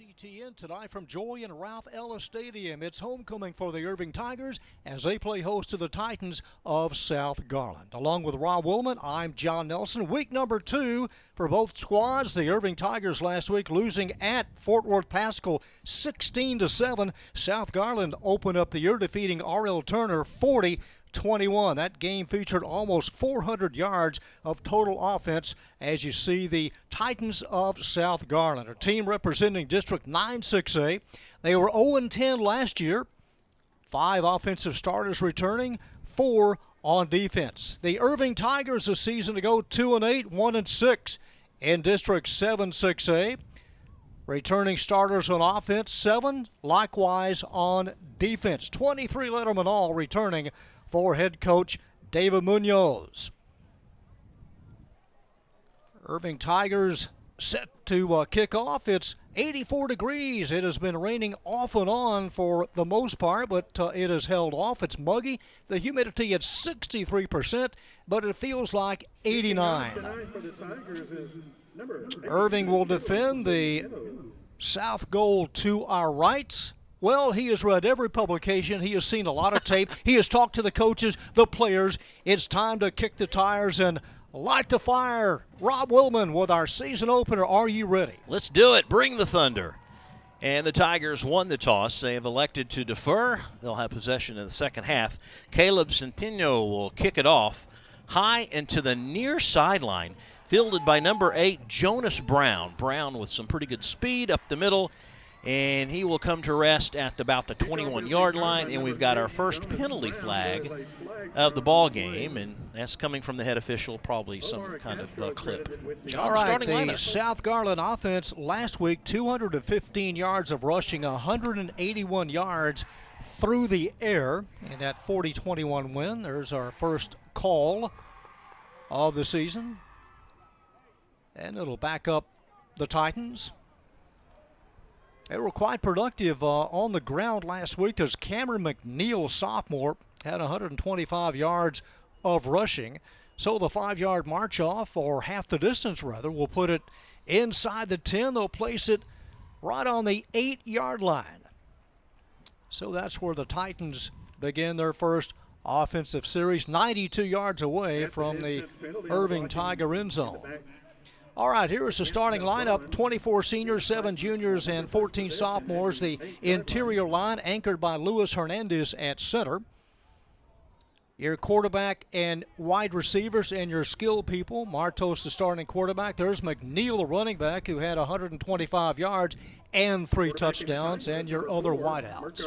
WCTN tonight from Joy and Ralph Ellis Stadium. It's homecoming for the Irving Tigers as they play host to the Titans of South Garland. Along with Rob Willman, I'm John Nelson. Week number 2 for both squads. The Irving Tigers last week losing at Fort Worth Pascal 16-7. South Garland opened up the year defeating R.L. Turner 40-21. That game featured almost 400 yards of total offense as you see the Titans of South Garland, a team representing District 9-6A. They were 0-10 last year. 5 offensive starters returning, 4 on defense. The Irving Tigers a season ago 2-8, 1-6 in District 7-6A. Returning starters on offense, 7, likewise on defense. 23 lettermen all returning for head coach David Munoz. Irving Tigers set to kick off. It's 84 degrees. It has been raining off and on for the most part, but it has held off. It's muggy. The humidity at 63%, but it feels like 89. Irving will defend the south goal to our right. Well, he has read every publication. He has seen a lot of tape. He has talked to the coaches, the players. It's time to kick the tires and light the fire. Rob Willman with our season opener. Are you ready? Let's do it. Bring the thunder. And the Tigers won the toss. They have elected to defer. They'll have possession in the second half. Caleb Centeno will kick it off high and to the near sideline, fielded by number 8, Jonas Brown. Brown with some pretty good speed up the middle. And he will come to rest at about the 21-yard line, and we've got our first penalty flag of the ball game, and that's coming from the head official, probably some kind of clip. John, all right, the South Garland offense last week, 215 yards of rushing, 181 yards through the air in that 40-21 win. There's our first call of the season, and it'll back up the Titans. They were quite productive on the ground last week as Cameron McNeil, sophomore, had 125 yards of rushing. So the 5-yard march off, or half the distance rather, will put it inside the 10. They'll place it right on the 8-yard line. So that's where the Titans begin their first offensive series, 92 yards away from the Irving Tiger end zone. All right, here is the starting lineup, 24 seniors, 7 juniors, and 14 sophomores. The interior line anchored by Luis Hernandez at center. Your quarterback and wide receivers and your skill people. Martos, the starting quarterback. There's McNeil, the running back, who had 125 yards and 3 touchdowns, and your other wideouts.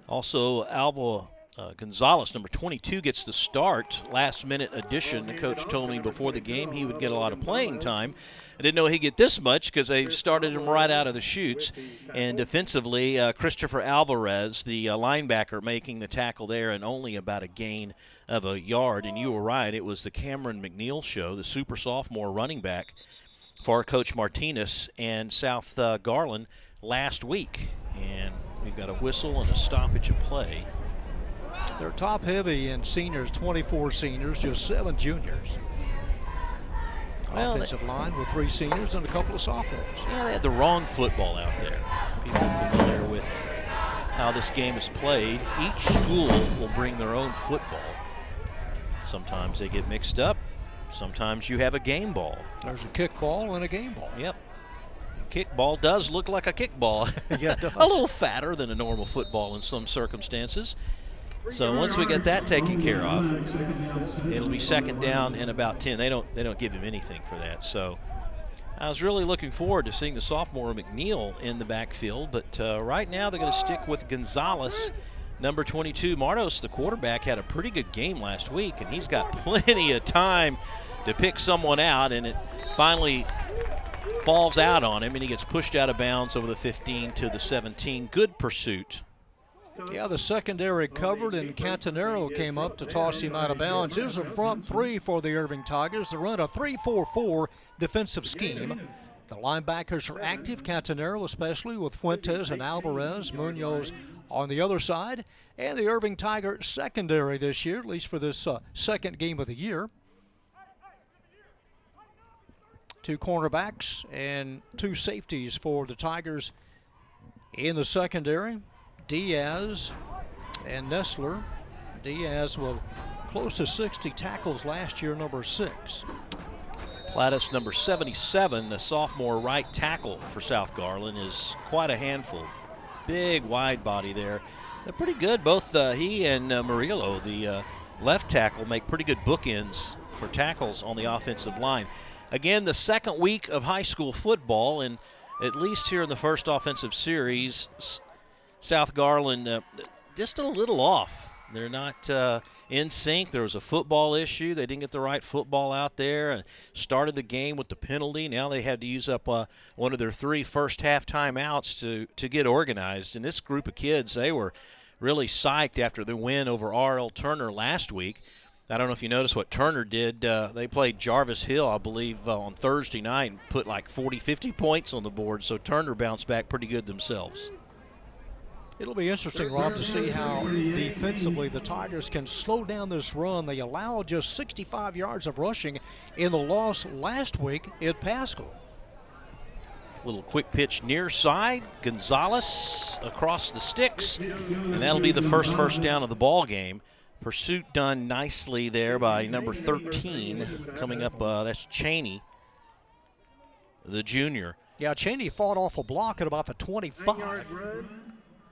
Also, Alva Gonzalez, number 22, gets the start. Last-minute addition. The coach told me before the game he would get a lot of playing time. I didn't know he'd get this much because they started him right out of the chutes. And defensively, Christopher Alvarez, the linebacker, making the tackle there, and only about a gain of a yard. And you were right, it was the Cameron McNeil show, the super sophomore running back for Coach Martinez and South Garland last week. And we've got a whistle and a stoppage of play. They're top heavy in seniors, 24 seniors, just 7 juniors. Well, offensive line with 3 seniors and a couple of sophomores. Yeah, they had the wrong football out there. People familiar with how this game is played. Each school will bring their own football. Sometimes they get mixed up. Sometimes you have a game ball. There's a kick ball and a game ball. Yep. Kickball does look like a kickball. Yeah, it does. A little fatter than a normal football in some circumstances. So once we get that taken care of, it'll be second down and about 10. They don't give him anything for that. So I was really looking forward to seeing the sophomore McNeil in the backfield, but right now they're going to stick with Gonzalez, number 22. Martos, the quarterback, had a pretty good game last week, and he's got plenty of time to pick someone out, and it finally falls out on him, and he gets pushed out of bounds over the 15 to the 17. Good pursuit. Yeah, the secondary covered, and Cantanero came up to toss him out of bounds. Here's a front 3 for the Irving Tigers. They run a 3-4-4 defensive scheme. The linebackers are active, Cantanero especially, with Fuentes and Alvarez, Munoz on the other side. And the Irving Tiger secondary this year, at least for this second game of the year. 2 cornerbacks and 2 safeties for the Tigers in the secondary. Diaz and Nestler. Diaz with close to 60 tackles last year, number 6. Plattis, number 77, the sophomore right tackle for South Garland, is quite a handful. Big wide body there. They're pretty good. Both he and Murillo, the left tackle, make pretty good bookends for tackles on the offensive line. Again, the second week of high school football, and at least here in the first offensive series, South Garland just a little off. They're not in sync. There was a football issue. They didn't get the right football out there and started the game with the penalty. Now they had to use up one of their 3 first-half timeouts to get organized. And this group of kids, they were really psyched after the win over R.L. Turner last week. I don't know if you noticed what Turner did. They played Jarvis Hill, I believe, on Thursday night and put like 40, 50 points on the board. So Turner bounced back pretty good themselves. It'll be interesting, Rob, to see how defensively the Tigers can slow down this run. They allowed just 65 yards of rushing in the loss last week at Pascal. Little quick pitch near side. Gonzalez across the sticks, and that'll be the first down of the ball game. Pursuit done nicely there by number 13. Coming up, that's Cheney, the junior. Yeah, Cheney fought off a block at about the 25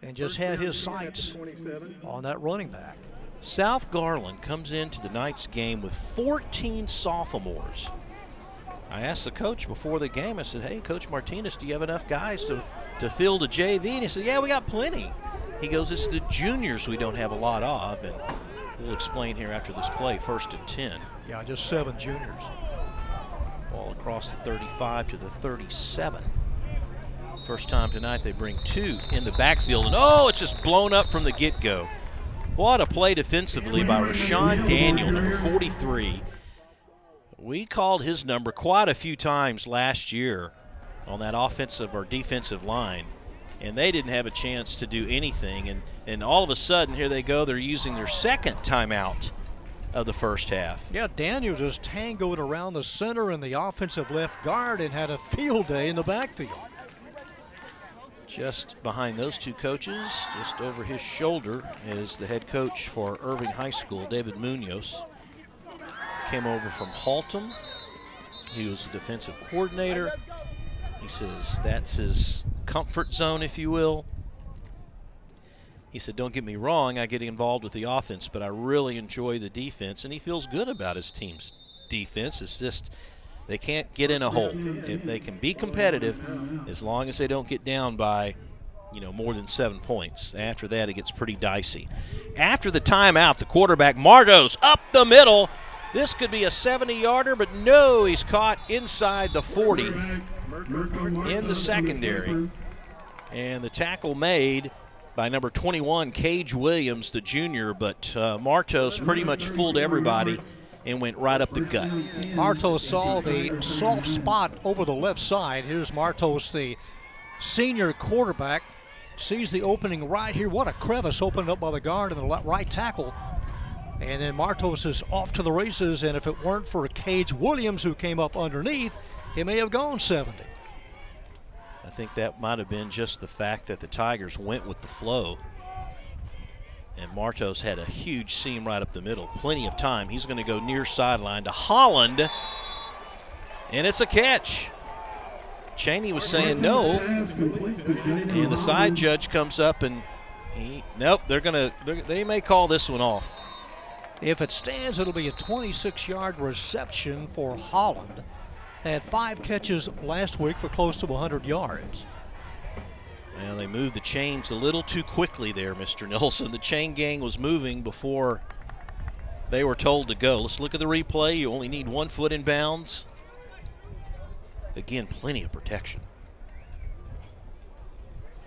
and just had his sights on that running back. South Garland comes into tonight's game with 14 sophomores. I asked the coach before the game, I said, hey, Coach Martinez, do you have enough guys to field a JV? And he said, yeah, we got plenty. He goes, it's the juniors we don't have a lot of, and we'll explain here after this play, 1st and 10. Yeah, just 7 juniors. Ball across the 35 to the 37. First time tonight they bring 2 in the backfield, and oh, it's just blown up from the get-go. What a play defensively by Rashawn Daniel, number 43. We called his number quite a few times last year on that offensive or defensive line, and they didn't have a chance to do anything, and all of a sudden, here they go, they're using their second timeout of the first half. Yeah, Daniel just tangoed around the center and the offensive left guard and had a field day in the backfield. Just behind those 2 coaches, just over his shoulder, is the head coach for Irving High School, David Munoz. Came over from Haltom. He was a defensive coordinator. He says that's his comfort zone, if you will. He said, don't get me wrong, I get involved with the offense, but I really enjoy the defense, and he feels good about his team's defense. It's just they can't get in a hole. If they can be competitive as long as they don't get down by, more than 7 points. After that, it gets pretty dicey. After the timeout, the quarterback, Martos, up the middle. This could be a 70-yarder, but no, he's caught inside the 40 in the secondary. And the tackle made by number 21, Cage Williams, the junior, but Martos pretty much fooled everybody and went right up the gut. Martos saw the soft spot over the left side. Here's Martos, the senior quarterback, sees the opening right here. What a crevice opened up by the guard and the right tackle. And then Martos is off to the races, and if it weren't for Cage Williams, who came up underneath, he may have gone 70. I think that might have been just the fact that the Tigers went with the flow. And Martos had a huge seam right up the middle. Plenty of time. He's going to go near sideline to Holland. And it's a catch. Cheney was saying no. And the side judge comes up and nope, they may call this one off. If it stands, it'll be a 26-yard reception for Holland. They had 5 catches last week for close to 100 yards. Well, they moved the chains a little too quickly there, Mr. Nelson. The chain gang was moving before they were told to go. Let's look at the replay. You only need 1 foot in bounds. Again, plenty of protection.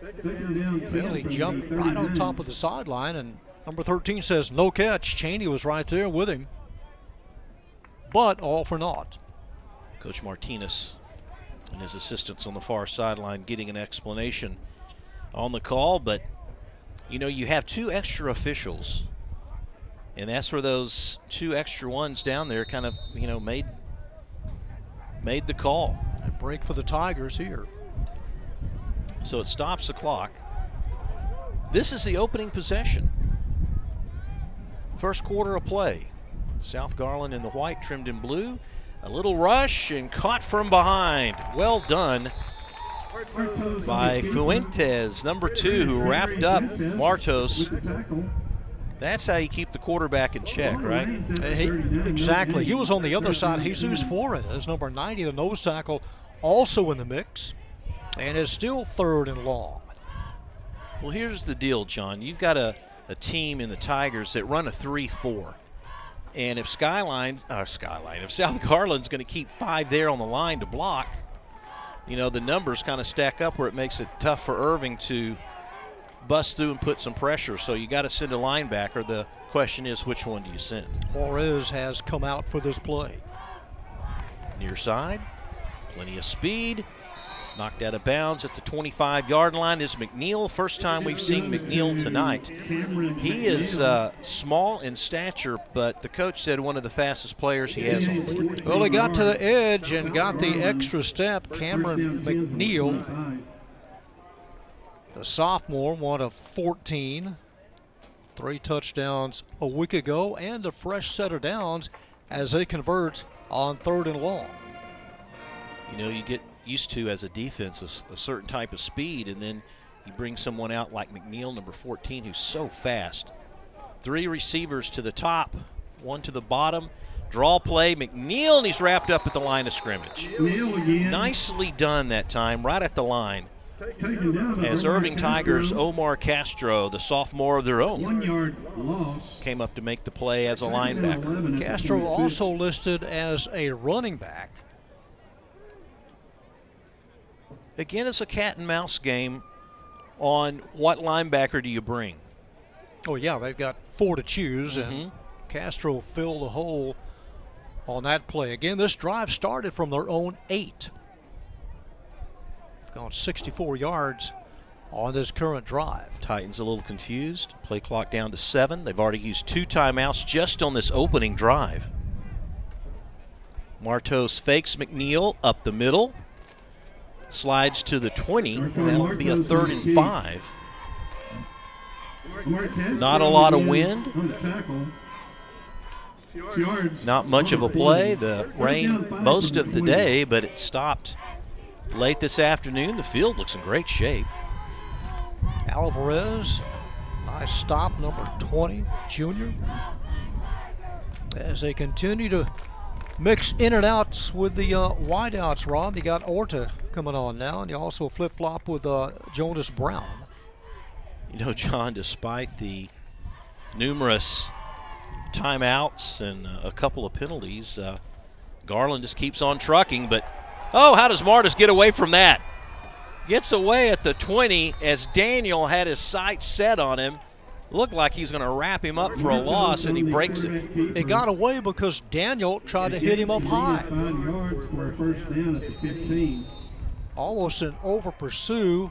Well, he jumped right on top of the sideline, and number 13 says no catch. Cheney was right there with him, but all for naught. Coach Martinez and his assistants on the far sideline getting an explanation on the call, but you have 2 extra officials, and that's where those 2 extra ones down there kind of made made the call. A break for the Tigers here. So it stops the clock. This is the opening possession. First quarter of play. South Garland in the white, trimmed in blue. A little rush and caught from behind. Well done by Fuentes, number 2, who wrapped up Martos. That's how you keep the quarterback in check, right? Exactly. He was on the other side. Jesus Flores, number 90, the nose tackle, also in the mix, and is still 3rd and long. Well, here's the deal, John. You've got a team in the Tigers that run a 3-4. And if if South Garland's going to keep 5 there on the line to block, you know, the numbers kind of stack up where it makes it tough for Irving to bust through and put some pressure. So you got to send a linebacker. The question is, which one do you send? Flores has come out for this play. Near side, plenty of speed. Knocked out of bounds at the 25-yard line is McNeil. First time we've seen McNeil tonight. He is small in stature, but the coach said one of the fastest players he has on the team. Well, he got to the edge and got the extra step. Cameron McNeil, the sophomore, one of 14. 3 touchdowns a week ago and a fresh set of downs as they convert on 3rd and long. You know, you get used to, as a defense, a certain type of speed, and then you bring someone out like McNeil, number 14, who's so fast. 3 receivers to the top, 1 to the bottom. Draw play, McNeil, and he's wrapped up at the line of scrimmage. Nicely done that time, right at the line. As Irving Tigers' Omar Castro, the sophomore of their own, 1 yard loss, came up to make the play as a linebacker. Castro also listed as a running back. Again, it's a cat and mouse game on what linebacker do you bring. Oh, yeah, they've got 4 to choose, and Castro filled the hole on that play. Again, this drive started from their own 8. Gone 64 yards on this current drive. Titans a little confused. Play clock down to 7. They've already used 2 timeouts just on this opening drive. Martos fakes McNeil up the middle. Slides to the 20, and that'll be a 3rd and 5. Not a lot of wind. Not much of a play. The rain most of the day, but it stopped late this afternoon. The field looks in great shape. Alvarez, nice stop, number 20, junior. As they continue to mix in and outs with the wideouts, Rob. You got Orta coming on now, and you also flip-flop with Jonas Brown. You know, John, despite the numerous timeouts and a couple of penalties, Garland just keeps on trucking. But, oh, how does Martis get away from that? Gets away at the 20 as Daniel had his sights set on him. Looked like he's going to wrap him up for a loss, and he breaks it. It got away because Daniel tried to hit him up high. 5 yards for a first down at the 15. Almost an over pursue,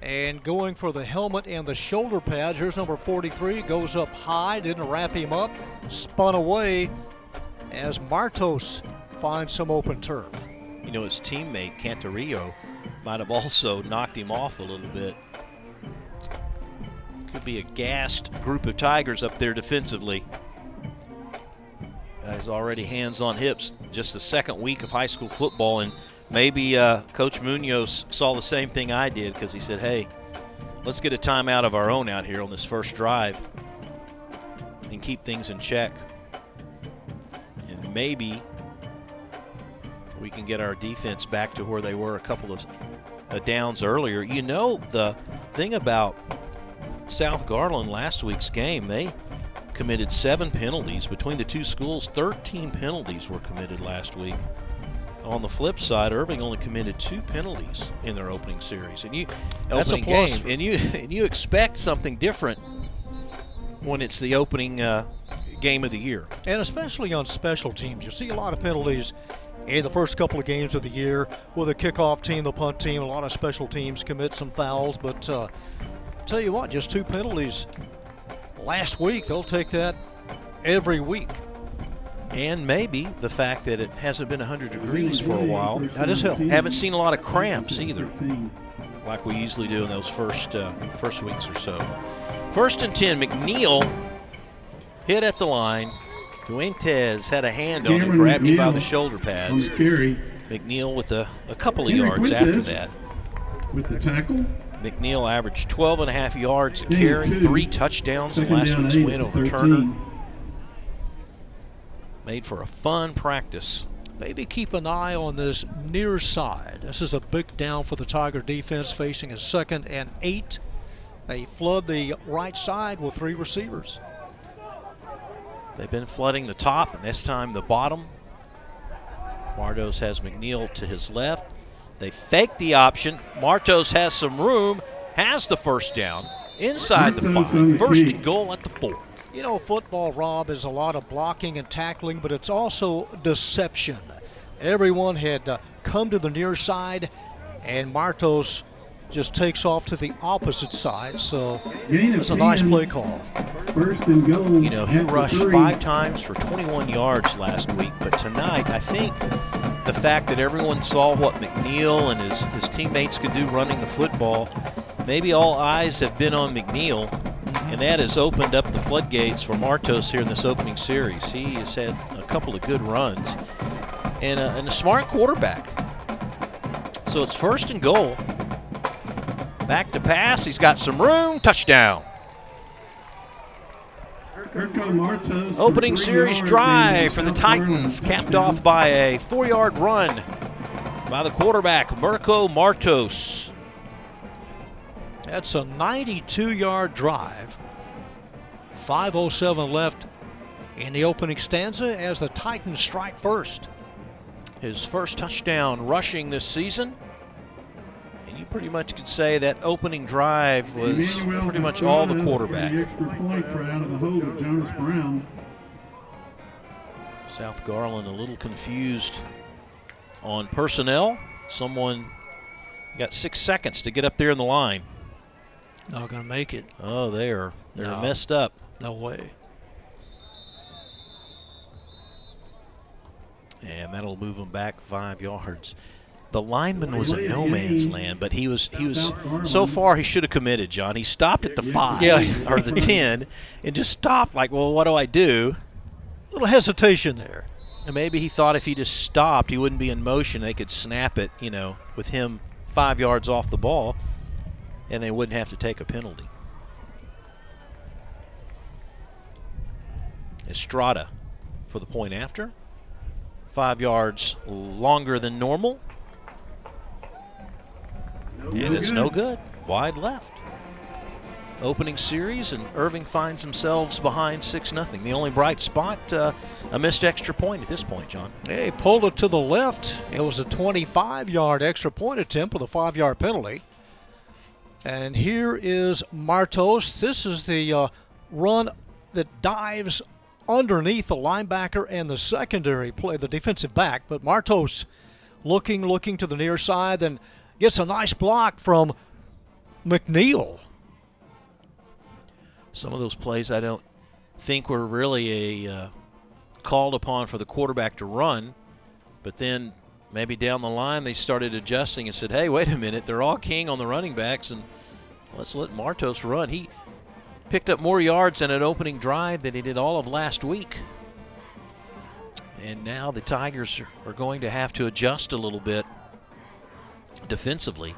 and going for the helmet and the shoulder pads. Here's number 43, goes up high, didn't wrap him up, spun away as Martos finds some open turf. You know, his teammate, Cantarillo, might have also knocked him off a little bit. Could be a gassed group of Tigers up there defensively. Guys already hands on hips, just the 2nd week of high school football, and maybe Coach Munoz saw the same thing I did, because he said, hey, let's get a timeout of our own out here on this first drive and keep things in check. And maybe we can get our defense back to where they were a couple of downs earlier. You know, the thing about South Garland last week's game, they committed 7 penalties. Between the 2 schools, 13 penalties were committed last week. On the flip side, Irving only committed 2 penalties in their opening series. And you expect something different when it's the opening game of the year. And especially on special teams. You see a lot of penalties in the first couple of games of the year with the kickoff team, the punt team. A lot of special teams commit some fouls, but tell you what, just 2 penalties last week. They'll take that every week. And maybe the fact that it hasn't been 100 degrees for a while. That is helpful. Haven't seen a lot of cramps either, like we usually do in those first weeks or so. 1st and 10, McNeil hit at the line. Fuentes had a hand on him, grabbed him by the shoulder pads. McNeil with a couple of yards after that. With the tackle. McNeil averaged 12.5 yards a carry, 3 touchdowns in last week's win over Turner. Made for a fun practice. Maybe keep an eye on this near side. This is a big down for the Tiger defense facing a 2nd and 8. They flood the right side with 3 receivers. They've been flooding the top, and this time the bottom. Martos has McNeil to his left. They fake the option. Martos has some room, has the first down inside the 5. 1st and goal at the 4. You know, football, Rob, is a lot of blocking and tackling, but it's also deception. Everyone had come to the near side, and Martos just takes off to the opposite side, so it's a nice play call. 1st and goal. You know, he rushed 5 times for 21 yards last week, but tonight I think the fact that everyone saw what McNeil and his teammates could do running the football, maybe all eyes have been on McNeil, and that has opened up the floodgates for Martos here in this opening series. He has had a couple of good runs and a smart quarterback. So it's 1st and goal. Back to pass. He's got some room. Touchdown. Opening series drive for the Titans, capped off by a 4-yard run by the quarterback, Mirko Martos. That's a 92-yard drive. 5:07 left in the opening stanza as the Titans strike first. His first touchdown rushing this season. And you pretty much could say that opening drive was pretty much all the quarterback. South Garland a little confused on personnel. Someone got 6 seconds to get up there in the line. Not going to make it. Oh, they're messed up. No way. And that'll move them back 5 yards. The lineman was in no man's land, but he was so far he should have committed, John. He stopped at the 5 or the 10 and just stopped like, well, what do I do? A little hesitation there. And maybe he thought if he just stopped, he wouldn't be in motion. They could snap it, you know, with him 5 yards off the ball, and they wouldn't have to take a penalty. Estrada for the point after. 5 yards longer than normal. And it's no good. Wide left. Opening series, and Irving finds themselves behind 6-0. The only bright spot, a missed extra point at this point, John. They pulled it to the left. It was a 25-yard extra point attempt with a 5-yard penalty. And here is Martos. This is the run that dives underneath the linebacker and the secondary play, the defensive back. But Martos looking to the near side, then gets a nice block from McNeil. Some of those plays I don't think were really called upon for the quarterback to run, but then maybe down the line they started adjusting and said, hey, wait a minute, they're all king on the running backs, and let's let Martos run. He picked up more yards in an opening drive than he did all of last week. And now the Tigers are going to have to adjust a little bit defensively.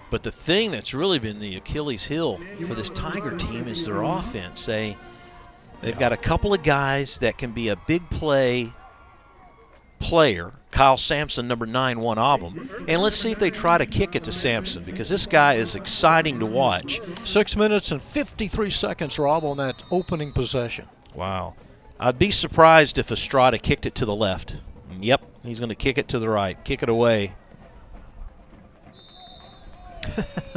But the thing that's really been the Achilles heel for this Tiger team is their offense. They've got a couple of guys that can be a big player. Kyle Sampson, number 9, one of them. And let's see if they try to kick it to Sampson, because this guy is exciting to watch. 6 minutes and 53 seconds, Rob, on that opening possession. Wow. I'd be surprised if Estrada kicked it to the left. Yep, he's going to kick it to the right, kick it away.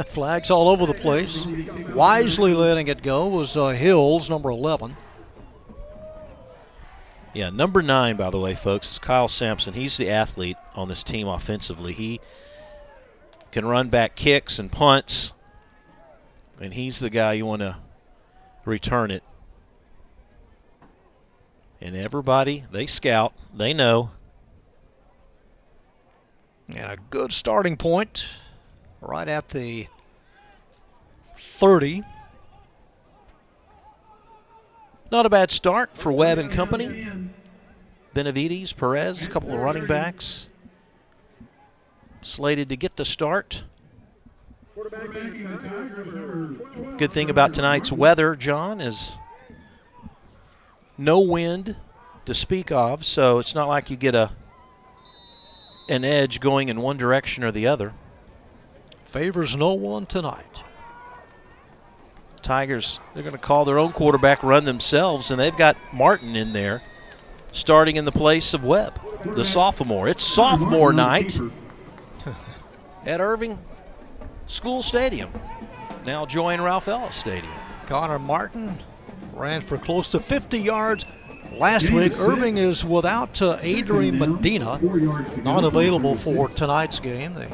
Flags all over the place. Wisely letting it go was Hills, number 11. Yeah, number 9, by the way, folks, is Kyle Sampson. He's the athlete on this team offensively. He can run back kicks and punts, and he's the guy you want to return it. And everybody, they scout, they know. And a good starting point right at the 30. Not a bad start for Webb and company. Benavides, Perez, a couple of running backs slated to get the start. Good thing about tonight's weather, John, is no wind to speak of, so it's not like you get an edge going in one direction or the other. Favors no one tonight. Tigers, they're going to call their own quarterback run themselves, and they've got Martin in there starting in the place of Webb, the sophomore. It's sophomore night at Irving School Stadium, now join Ralph Ellis Stadium. Connor Martin ran for close to 50 yards last week. Irving is without Adrian Medina, not available for tonight's game. The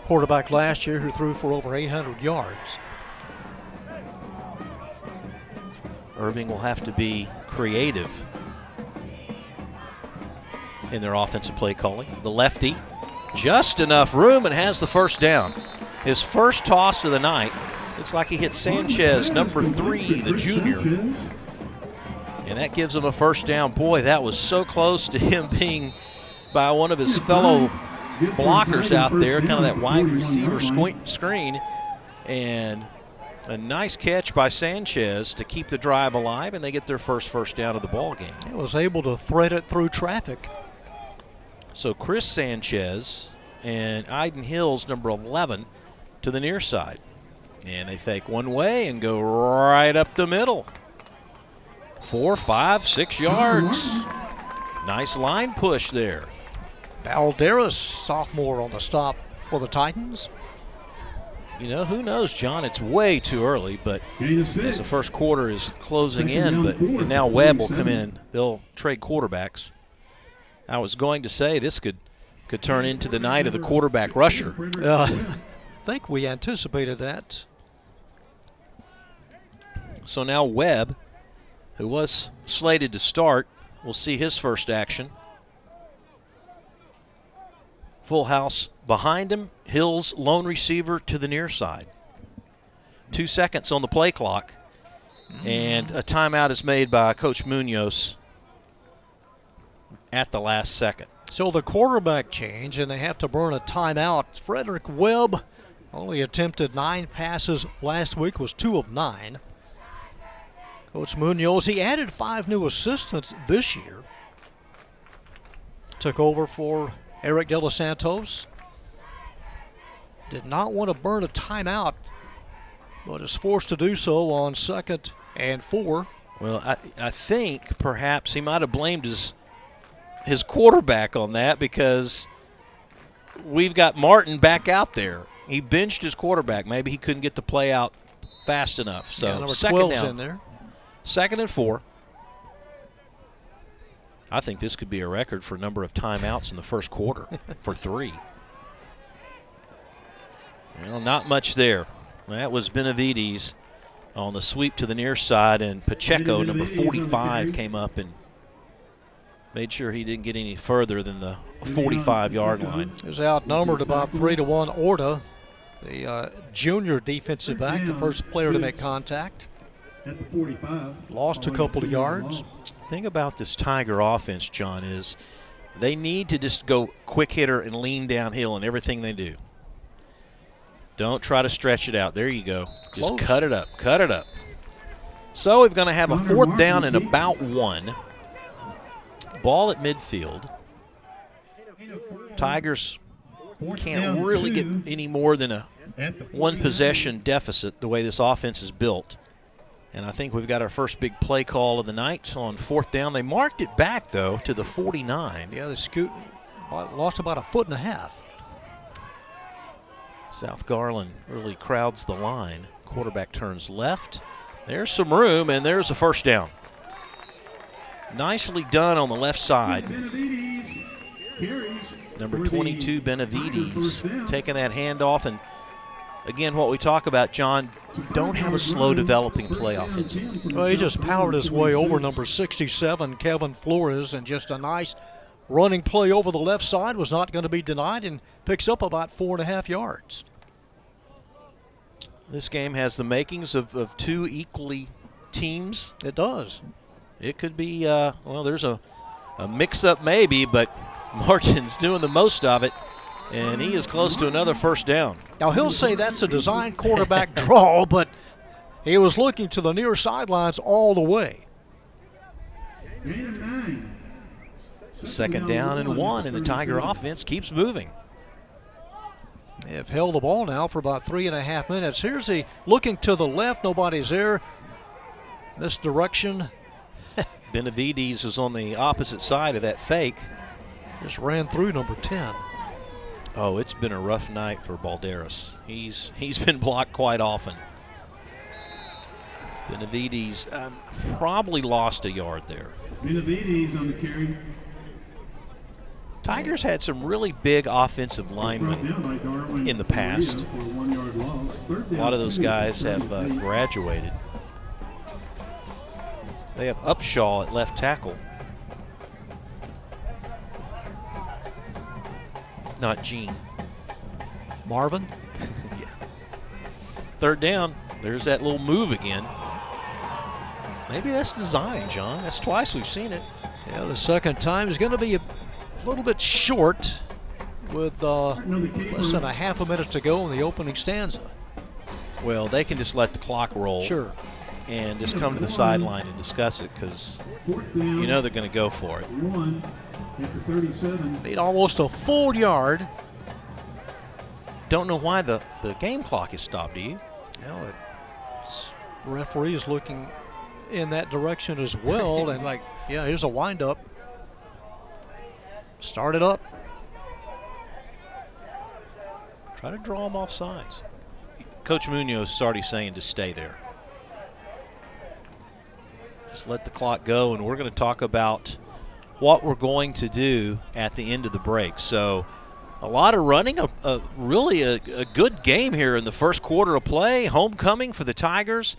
quarterback last year who threw for over 800 yards. Irving will have to be creative in their offensive play calling. The lefty, just enough room and has the first down. His first toss of the night. Looks like he hit Sanchez, number 3, the junior. And that gives him a first down. Boy, that was so close to him being by one of his fellow blockers out there, kind of that wide receiver screen. And a nice catch by Sanchez to keep the drive alive, and they get their first down of the ball game. He was able to thread it through traffic. So Chris Sanchez and Iden Hills, number 11, to the near side. And they fake one way and go right up the middle. 4, 5, 6 yards. Nice line push there. Balderas, sophomore, on the stop for the Titans. You know, who knows, John? It's way too early, but as the first quarter is closing in, and now Webb will come in. They'll trade quarterbacks. I was going to say this could turn into the night of the quarterback rusher. I think we anticipated that. So now Webb, who was slated to start, will see his first action. Full house behind him. Hills, lone receiver to the near side. 2 seconds on the play clock. And a timeout is made by Coach Munoz at the last second. So the quarterback change, and they have to burn a timeout. Frederick Webb only attempted 9 passes last week, was 2 of 9. Coach Munoz, he added 5 new assistants this year. Took over for Eric De Los Santos. Did not want to burn a timeout, but is forced to do so on 2nd and 4. Well, I think perhaps he might have blamed his quarterback on that, because we've got Martin back out there. He benched his quarterback. Maybe he couldn't get the play out fast enough. So yeah, number 2nd 12's down. in there. 2nd and 4. I think this could be a record for number of timeouts in the first quarter for 3. Well, not much there. That was Benavides on the sweep to the near side, and Pacheco, number 45, came up and made sure he didn't get any further than the 45-yard line. He was outnumbered about 3-1. Orta, the junior defensive back, the first player to make contact. Lost a couple of yards. The thing about this Tiger offense, John, is they need to just go quick hitter and lean downhill in everything they do. Don't try to stretch it out. There you go. Just Close. Cut it up. Cut it up. So we're going to have a 4th down and about 1. Ball at midfield. Tigers can't really get any more than a 1-possession deficit the way this offense is built. And I think we've got our first big play call of the night on 4th down. They marked it back, though, to the 49. Yeah, they lost about 1.5 feet. South Garland really crowds the line. Quarterback turns left. There's some room, and there's a first down. Nicely done on the left side. Number 22, Benavides, taking that handoff and again, what we talk about, John, don't have a slow developing play offensively. Well, he just powered his way over number 67, Kevin Flores, and just a nice running play over the left side was not going to be denied and picks up about 4.5 yards. This game has the makings of two equally teams. It does. It could be, well, there's a mix-up maybe, but Martin's doing the most of it, and he is close to another first down. Now, he'll say that's a design quarterback draw, but he was looking to the near sidelines all the way. Second down and 1, and the Tiger offense keeps moving. They've held the ball now for about 3.5 minutes. Here's the looking to the left. Nobody's there. This direction. Benavides was on the opposite side of that fake. Just ran through number 10. Oh, it's been a rough night for Balderas. He's been blocked quite often. Benavides probably lost a yard there. Benavides on the carry. Tigers had some really big offensive linemen in the past. A lot of those guys have graduated. They have Upshaw at left tackle. Not Gene. Marvin? Yeah. Third down. There's that little move again. Maybe that's design, John. That's twice we've seen it. Yeah, the second time is going to be a little bit short with less than a half a minute to go in the opening stanza. Well, they can just let the clock roll. Sure. And just come to the sideline and discuss it because you know they're going to go for it. Need almost a full yard. Don't know why the game clock is stopped, do you? Well, referee is looking in that direction as well. And like, yeah, here's a windup. Start it up. Try to draw them off sides. Coach Munoz is already saying to stay there. Just let the clock go, and we're going to talk about what we're going to do at the end of the break. So a lot of running, really a good game here in the first quarter of play. Homecoming for the Tigers.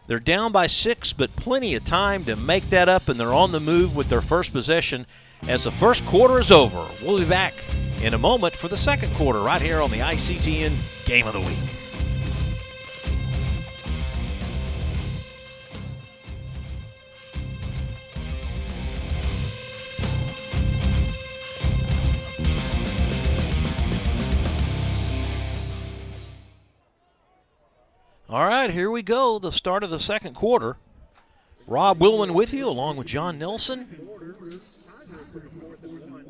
They're down by 6, but plenty of time to make that up, and they're on the move with their first possession as the first quarter is over. We'll be back in a moment for the second quarter right here on the ICTN Game of the Week. All right, here we go, the start of the second quarter. Rob Willman with you, along with John Nelson.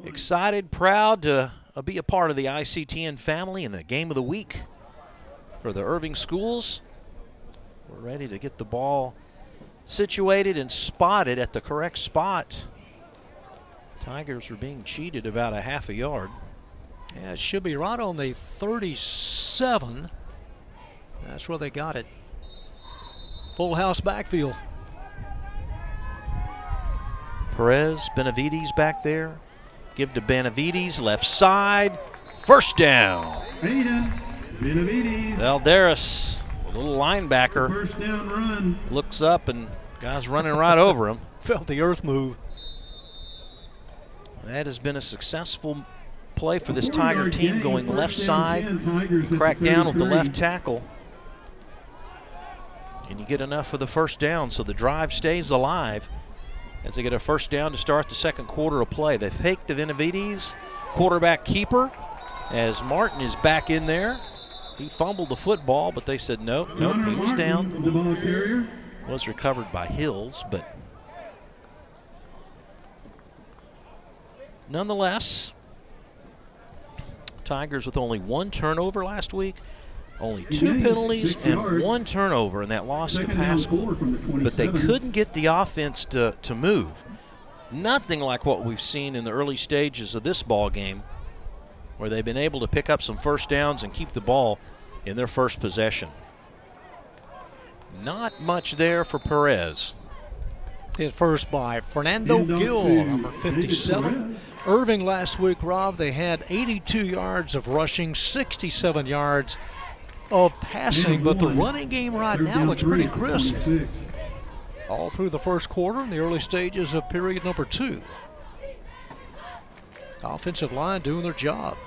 Excited, proud to be a part of the ICTN family in the Game of the Week for the Irving schools. We're ready to get the ball situated and spotted at the correct spot. Tigers are being cheated about a half a yard. Yeah, it should be right on the 37. That's where they got it. Full house backfield. Perez, Benavides back there. Give to Benavides, left side. First down. Benavides. Valderas, a little linebacker, First down run. looks up and guy's running right over him. Felt the earth move. That has been a successful play for this Tiger team, going left side, crack down with the left tackle. And you get enough for the first down, so the drive stays alive as they get a first down to start the second quarter of play. They fake to Benavides, quarterback keeper, as Martin is back in there. He fumbled the football, but they said nope, he was down. The ball carrier. Was recovered by Hills, but nonetheless, Tigers with only one turnover last week, only 2 penalties and 1 turnover in that loss to Pascal. But they couldn't get the offense to move. Nothing like what we've seen in the early stages of this ball game, where they've been able to pick up some first downs and keep the ball in their first possession. Not much there for Perez. Hit first by Fernando Gill, number 57. Irving last week, Rob, they had 82 yards of rushing, 67 yards of passing, but the running game right Third now down looks 3 pretty at crisp 26. all through the first quarter and the early stages of period number 2. Offensive line doing their job.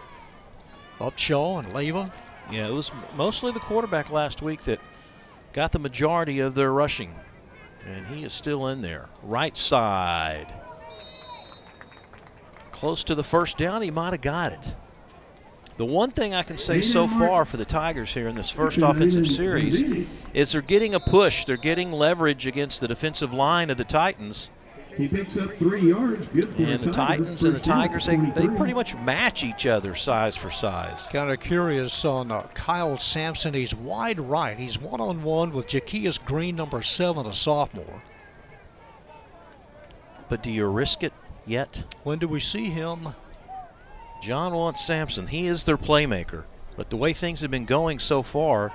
Upshaw and Leyva. Yeah, it was mostly the quarterback last week that got the majority of their rushing, and he is still in there. Right side. Close to the first down, he might have got it. The one thing I can say so far for the Tigers here in this first offensive series is they're getting a push. They're getting leverage against the defensive line of the Titans. He picks up 3 yards. Good for And the Titans and the Tigers, they pretty much match each other size for size. Kind of curious on Kyle Sampson. He's wide right. He's one-on-one with Jaquias Green, number 7, a sophomore. But do you risk it yet? When do we see him? John wants Sampson. He is their playmaker. But the way things have been going so far,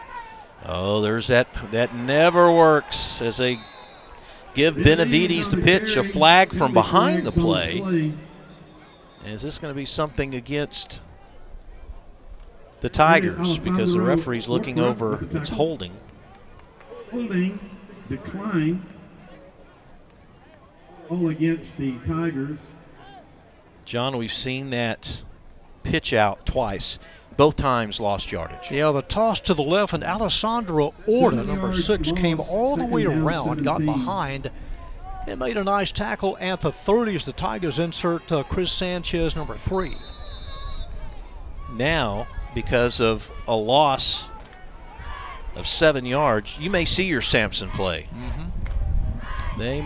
there's that never works as they give Benavides the pitch, a flag from behind the play. Is this going to be something against the Tigers because the referee's looking over, it's holding. Holding, decline, all against the Tigers. John, we've seen that pitch out twice. Both times lost yardage. Yeah, the toss to the left, and Alessandro Orta, number 6, came all the way around, got behind, and made a nice tackle at the 30 as the Tigers insert Chris Sanchez, number 3. Now, because of a loss of 7 yards, you may see your Sampson play. They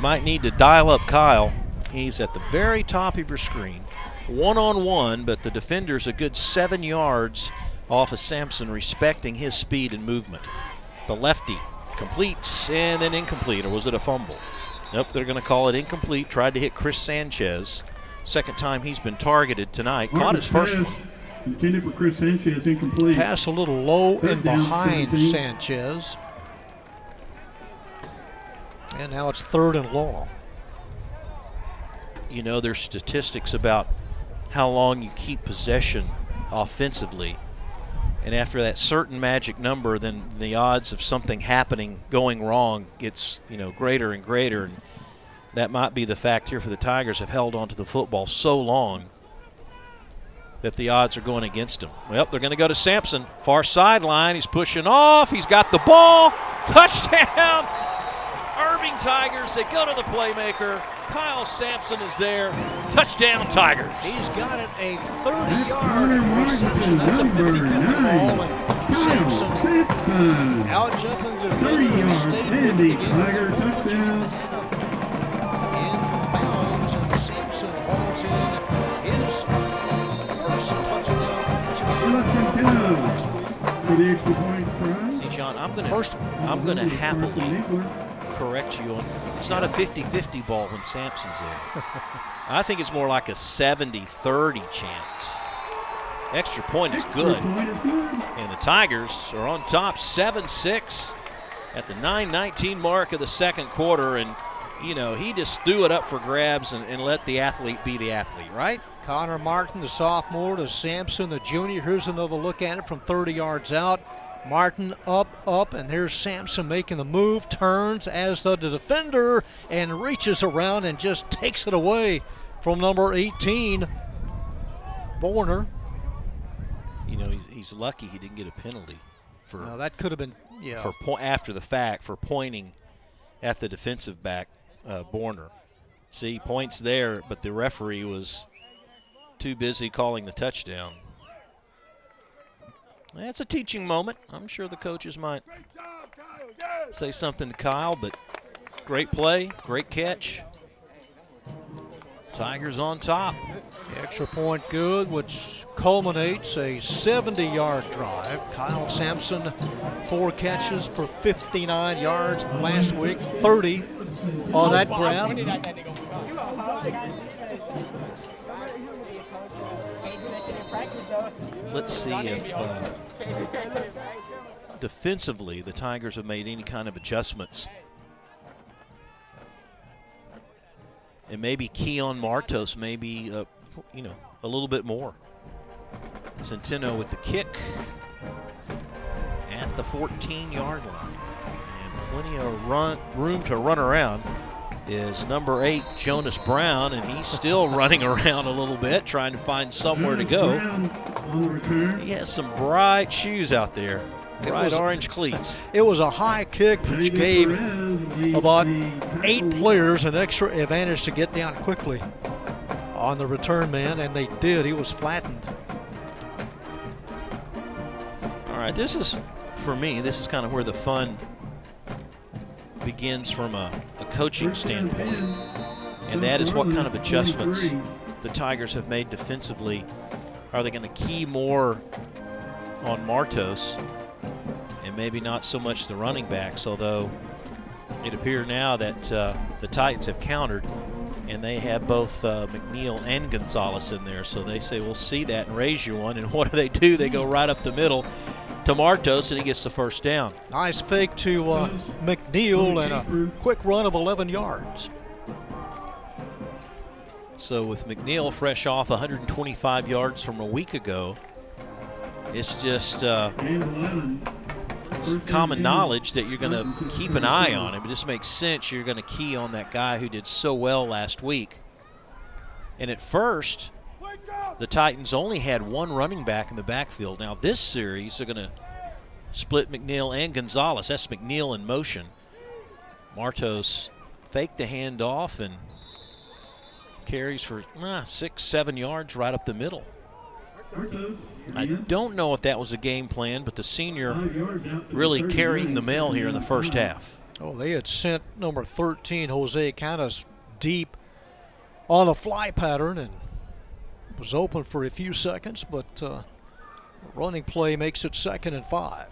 might need to dial up Kyle. He's at the very top of your screen. One-on-one, but the defender's a good 7 yards off of Sampson, respecting his speed and movement. The lefty completes and then incomplete, or was it a fumble? Nope, they're going to call it incomplete. Tried to hit Chris Sanchez. Second time he's been targeted tonight. Caught his first one. Intended for Chris Sanchez, incomplete. Pass a little low and down, behind 17. Sanchez. And now it's 3rd and long. You know, there's statistics about how long you keep possession offensively. And after that certain magic number, then the odds of something happening, going wrong, gets, greater and greater. And that might be the fact here for the Tigers, have held onto the football so long that the odds are going against them. Well, they're going to go to Sampson. Far sideline. He's pushing off. He's got the ball. Touchdown! Irving Tigers. They go to the playmaker. Kyle Sampson is there. Touchdown, Tigers. He's got it, a 30-yard reception. That's a 50-50 ball. And Sampson out jumping the defender and stayed with the Tiger touchdown. In bounds, and Sampson hauls in his first touchdown. For the extra point try. See, John, I'm going to happily correct you on, it's not a 50-50 ball when Sampson's there. I think it's more like a 70-30 chance. Extra point is good. And the Tigers are on top 7-6 at the 9:19 mark of the second quarter. And, he just threw it up for grabs and let the athlete be the athlete, right? Connor Martin, the sophomore, to Sampson, the junior. Here's another look at it from 30 yards out. Martin up, and here's Sampson making the move, turns as the defender, and reaches around and just takes it away from number 18, Borner. He's lucky he didn't get a penalty for. No, that could have been, after the fact, for pointing at the defensive back, Borner. See, points there, but the referee was too busy calling the touchdown. That's a teaching moment. I'm sure the coaches might say something to Kyle, but great play, great catch. Tigers on top. The extra point good, which culminates a 70-yard drive. Kyle Sampson, 4 catches for 59 yards last week, 30 on that grab. Let's see if defensively the Tigers have made any kind of adjustments. And maybe Keon Martos, maybe, a little bit more. Centeno with the kick. the 14-yard line. And plenty of room to run around is number 8, Jonas Brown, and he's still running around a little bit, trying to find somewhere to go. He has some bright shoes out there, bright orange cleats. It was a high kick, which gave about 8 players an extra advantage to get down quickly on the return man, and they did. He was flattened. All right, this is, for me, this is kind of where the fun begins from a coaching standpoint, and that is what kind of adjustments the Tigers have made defensively. Are they going to key more on Martos and maybe not so much the running backs, although it appears now that the Titans have countered and they have both McNeil and Gonzalez in there, so they say we'll see that and raise you one, and what do? They go right up the middle to Martos, and he gets the first down. Nice fake to McNeil and a quick run of 11 yards. So with McNeil fresh off 125 yards from a week ago, it's just it's common knowledge that you're going to keep an eye on him. It just makes sense you're going to key on that guy who did so well last week. And at first, the Titans only had one running back in the backfield. Now this series, they're going to split McNeil and Gonzalez. That's McNeil in motion. Martos faked the handoff and carries for 6-7 yards right up the middle. I don't know if that was a game plan, but the senior really carrying the mail here in the first half. Oh, they had sent number 13, Jose, kind of deep on a fly pattern and was open for a few seconds, but running play makes it 2nd and 5.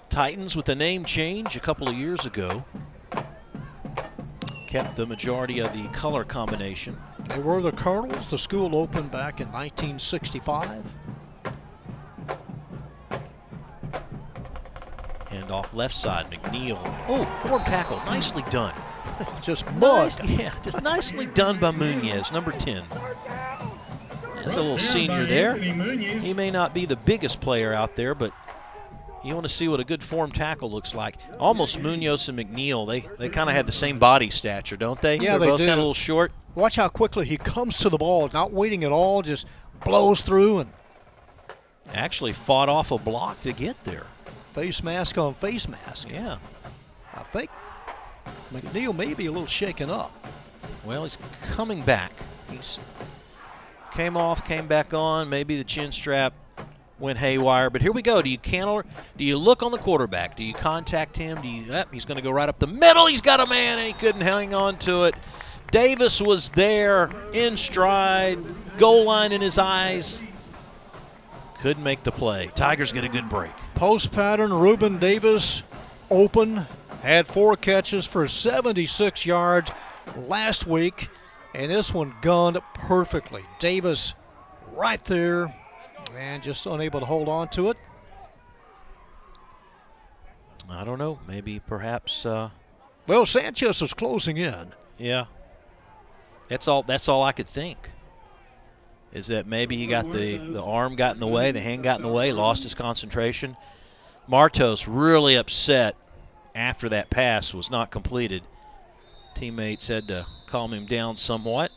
Titans with a name change a couple of years ago. Kept the majority of the color combination. They were the Colonels. The school opened back in 1965. And off left side, McNeil. Oh, form tackle, nicely done. Just mud. Just nicely done by Munoz, number 10. That's a little senior there. He may not be the biggest player out there, but you want to see what a good form tackle looks like. Almost Munoz and McNeil, they kind of have the same body stature, don't they? Yeah, They're both do. kind of a little short. Watch how quickly he comes to the ball, not waiting at all, just blows through and actually fought off a block to get there. Face mask on face mask. Yeah. I think McNeil may be a little shaken up. Well, he's coming back. He's came off, came back on. Maybe the chin strap went haywire. But here we go. Do you counter? Do you look on the quarterback? Do you contact him? He's going to go right up the middle. He's got a man, and he couldn't hang on to it. Davis was there in stride, goal line in his eyes. Couldn't make the play. Tigers get a good break. Post pattern, Reuben Davis open, had 4 catches for 76 yards last week, and this one gunned perfectly. Davis right there and just unable to hold on to it. I don't know. Maybe perhaps. Well, Sanchez is closing in. Yeah. That's all I could think. Is that maybe he got the arm got in the way, the hand got in the way, lost his concentration. Martos really upset after that pass was not completed. Teammates had to calm him down somewhat.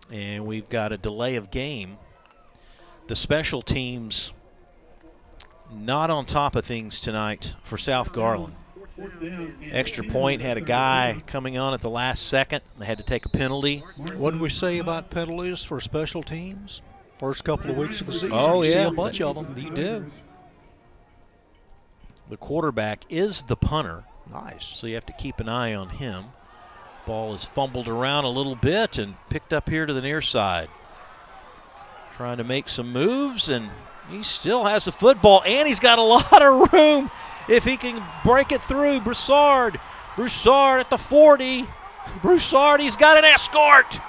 And we've got a delay of game. The special teams not on top of things tonight for South Garland. Extra point, had a guy coming on at the last second. They had to take a penalty. What did we say about penalties for special teams? First couple of weeks of the season. Oh, you yeah. see a bunch of them. You do. The quarterback is the punter. Nice. So you have to keep an eye on him. Ball is fumbled around a little bit and picked up here to the near side. Trying to make some moves, and he still has the football, and he's got a lot of room. If he can break it through, Broussard at the 40. Broussard, he's got an escort.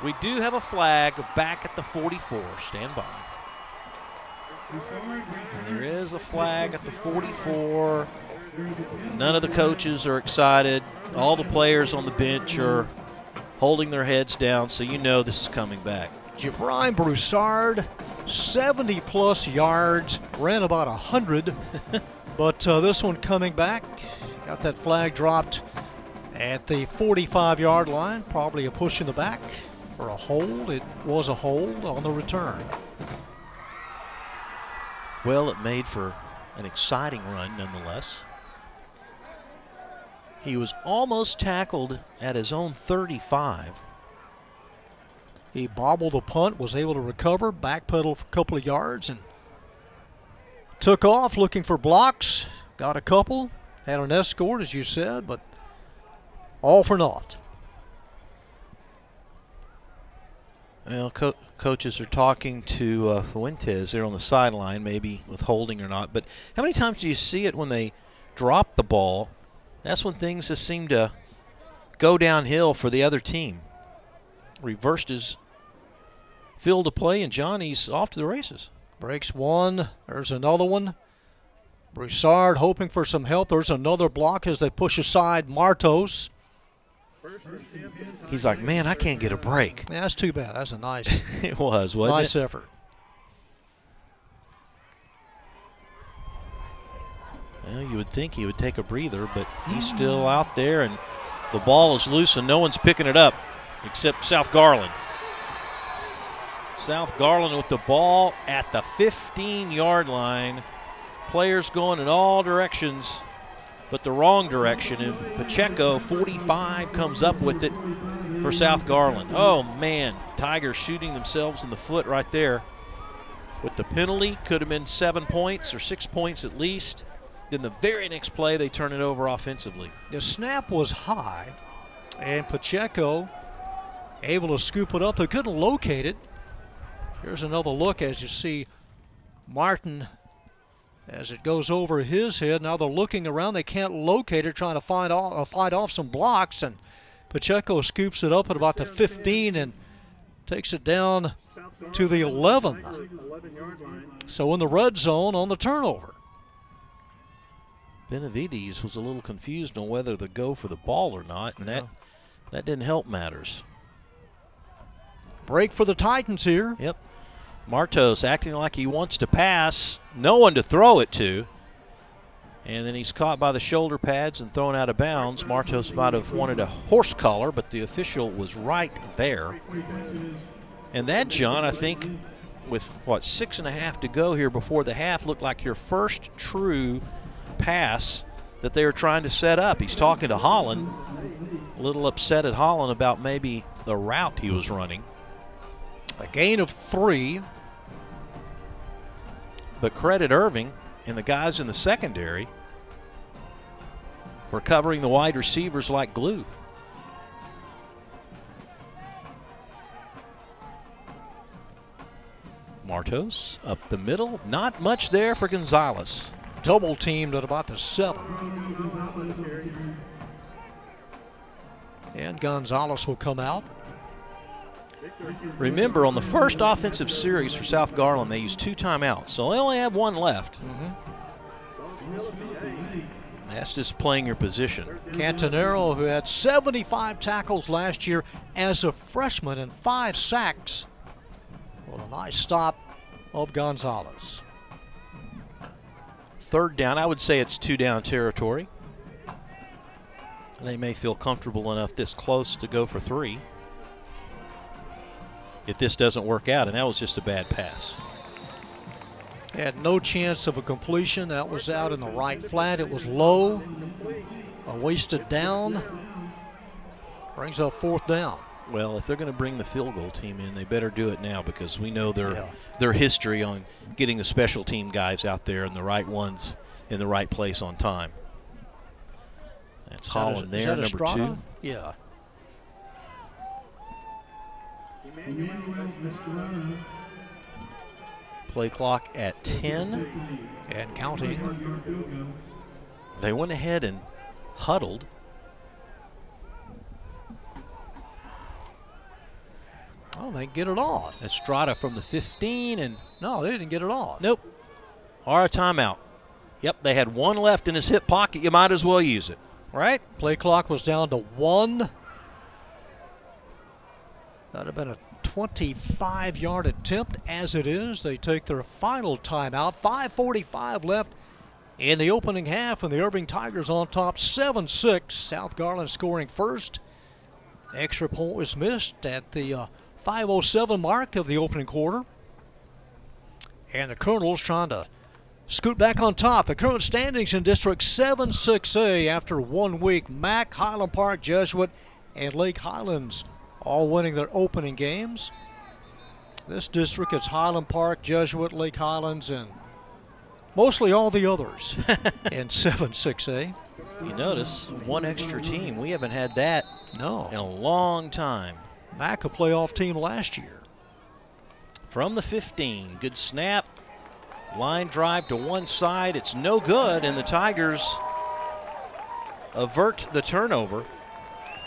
We do have a flag back at the 44. Stand by. And there is a flag at the 44. None of the coaches are excited. All the players on the bench are holding their heads down, so you know this is coming back. Jabrine Broussard, 70-plus yards, ran about 100. But this one coming back, got that flag dropped at the 45-yard line. Probably a push in the back or a hold. It was a hold on the return. Well, it made for an exciting run nonetheless. He was almost tackled at his own 35. He bobbled the punt, was able to recover, backpedaled for a couple of yards, and took off looking for blocks. Got a couple, had an escort, as you said, but all for naught. Well, coaches are talking to Fuentes there on the sideline, maybe with holding or not. But how many times do you see it when they drop the ball? That's when things just seem to go downhill for the other team. Reversed his field of play, and Johnny's off to the races. Breaks one. There's another one. Broussard hoping for some help. There's another block as they push aside Martos. He's like, man, I can't get a break. Yeah, that's too bad. That's a nice, It was, wasn't nice it? effort. Well, you would think he would take a breather, but he's still out there, and the ball is loose, and no one's picking it up except South Garland. South Garland with the ball at the 15-yard line. Players going in all directions, but the wrong direction. And Pacheco, 45, comes up with it for South Garland. Oh, man, Tigers shooting themselves in the foot right there. With the penalty, could have been 7 points or 6 points at least. Then the very next play, they turn it over offensively. The snap was high, and Pacheco able to scoop it up. They couldn't locate it. Here's another look as you see Martin as it goes over his head. Now they're looking around. They can't locate it, trying to fight off some blocks. And Pacheco scoops it up at about the 15 and takes it down to the 11. So in the red zone on the turnover. Benavides was a little confused on whether to go for the ball or not, and that didn't help matters. Break for the Titans here. Yep. Martos acting like he wants to pass, no one to throw it to. And then he's caught by the shoulder pads and thrown out of bounds. Martos might have wanted a horse collar, but the official was right there. And that, John, I think, with, 6.5 to go here before the half, looked like your first true pass that they were trying to set up. He's talking to Holland, a little upset at Holland about maybe the route he was running. A gain of 3. But credit Irving and the guys in the secondary for covering the wide receivers like glue. Martos up the middle. Not much there for Gonzalez. Double teamed at about the 7. And Gonzalez will come out. Remember, on the first offensive series for South Garland, they used 2 timeouts, so they only have 1 left. That's just playing your position. Cantonero, who had 75 tackles last year as a freshman and 5 sacks. Well, a nice stop of Gonzalez. 3rd down, I would say it's 2-down territory. And they may feel comfortable enough this close to go for 3. If this doesn't work out, and that was just a bad pass. Had no chance of a completion. That was out in the right flat. It was low, a wasted down. Brings up 4th down. Well, if they're going to bring the field goal team in, they better do it now, because we know their history on getting the special team guys out there and the right ones in the right place on time. That's Holland there, number 2. Yeah. Play clock at 10. And counting. They went ahead and huddled. Oh, they get it off. Estrada from the 15, and No, they didn't get it off. nope. Or a timeout. Yep, they had 1 left in his hip pocket. You might as well use it, right? Play clock was down to 1. That'd have been a 25-yard attempt as it is. They take their final timeout. 5:45 left in the opening half, and the Irving Tigers on top 7-6. South Garland scoring first. Extra point was missed at the 5:07 mark of the opening quarter. And the Colonels trying to scoot back on top. The current standings in District 7-6A after 1 week. Mack, Highland Park, Jesuit, and Lake Highlands all winning their opening games. This district is Highland Park, Jesuit, Lake Highlands, and mostly all the others in 7-6A. You notice one extra team. We haven't had that in a long time. Mack, a playoff team last year. From the 15, good snap. Line drive to one side. It's no good, and the Tigers avert the turnover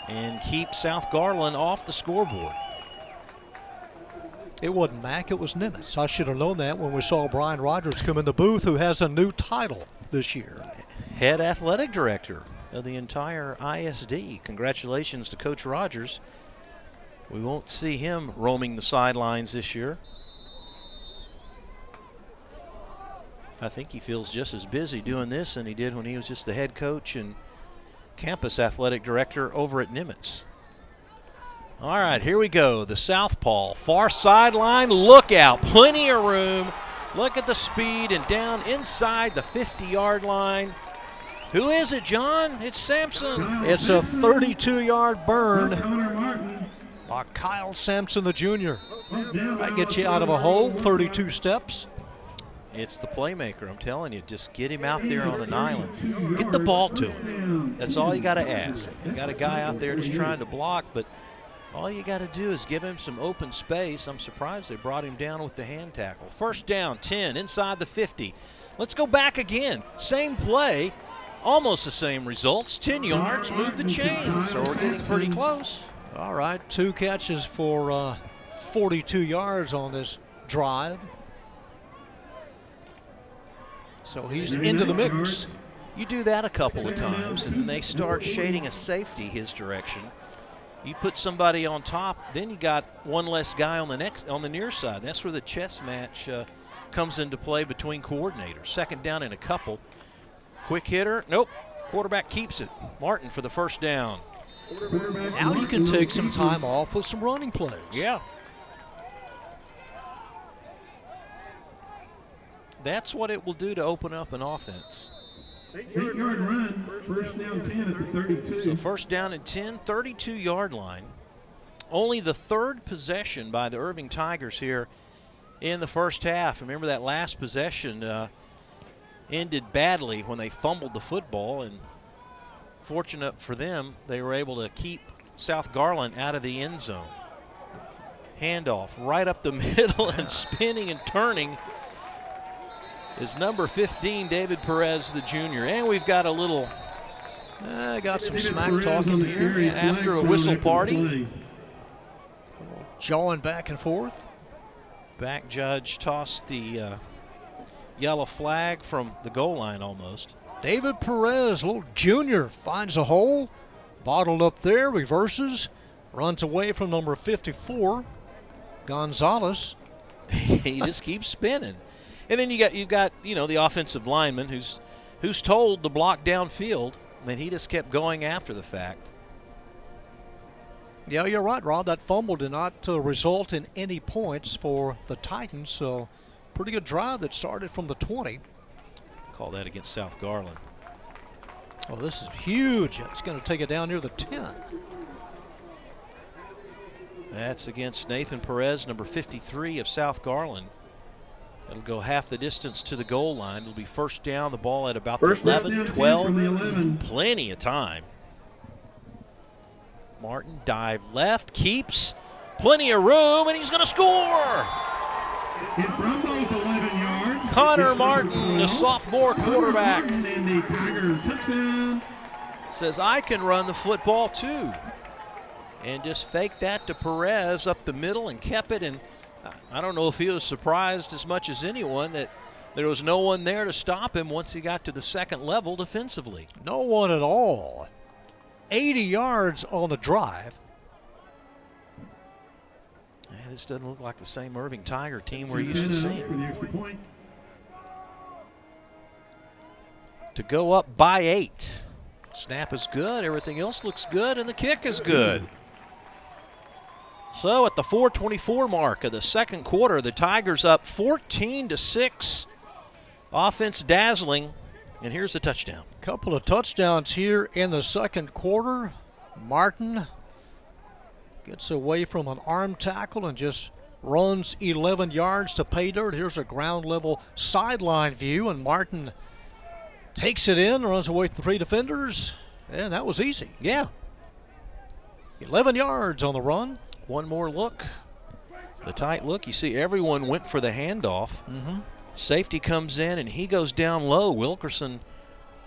and keep South Garland off the scoreboard. It wasn't Mack, it was Nimitz. I should have known that when we saw Brian Rogers come in the booth, who has a new title this year. Head athletic director of the entire ISD. Congratulations to Coach Rogers. We won't see him roaming the sidelines this year. I think he feels just as busy doing this than he did when he was just the head coach and campus athletic director over at Nimitz. All right, here we go. The southpaw, far sideline, look out, plenty of room. Look at the speed and down inside the 50-yard line. Who is it, John? It's Sampson. It's a 32-yard burn by Kyle Sampson, the junior. That gets you out of a hole, 32 steps. It's the playmaker, I'm telling you. Just get him out there on an island. Get the ball to him. That's all you got to ask. You got a guy out there just trying to block, but all you got to do is give him some open space. I'm surprised they brought him down with the hand tackle. First down, 10, inside the 50. Let's go back again. Same play, almost the same results. 10 yards, move the chain. So we're getting pretty close. All right, 2 catches for 42 yards on this drive. So he's into the mix. You do that a couple of times, and then they start shading a safety his direction. You put somebody on top, then you got one less guy on the near side. That's where the chess match comes into play between coordinators. Second down and a couple. Quick hitter, nope. Quarterback keeps it. Martin for the first down. Now you can take some time off with some running plays. Yeah. That's what it will do to open up an offense. 8-yard run, first down 10 at the 32. So first down and 10, 32-yard line. Only the third possession by the Irving Tigers here in the first half. Remember that last possession ended badly when they fumbled the football, and fortunate for them, they were able to keep South Garland out of the end zone. Handoff right up the middle and spinning and turning is number 15, David Perez, the junior. And we've got a little, got some smack talking here after a whistle party. Jawing back and forth. Back judge tossed the yellow flag from the goal line almost. David Perez, little junior, finds a hole, bottled up there, reverses, runs away from number 54, Gonzalez. He just keeps spinning. And then you've got the offensive lineman who's told to block downfield, and he just kept going after the fact. Yeah, you're right, Rob. That fumble did not result in any points for the Titans, so pretty good drive that started from the 20. Call that against South Garland. Oh, this is huge. It's going to take it down near the 10. That's against Nathan Perez, number 53 of South Garland. It'll go half the distance to the goal line. It'll be first down, the ball at about the 11, 12. Plenty of time. Martin dive left, keeps plenty of room, and he's going to score. From those 11 yards, Connor Martin, the sophomore quarterback, and the Tigers touchdown. Says, I can run the football too. And just faked that to Perez up the middle and kept it. And I don't know if he was surprised as much as anyone that there was no one there to stop him once he got to the second level defensively. No one at all. 80 yards on the drive. This doesn't look like the same Irving Tiger team we're used to seeing. For the extra point. To go up by 8. Snap is good, everything else looks good, and the kick is good. So at the 4:24 mark of the second quarter, the Tigers up 14-6. Offense dazzling, and here's the touchdown. Couple of touchdowns here in the second quarter. Martin gets away from an arm tackle and just runs 11 yards to pay dirt. Here's a ground level sideline view, and Martin takes it in, runs away from 3 defenders, and that was easy. Yeah. 11 yards on the run. One more look. The tight look. You see everyone went for the handoff. Safety comes in, and he goes down low. Wilkerson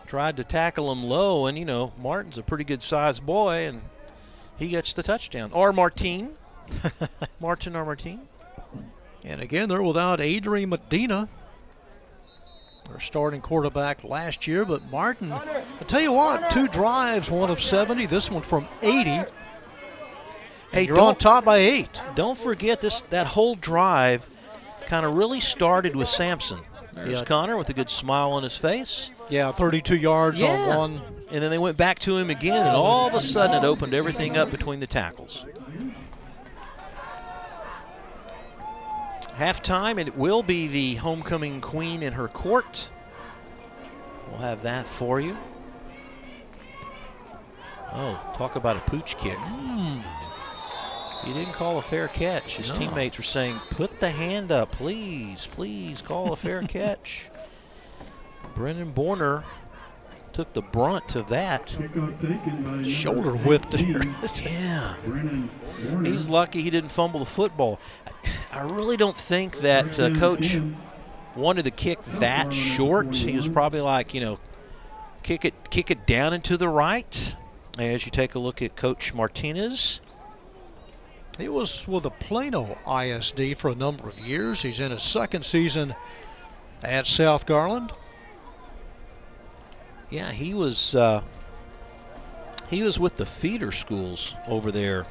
tried to tackle him low, and, you know, Martin's a pretty good-sized boy, and he gets the touchdown. Or Martin. Martin or Martin. And again, they're without Adrian Medina, their starting quarterback last year. But Martin, I tell you what, 2 drives, 1 of 70, this one from 80. Hey, you're on top by 8. Don't forget that whole drive kind of really started with Sampson. There's Connor with a good smile on his face. Yeah, 32 yards on one. And then they went back to him again, and all of a sudden it opened everything up between the tackles. Halftime, and it will be the homecoming queen in her court. We'll have that for you. Oh, talk about a pooch kick. He didn't call a fair catch. His teammates were saying, put the hand up, please, please call a fair catch. Brennan Borner took the brunt of that. Shoulder whipped there. Yeah. He's lucky he didn't fumble the football. I really don't think that Coach wanted the kick that short. He was probably like, you know, kick it down and to the right. As you take a look at Coach Martinez. He was with the Plano ISD for a number of years. He's in his second season at South Garland. Yeah, he was with the feeder schools over there.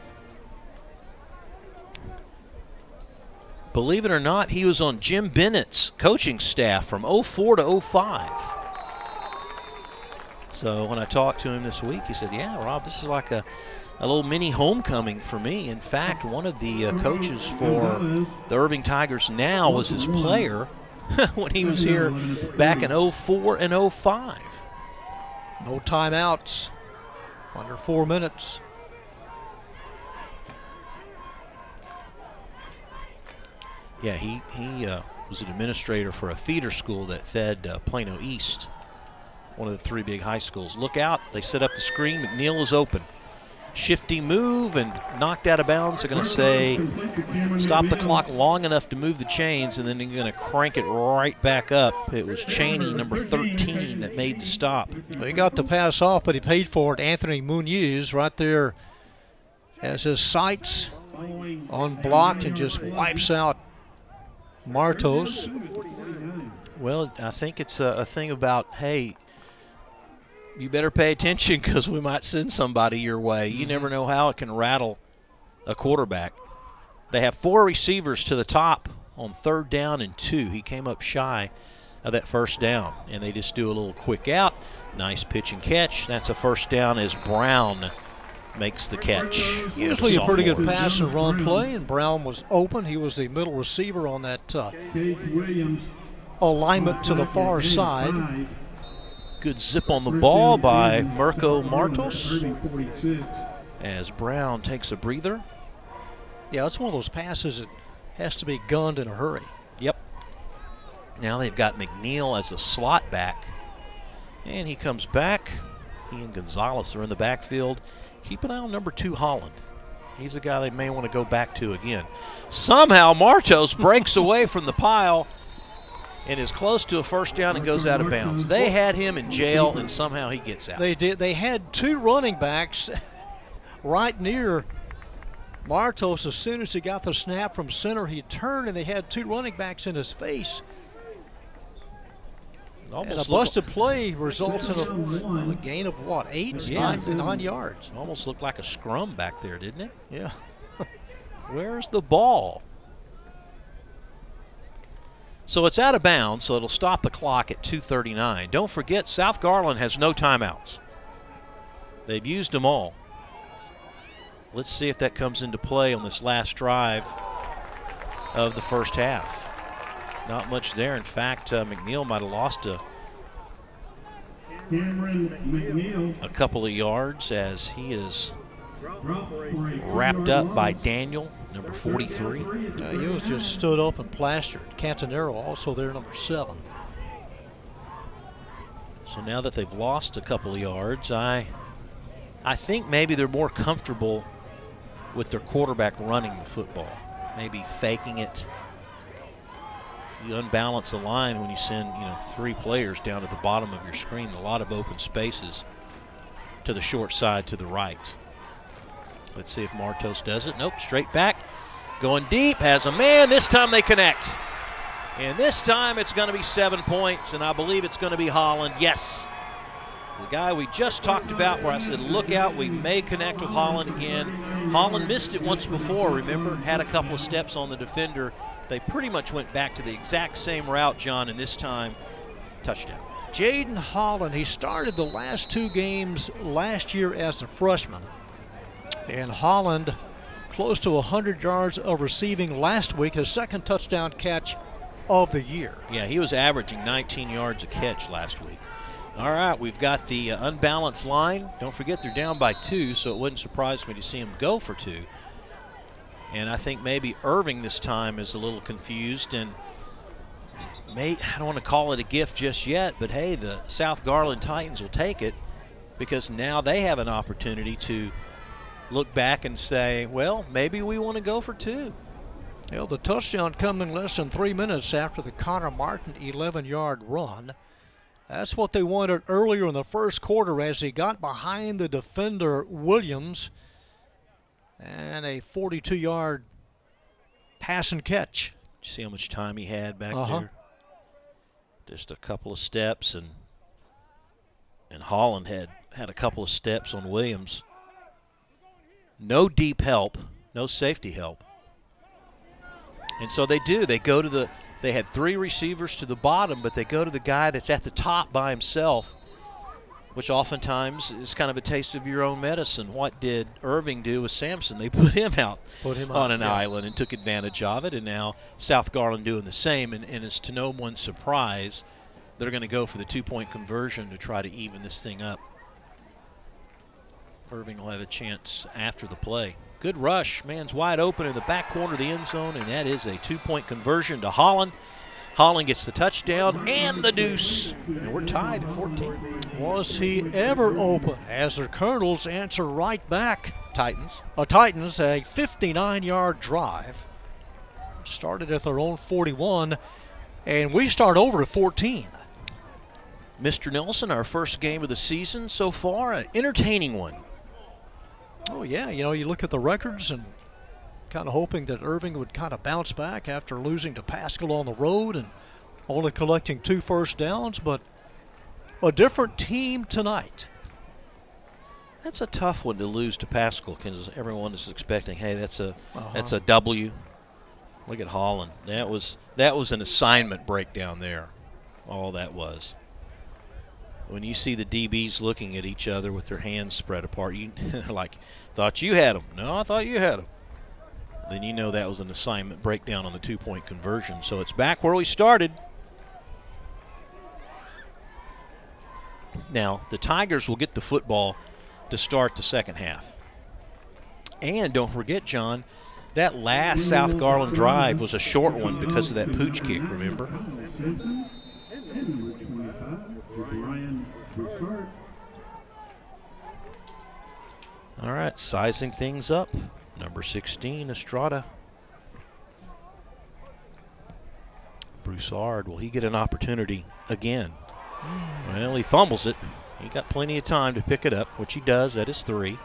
Believe it or not, he was on Jim Bennett's coaching staff from 04 to 05. So when I talked to him this week, he said, yeah, Rob, this is like a little mini homecoming for me. In fact, one of the coaches for the Irving Tigers now was his player when he was here back in 04 and 05. No timeouts, under 4 minutes. Yeah, he was an administrator for a feeder school that fed Plano East, one of the 3 big high schools. Look out, they set up the screen, McNeil is open. Shifty move and knocked out of bounds. They're going to say stop the clock long enough to move the chains, and then they're going to crank it right back up. It was Cheney, number 13, that made the stop. Well, he got the pass off, but he paid for it. Anthony Muniz right there has his sights unblocked and just wipes out Martos. Well, I think it's a thing about, hey, you better pay attention because we might send somebody your way. You never know how it can rattle a quarterback. They have 4 receivers to the top on 3rd down and 2. He came up shy of that 1st down, and they just do a little quick out. Nice pitch and catch. That's a 1st down as Brown makes the catch. Usually a pretty good pass and run play, and Brown was open. He was the middle receiver on that alignment to the far side. Good zip on the ball by Mirko Martos as Brown takes a breather. Yeah, it's one of those passes that has to be gunned in a hurry. Yep. Now they've got McNeil as a slot back, and he comes back. He and Gonzalez are in the backfield. Keep an eye on number 2, Holland. He's a guy they may want to go back to again. Somehow Martos breaks away from the pile and is close to a 1st down and goes out of bounds. They had him in jail, and somehow he gets out. They did. They had 2 running backs right near Martos. As soon as he got the snap from center, he turned, and they had 2 running backs in his face. And a busted play results in a gain of what, 8, 9 yards. Almost looked like a scrum back there, didn't it? Yeah. Where's the ball? So it's out of bounds, so it'll stop the clock at 2:39. Don't forget, South Garland has no timeouts. They've used them all. Let's see if that comes into play on this last drive of the first half. Not much there. In fact, McNeil might have lost a couple of yards as he is wrapped up by Daniel, number 43. He was just stood up and plastered. Cantonero also there, number 7. So now that they've lost a couple of yards, I think maybe they're more comfortable with their quarterback running the football, maybe faking it. You unbalance the line when you send 3 players down to the bottom of your screen. A lot of open spaces to the short side to the right. Let's see if Martos does it. Nope, straight back. Going deep, has a man. This time they connect. And this time it's going to be 7 points, and I believe it's going to be Holland. Yes. The guy we just talked about where I said, look out, we may connect with Holland again. Holland missed it once before, remember? Had a couple of steps on the defender. They pretty much went back to the exact same route, John, and this time, touchdown. Jaden Holland, he started the last 2 games last year as a freshman. And Holland, close to 100 yards of receiving last week, his second touchdown catch of the year. Yeah, he was averaging 19 yards a catch last week. All right, we've got the unbalanced line. Don't forget they're down by 2, so it wouldn't surprise me to see him go for 2. And I think maybe Irving this time is a little confused, and I don't want to call it a gift just yet, but hey, the South Garland Titans will take it because now they have an opportunity to look back and say, well, maybe we want to go for 2. The touchdown coming less than 3 minutes after the Connor Martin 11-yard run. That's what they wanted earlier in the first quarter as he got behind the defender Williams, and a 42-yard pass and catch. Did you see how much time he had back there? Just a couple of steps, and Holland had a couple of steps on Williams. No deep help, no safety help. And so they do. They had 3 receivers to the bottom, but they go to the guy that's at the top by himself, which oftentimes is kind of a taste of your own medicine. What did Irving do with Sampson? They put him out on an island and took advantage of it, and now South Garland doing the same. And it's to no one's surprise they're going to go for the 2-point conversion to try to even this thing up. Irving will have a chance after the play. Good rush. Man's wide open in the back corner of the end zone, and that is a 2-point conversion to Holland. Holland gets the touchdown and the deuce. And we're tied at 14. Was he ever open? As the Colonels answer right back. Titans, a 59-yard drive. Started at their own 41, and we start over at 14. Mr. Nelson, our first game of the season so far, an entertaining one. Oh, yeah, you look at the records and kind of hoping that Irving would kind of bounce back after losing to Pascal on the road and only collecting 2 first downs, but a different team tonight. That's a tough one to lose to Pascal because everyone is expecting, hey, that's a W. Look at Holland. That was an assignment breakdown there, all that was. When you see the DBs looking at each other with their hands spread apart, they're like, thought you had them. No, I thought you had them. Then you know that was an assignment breakdown on the 2-point conversion. So it's back where we started. Now, the Tigers will get the football to start the second half. And don't forget, John, that last South Garland drive was a short one because of that pooch kick, remember? All right, sizing things up. Number 16, Estrada. Broussard, will he get an opportunity again? Well, he fumbles it. He got plenty of time to pick it up, which he does. That is 3.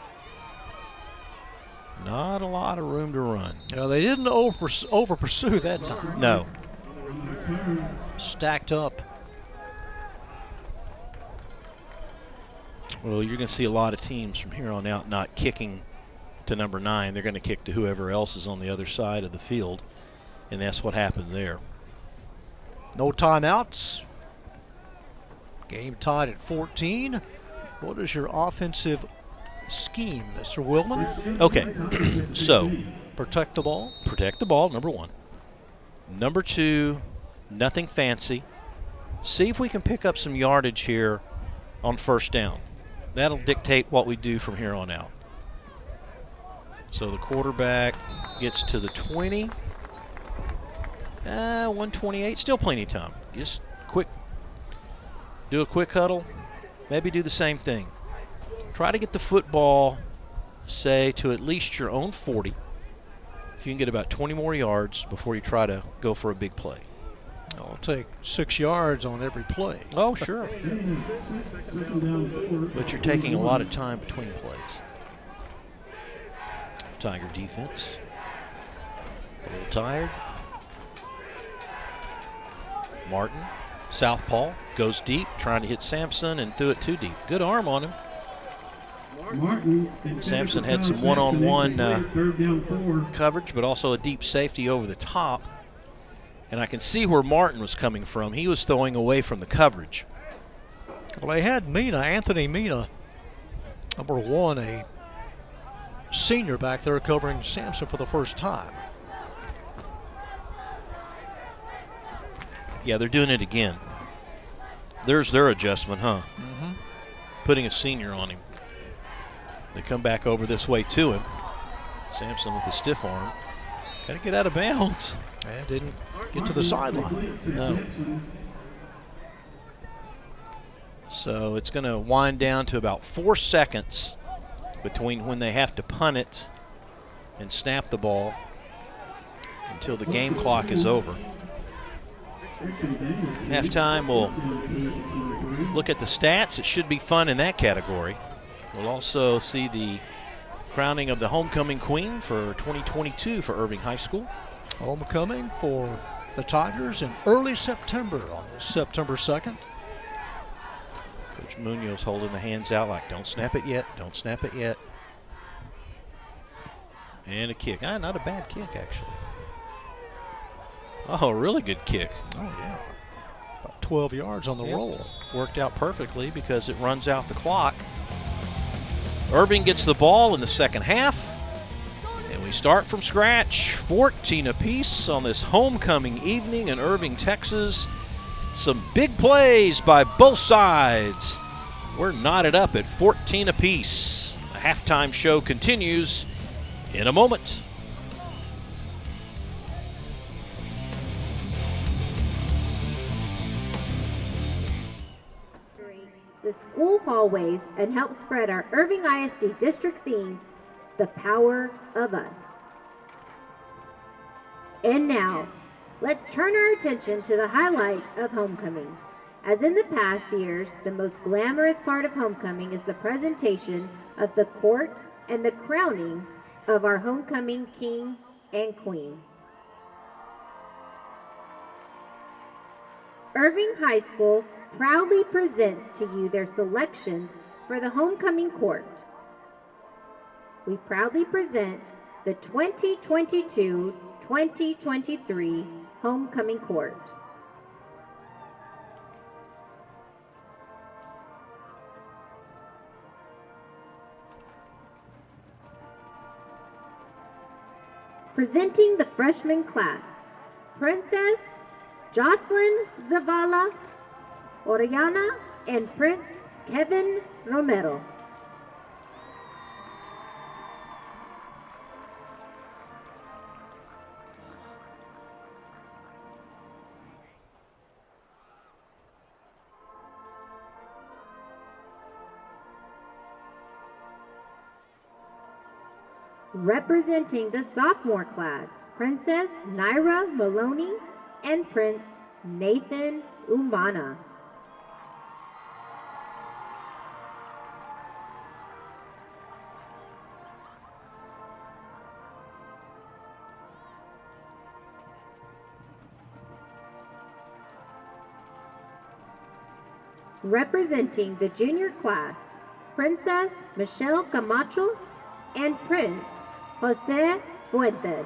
Not a lot of room to run. They didn't over pursue that time. No. Stacked up. Well, you're going to see a lot of teams from here on out not kicking to number 9. They're going to kick to whoever else is on the other side of the field, and that's what happened there. No timeouts. Game tied at 14. What is your offensive scheme, Mr. Willman? Okay, so Protect the ball. Protect the ball, number 1. Number 2, nothing fancy. See if we can pick up some yardage here on first down. That'll dictate what we do from here on out. So the quarterback gets to the 20. 128, still plenty of time. Just do a quick huddle, maybe do the same thing. Try to get the football, say, to at least your own 40. If you can get about 20 more yards before you try to go for a big play. I'll take 6 yards on every play. Oh, sure. But you're taking a lot of time between plays. Tiger defense. A little tired. Martin, southpaw, goes deep, trying to hit Sampson and threw it too deep. Good arm on him. Sampson had some one-on-one coverage, but also a deep safety over the top. And I can see where Martin was coming from. He was throwing away from the coverage. Well, they had Anthony Mina, number 1, a senior back there covering Sampson for the first time. Yeah, they're doing it again. There's their adjustment, huh? Mm-hmm. Putting a senior on him. They come back over this way to him. Sampson with the stiff arm. Got to get out of bounds. And didn't get to the sideline. No. So it's going to wind down to about 4 seconds between when they have to punt it and snap the ball until the game clock is over. Halftime, we'll look at the stats. It should be fun in that category. We'll also see the crowning of the homecoming queen for 2022 for Irving High School. Homecoming for the Tigers in early September on September 2nd. Coach Munoz holding the hands out like, don't snap it yet, don't snap it yet. And a kick. Not a bad kick, actually. Oh, really good kick. Oh, yeah. About 12 yards on the roll. Worked out perfectly because it runs out the clock. Irving gets the ball in the second half. And we start from scratch. 14 apiece on this homecoming evening in Irving, Texas. Some big plays by both sides. We're knotted up at 14 apiece. The halftime show continues in a moment. The school hallways and help spread our Irving ISD district theme, The Power of Us. And now, let's turn our attention to the highlight of homecoming. As in the past years, the most glamorous part of homecoming is the presentation of the court and the crowning of our homecoming king and queen. Irving High School proudly presents to you their selections for the homecoming court. We proudly present the 2022-2023 homecoming court. Presenting the freshman class, Princess Jocelyn Zavala Oriana and Prince Kevin Romero. Representing the sophomore class, Princess Naira Maloney and Prince Nathan Umana. Representing the junior class, Princess Michelle Camacho and Prince Jose Fuentes.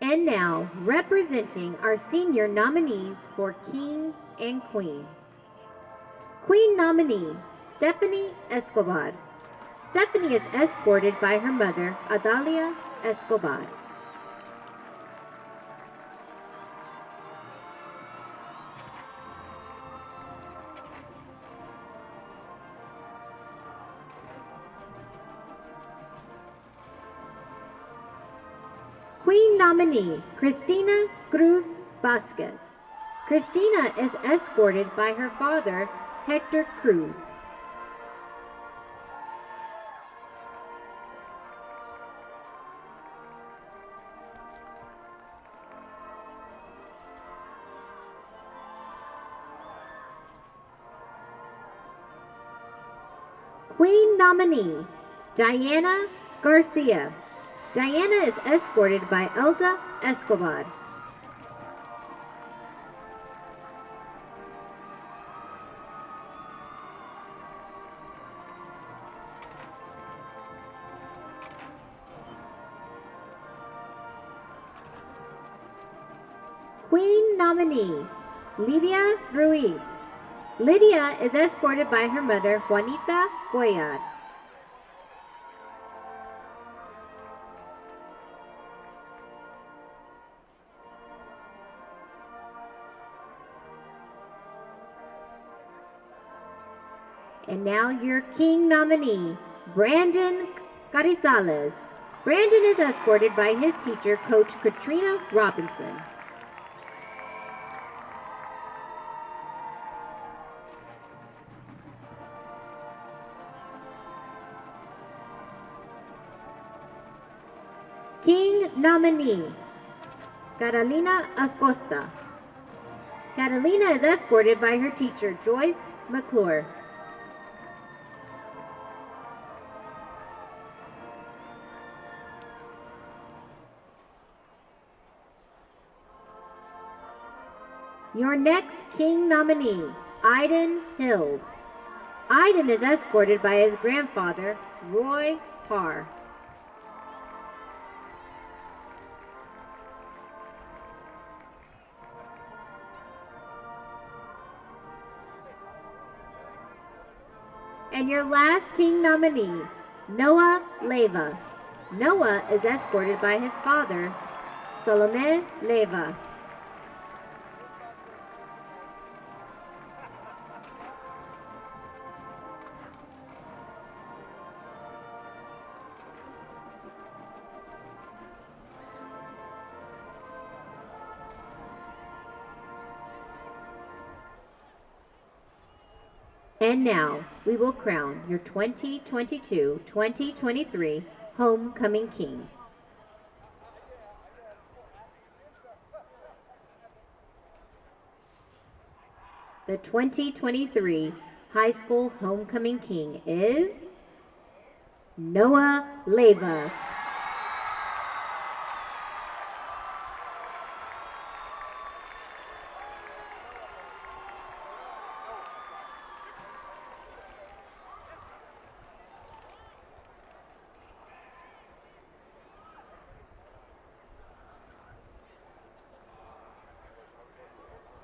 And now, representing our senior nominees for King and Queen. Queen nominee, Stephanie Escobar. Stephanie is escorted by her mother, Adalia Escobar. Queen nominee, Cristina Cruz Vasquez. Cristina is escorted by her father, Hector Cruz. Queen nominee, Diana Garcia. Diana is escorted by Elda Escobar. Queen nominee, Lydia Ruiz. Lydia is escorted by her mother, Juanita Cuellar. And now your King nominee, Brandon Carizales. Brandon is escorted by his teacher, Coach Katrina Robinson. King nominee, Carolina Acosta. Catalina is escorted by her teacher, Joyce McClure. Your next King nominee, Aiden Hills. Aiden is escorted by his grandfather, Roy Parr. And your last King nominee, Noah Leva. Noah is escorted by his father, Salome Leva. And now, we will crown your 2022-2023 Homecoming King. The 2023 High School Homecoming King is Noah Leva.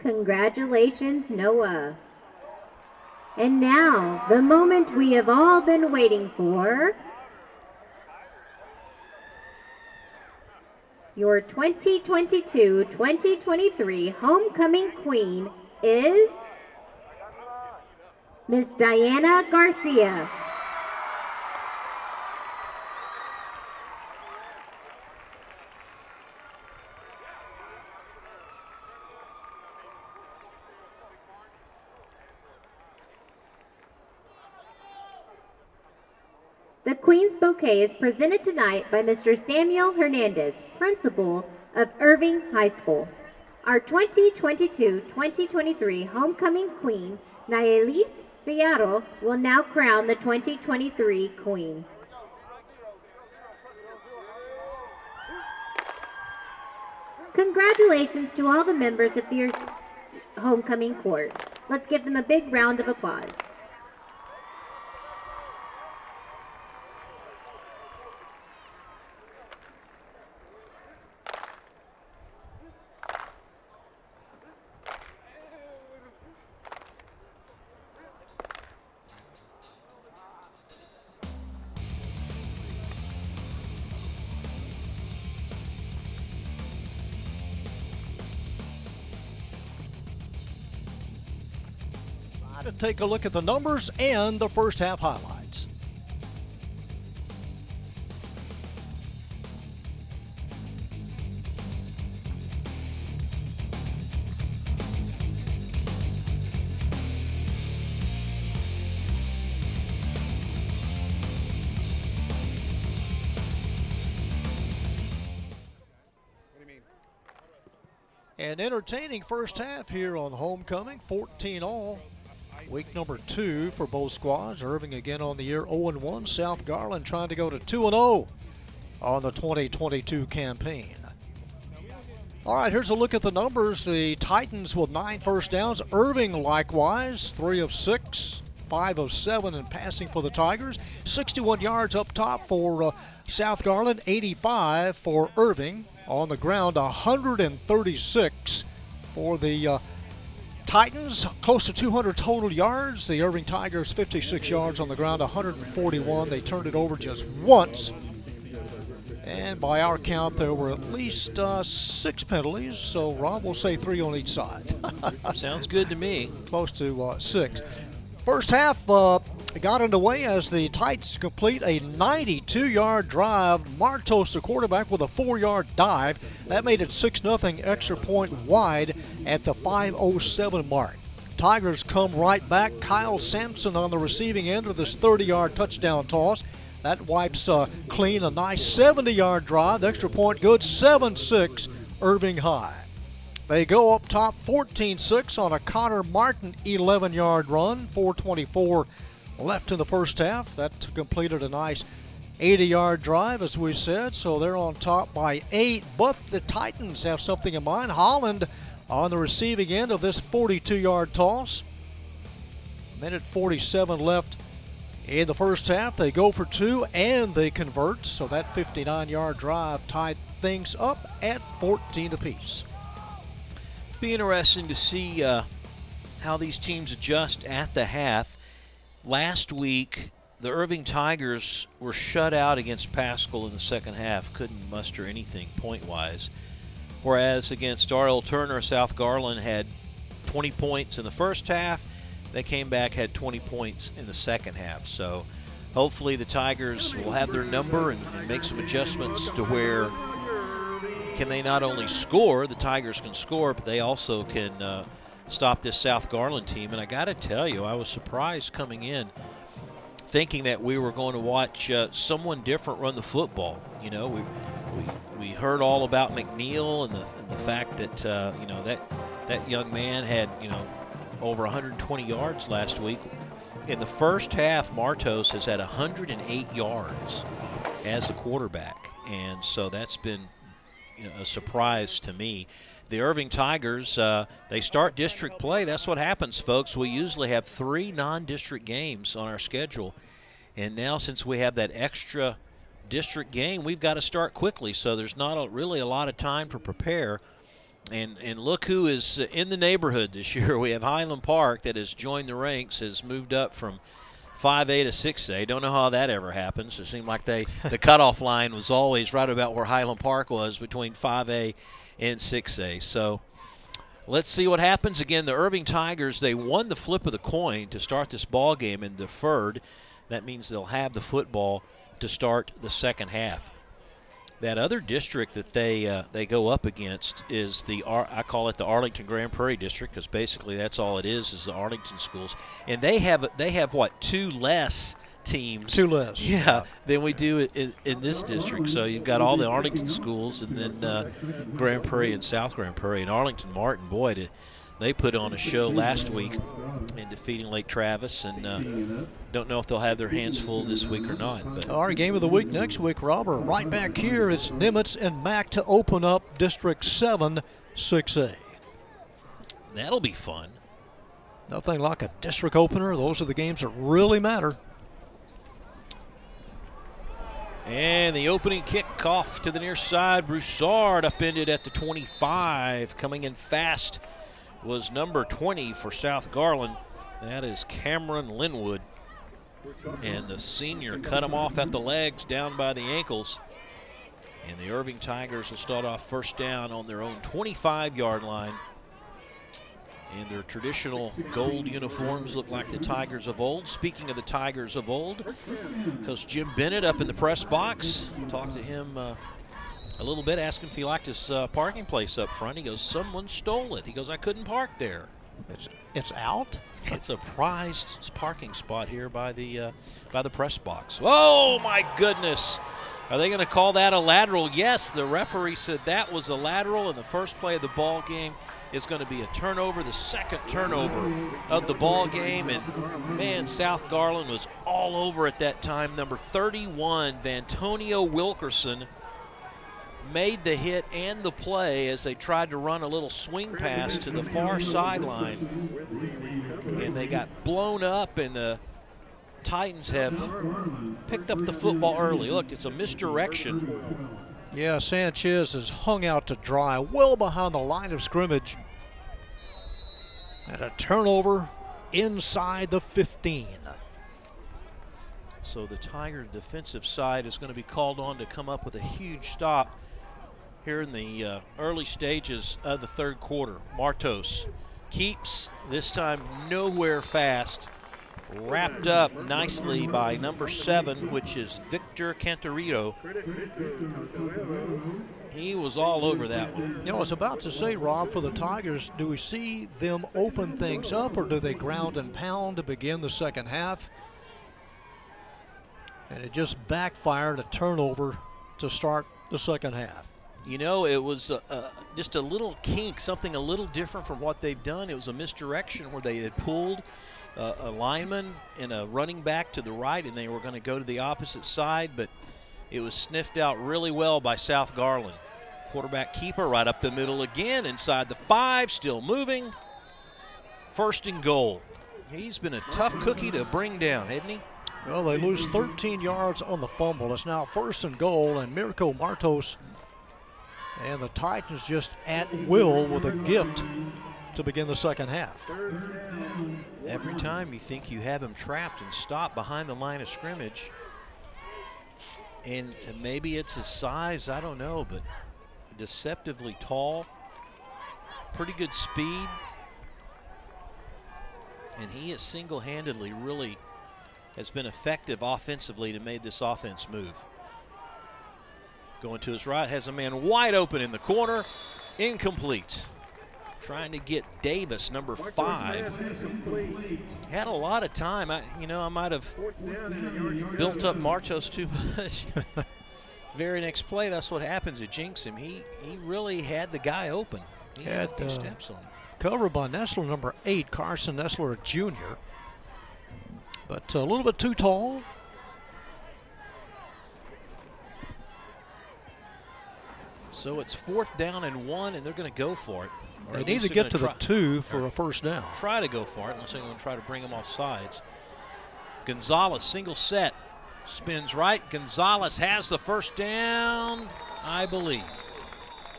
Congratulations, Noah. And now, the moment we have all been waiting for. Your 2022-2023 Homecoming Queen is Miss Diana Garcia. The Queen's Bouquet is presented tonight by Mr. Samuel Hernandez, principal of Irving High School. Our 2022-2023 homecoming queen, Nayelis Fierro, will now crown the 2023 queen. Congratulations to all the members of the homecoming court. Let's give them a big round of applause. To take a look at the numbers and the first half highlights. An entertaining first half here on homecoming, 14-all. Week number 2 for both squads. Irving again on the year 0-1. South Garland trying to go to 2-0 on the 2022 campaign. All right, here's a look at the numbers. The Titans with 9 first downs. Irving likewise, 3 of 6, 5 of 7 in passing for the Tigers. 61 yards up top for South Garland, 85 for Irving. On the ground, 136 for the Titans, close to 200 total yards. The Irving Tigers, 56 yards on the ground, 141. They turned it over just once. And by our count, there were at least 6 penalties. So, Rob, we'll say 3 on each side. Sounds good to me. Close to 6. First half got underway as the Titans complete a 92-yard drive. Martos, the quarterback, with a 4-yard dive. That made it 6-0, extra point wide at the 5:07 mark. Tigers come right back. Kyle Sampson on the receiving end of this 30-yard touchdown toss. That wipes clean a nice 70-yard drive. The extra point good, 7-6 Irving High. They go up top 14-6 on a Connor Martin 11-yard run. 4:24 left in the first half. That completed a nice 80-yard drive, as we said, so they're on top by 8. But the Titans have something in mind. Holland on the receiving end of this 42-yard toss. Minute 47 left in the first half. They go for 2 and they convert, so that 59-yard drive tied things up at 14 apiece. Be interesting to see how these teams adjust at the half. Last week, the Irving Tigers were shut out against Pascal in the second half, couldn't muster anything point-wise. Whereas against R.L. Turner, South Garland had 20 points in the first half. They came back, had 20 points in the second half. So hopefully the Tigers will have their number and make some adjustments to where can they not only score, the Tigers can score, but they also can stop this South Garland team. And I got to tell you, I was surprised coming in thinking that we were going to watch someone different run the football. You know, we heard all about McNeil and the fact that that young man had over 120 yards last week. In the first half, Martos has had 108 yards as a quarterback, and so that's been a surprise to me. The Irving Tigers, they start district play. That's what happens, folks. We usually have 3 non-district games on our schedule. And now since we have that extra district game, we've got to start quickly. So there's not really a lot of time to prepare. And look who is in the neighborhood this year. We have Highland Park that has joined the ranks, has moved up from 5A to 6A. Don't know how that ever happens. It seemed like the cutoff line was always right about where Highland Park was, between 5A and 6A. So let's see what happens. Again, the Irving Tigers, they won the flip of the coin to start this ball game and deferred. That means they'll have the football to start the second half. That other district that they go up against is I call it the Arlington Grand Prairie district, because basically that's all it is the Arlington schools. And they have what, 2 less teams. Two less. Yeah, than we do in this district. So you've got all the Arlington schools, and then Grand Prairie and South Grand Prairie. And Arlington Martin, boy, they put on a show last week in defeating Lake Travis, and don't know if they'll have their hands full this week or not. But our game of the week next week, Robert, right back here, it's Nimitz and Mack to open up District 7 6A. that'll be fun. Nothing like a district opener. Those are the games that really matter. And the opening kickoff to the near side. Broussard upended at the 25. Coming in fast was number 20 for South Garland. That is Cameron Linwood. And the senior cut him off at the legs, down by the ankles. And the Irving Tigers will start off first down on their own 25-yard line. And their traditional gold uniforms look like the Tigers of old. Speaking of the Tigers of old, Coach Jim Bennett up in the press box. Talked to him a little bit, asked him if he liked his parking place up front. He goes, someone stole it. He goes, I couldn't park there. It's out? It's a prized parking spot here by the press box. Oh, my goodness. Are they going to call that a lateral? Yes, the referee said that was a lateral, and the first play of the ball game is going to be a turnover, the second turnover of the ball game. And, man, South Garland was all over at that time. Number 31, Vantonio Wilkerson, made the hit and the play as they tried to run a little swing pass to the far sideline. And they got blown up, and the Titans have picked up the football early. Look, it's a misdirection. Yeah, Sanchez is hung out to dry, well behind the line of scrimmage. And a turnover inside the 15. So the Tiger defensive side is going to be called on to come up with a huge stop here in the early stages of the third quarter. Martos keeps, this time nowhere fast. Wrapped up nicely by number 7, which is Victor Cantarito. He was all over that one. You know, I was about to say, Rob, for the Tigers, do we see them open things up, or do they ground and pound to begin the second half? And it just backfired, a turnover to start the second half. You know, it was just a little kink, something a little different from what they've done. It was a misdirection where they had pulled a lineman and a running back to the right, and they were going to go to the opposite side, but it was sniffed out really well by South Garland. Quarterback keeper right up the middle again, inside the 5, still moving. First and goal. He's been a tough cookie to bring down, hasn't he? Well, they lose 13 yards on the fumble. It's now first and goal, and Mirko Martos and the Titans just at will with a gift to begin the second half. Every time you think you have him trapped and stopped behind the line of scrimmage, and maybe it's his size, I don't know, but deceptively tall, pretty good speed, and he has single-handedly really has been effective offensively to make this offense move. Going to his right, has a man wide open in the corner, incomplete. Trying to get Davis, number 5. Had a lot of time. I might have built up Martos too much. Very next play, that's what happens. It jinxed him. He really had the guy open. He had a few steps on him. Covered by Nestler, number 8, Carson Nestler Jr. But a little bit too tall. So it's 4th down and 1, and they're going to go for it. They need to get to the 2 for a first down. Try to go for it, unless they're going to try to bring them off sides. Gonzalez, single set, spins right. Gonzalez has the first down, I believe.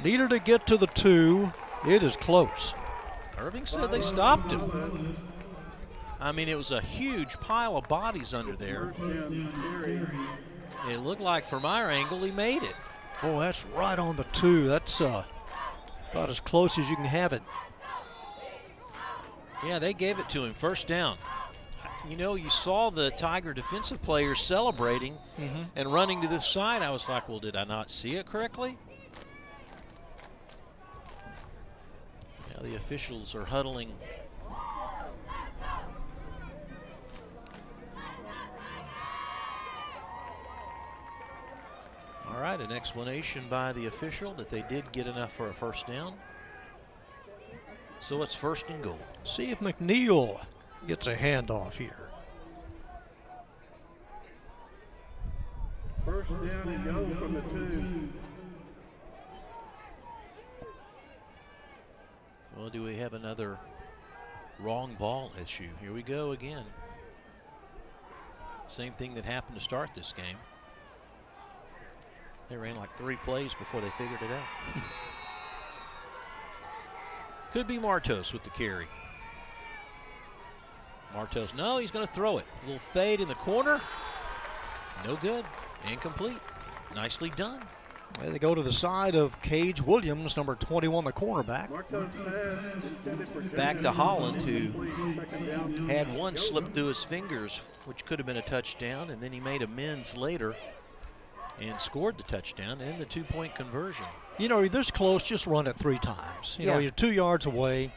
Needed to get to the 2. It is close. Irving said they stopped him. I mean, it was a huge pile of bodies under there. It looked like from our angle he made it. Oh, that's right on the 2. That's about as close as you can have it. Yeah, they gave it to him. First down. You know, you saw the Tiger defensive players celebrating and running to this side. I was like, well, did I not see it correctly? Now the officials are huddling. right, an explanation by the official that they did get enough for a first down. So it's 1st and goal. See if McNeil gets a handoff here. First down and goal from the 2. Well, do we have another wrong ball issue? Here we go again. Same thing that happened to start this game. They ran like 3 plays before they figured it out. Could be Martos with the carry. Martos, no, he's going to throw it. A little fade in the corner. No good. Incomplete. Nicely done. Well, they go to the side of Cage Williams, number 21, the cornerback. Back to Holland, who had one slip through his fingers, which could have been a touchdown, and then he made amends later and scored the touchdown and the 2-point conversion. You know, you're this close, just run it 3 times. You know, you're 2 yards away.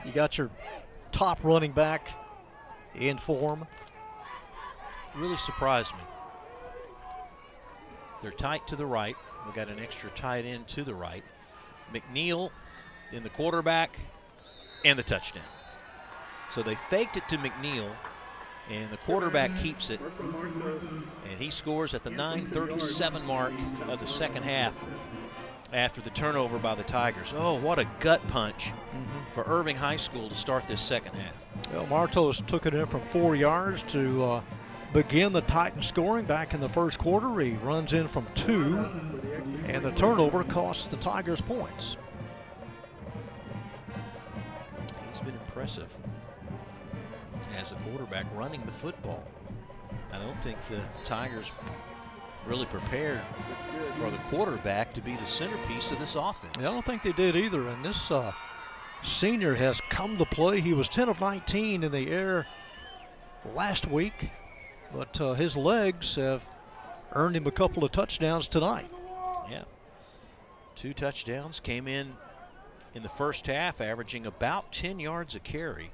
You got your top running back in form. Really surprised me. They're tight to the right. We got an extra tight end to the right. McNeil in the quarterback and the touchdown. So they faked it to McNeil, and the quarterback keeps it, and he scores at the 9:37 mark of the second half after the turnover by the Tigers. Oh, what a gut punch for Irving High School to start this second half. Well, Martos took it in from 4 yards to begin the Titans scoring back in the first quarter. He runs in from 2, and the turnover costs the Tigers points. He's been impressive as a quarterback running the football. I don't think the Tigers really prepared for the quarterback to be the centerpiece of this offense. I don't think they did either, and this senior has come to play. He was 10 of 19 in the air last week, but his legs have earned him a couple of touchdowns tonight. Yeah, 2 touchdowns, came in the first half, averaging about 10 yards a carry.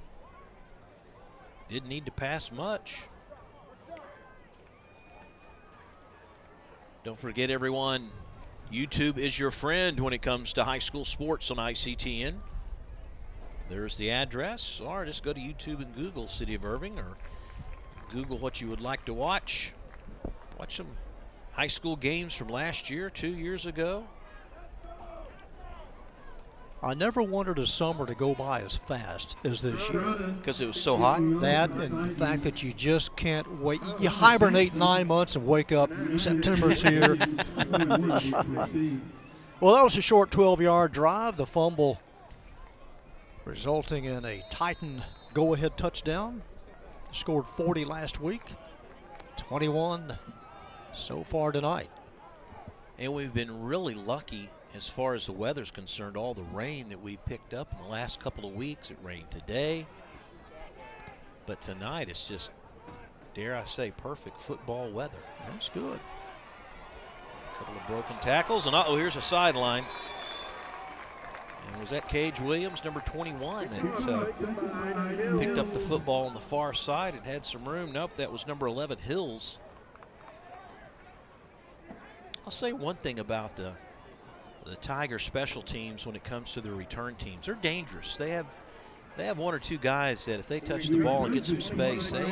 Didn't need to pass much. Don't forget, everyone, YouTube is your friend when it comes to high school sports on ICTN. There's the address, or just go to YouTube and Google City of Irving, or Google what you would like to watch. Watch some high school games from last year, 2 years ago. I never wanted a summer to go by as fast as this year. Because it was so hot? That and the fact that you just can't wait. You hibernate 9 months and wake up, September's here. Well, that was a short 12-yard drive. The fumble resulting in a Titan go-ahead touchdown. Scored 40 last week, 21 so far tonight. And we've been really lucky as far as the weather's concerned. All the rain that we picked up in the last couple of weeks. It rained today, but tonight it's just, dare I say, perfect football weather. That's good. A couple of broken tackles, and here's a sideline. And was that Cage Williams, number 21, that picked up the football on the far side and had some room? Nope, that was number 11, Hills. I'll say one thing about the Tiger special teams when it comes to the return teams. They're dangerous. They have 1 or 2 guys that if they touch the ball and get some space, they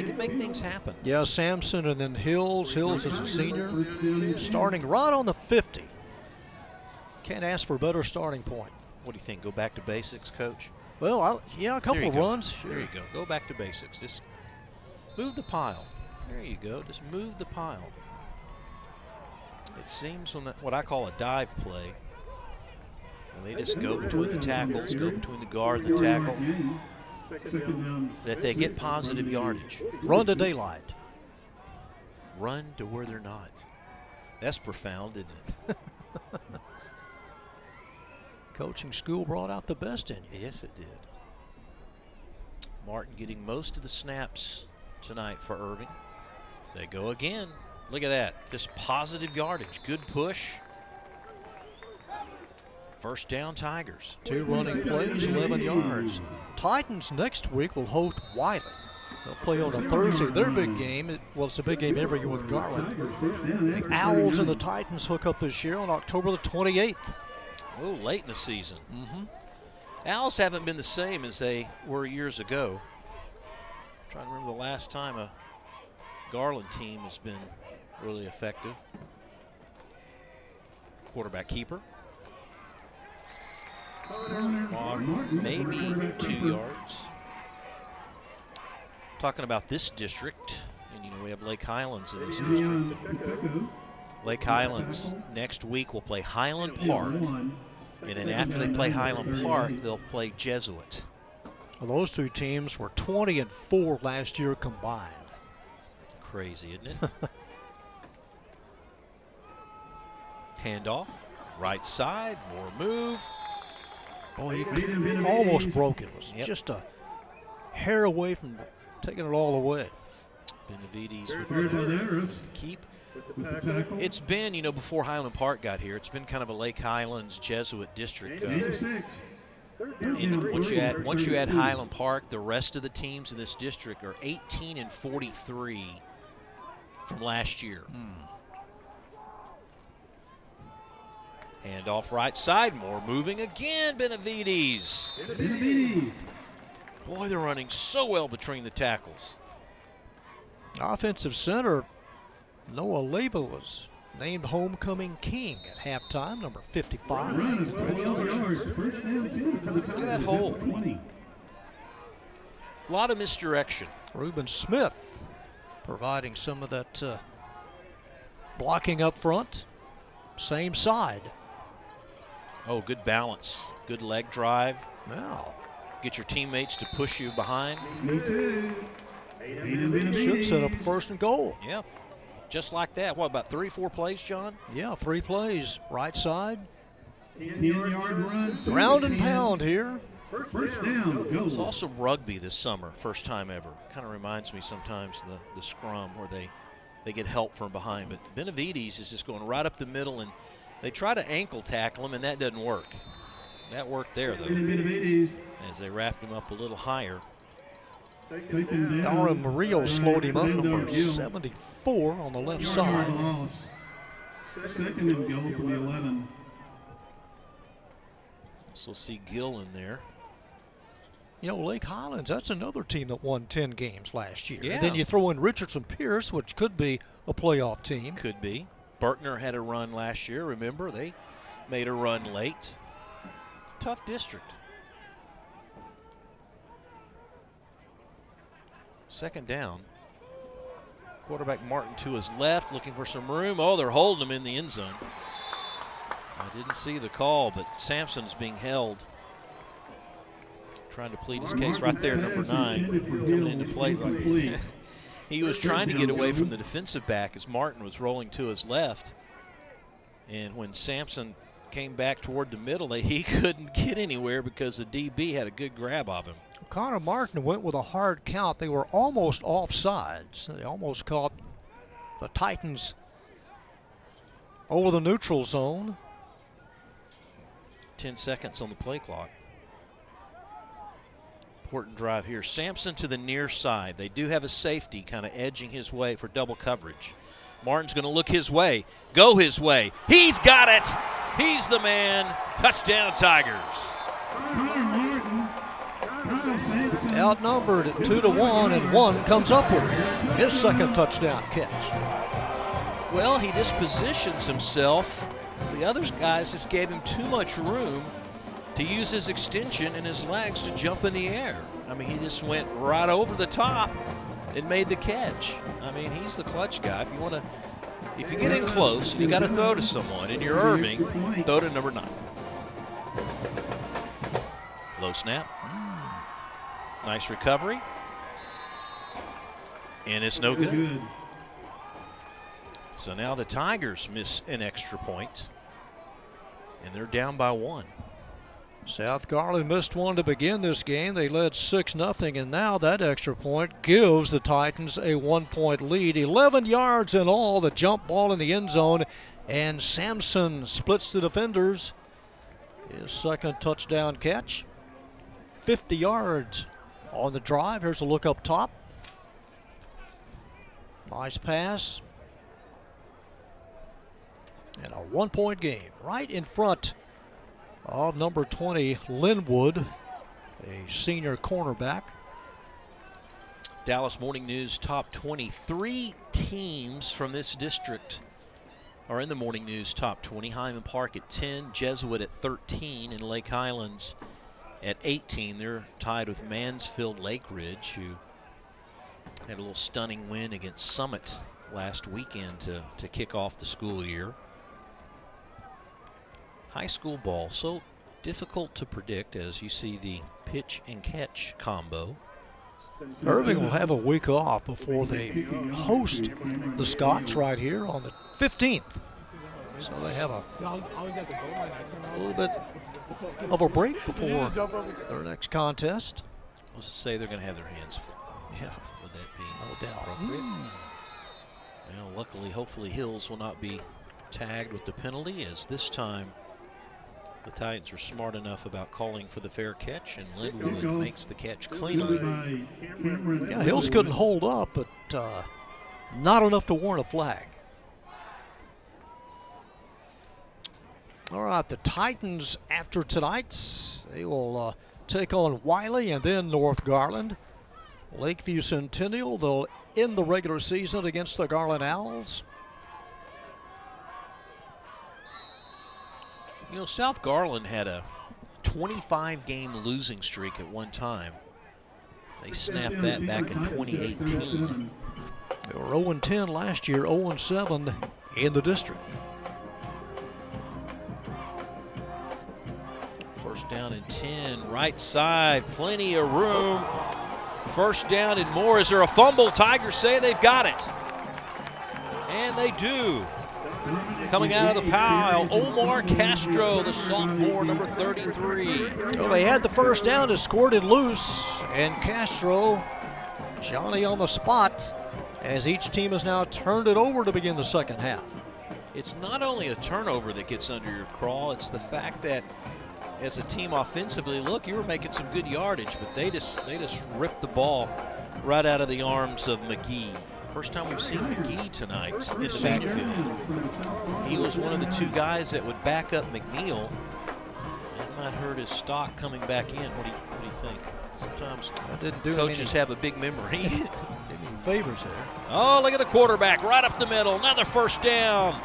can make things happen. Yeah, Sampson and then Hills. Hills is a senior, starting right on the 50. Can't ask for a better starting point. What do you think? Go back to basics, Coach? Well, a couple of runs. There you go. Go back to basics. Just move the pile. There you go. Just move the pile. It seems on what I call a dive play, when they just go between the tackles, go between the guard and the tackle, that they get positive yardage. Run to daylight. Run to where they're not. That's profound, isn't it? Coaching school brought out the best in you. Yes, it did. Martin getting most of the snaps tonight for Irving. They go again. Look at that. Just positive yardage. Good push. First down, Tigers. 2 running plays, 11 yards. Titans next week will host Wiley. They'll play on a Thursday. Their big game, well, it's a big game every year with Garland. The Owls and the Titans hook up this year on October the 28th. Oh, late in the season. Owls haven't been the same as they were years ago. I'm trying to remember the last time a Garland team has been really effective. Quarterback keeper. Maybe 2 yards. Talking about this district, and you know we have Lake Highlands in this district. Lake Highlands next week will play Highland Park, and then after they play Highland Park, they'll play Jesuit. Well, those two teams were 20-4 last year combined. Crazy, isn't it? Handoff, right side, more move. Boy, he almost broke it. It was just a hair away from taking it all away. Benavides with the keep. It's been, you know, before Highland Park got here, it's been kind of a Lake Highlands Jesuit district. And once you add Highland Park, the rest of the teams in this district are 18-43 from last year. Hand off right side, more moving again, Benavides. Boy, they're running so well between the tackles. Offensive center Noah Leva was named homecoming king at halftime, number 55. Congratulations. Look at that hole. A lot of misdirection. Reuben Smith providing some of that blocking up front. Same side. Oh, good balance. Good leg drive. Now, get your teammates to push you behind. Should set up first and goal. Yeah, just like that. What, about 3-4 plays, John? Yeah, 3 plays. Right side. 10-yard run. Ground and pound here. First down, go. Saw some rugby this summer, first time ever. Kind of reminds me sometimes the scrum where they get help from behind. But Benavides is just going right up the middle, and they try to ankle tackle him, and that doesn't work. That worked there, though, as they wrapped him up a little higher. Dara Murillo slowed him up, number 74 on the left side. Second and goal from the 11. So see Gill in there. You know, Lake Highlands, that's another team that won 10 games last year. Yeah. And then you throw in Richardson Pierce, which could be a playoff team. Could be. Berkner had a run last year, remember? They made a run late. It's a tough district. Second down. Quarterback Martin to his left, looking for some room. Oh, they're holding him in the end zone. I didn't see the call, but Sampson's being held. Trying to plead his case right there, number 9, coming into play. He was trying to get away from the defensive back as Martin was rolling to his left. And when Sampson came back toward the middle, he couldn't get anywhere because the DB had a good grab of him. Connor Martin went with a hard count. They were almost offsides. They almost caught the Titans over the neutral zone. 10 seconds on the play clock. Important drive here. Sampson to the near side. They do have a safety kind of edging his way for double coverage. Martin's going to look his way, go his way. He's got it. He's the man. Touchdown, Tigers. Outnumbered at 2-1, and one comes up with his second touchdown catch. Well, he just positions himself. The other guys just gave him too much room to use his extension and his legs to jump in the air. I mean, he just went right over the top and made the catch. I mean, he's the clutch guy. If you get in close, you got to throw to someone, and you're Irving, throw to number 9. Low snap. Nice recovery. And it's no good. So now the Tigers miss an extra point, and they're down by 1. South Garland missed one to begin this game. They led 6-0, and now that extra point gives the Titans a 1-point lead. 11 yards in all, the jump ball in the end zone, and Sampson splits the defenders. His second touchdown catch. 50 yards on the drive. Here's a look up top. Nice pass. And a 1-point game right in front of number 20, Linwood, a senior cornerback. Dallas Morning News top 23 teams from this district are in the Morning News top 20. Hyman Park at 10, Jesuit at 13, and Lake Highlands at 18. They're tied with Mansfield Lake Ridge, who had a little stunning win against Summit last weekend to kick off the school year. High school ball, so difficult to predict as you see the pitch and catch combo. Irving will have a week off before they host the Scots right here on the 15th. So they have a little bit of a break before their next contest. Let's just say they're going to have their hands full. Yeah, Would that be no doubt. appropriate? Well, luckily, hopefully Hills will not be tagged with the penalty, as this time the Titans are smart enough about calling for the fair catch, and Linwood makes the catch cleanly. Yeah, Hills couldn't hold up, but not enough to warrant a flag. All right, the Titans, after tonight, they will take on Wiley and then North Garland. Lakeview Centennial, they'll end the regular season against the Garland Owls. You know, South Garland had a 25-game losing streak at one time. They snapped that back in 2018. They were 0-10 last year, 0-7 in the district. First down and 10, right side, plenty of room. First down and more. Is there a fumble? Tigers say they've got it. And they do. Coming out of the pile, Omar Castro, the sophomore, number 33. Well, they had the first down to squirt it loose, and Castro, Johnny on the spot, as each team has now turned it over to begin the second half. It's not only a turnover that gets under your craw, it's the fact that as a team offensively, look, you were making some good yardage, but they just ripped the ball right out of the arms of McGee. First time we've seen McGee tonight in the backfield. He was one of the two guys that would back up McNeil. That might hurt his stock coming back in. What do you think? Sometimes coaches have a big memory. Did me favors there. Oh, look at the quarterback right up the middle. Another first down.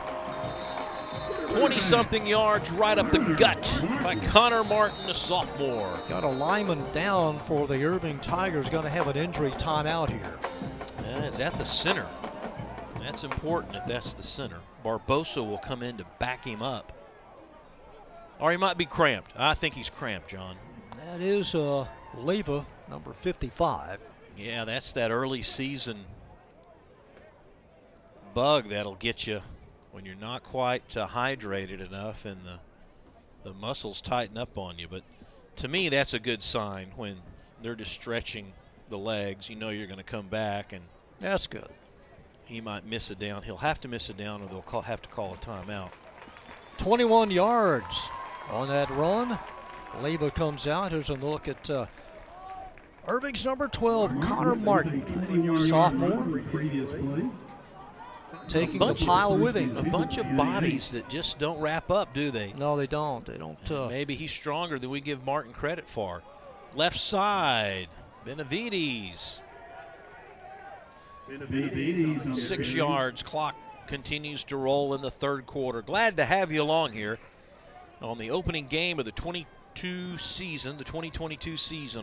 20-something yards right up the gut by Connor Martin, the sophomore. Got a lineman down for the Irving Tigers. Going to have an injury timeout here. Is that the center? That's important if that's the center. Barbosa will come in to back him up. Or he might be cramped. I think he's cramped, John. That is Leva, number 55. Yeah, that's that early season bug that'll get you when you're not quite hydrated enough and the muscles tighten up on you. But to me, that's a good sign when they're just stretching the legs. You know you're going to come back, and that's good. He might miss a down. He'll have to miss a down, or they'll have to call a timeout. 21 yards on that run. Leva comes out. Here's a look at Irving's number 12, Connor Martin, sophomore, taking the pile with him. A bunch of bodies that just don't wrap up, do they? No, they don't. They don't. Maybe he's stronger than we give Martin credit for. Left side, Benavides. 6 yards. Clock continues to roll in the third quarter. Glad to have you along here on the opening game of the 2022 season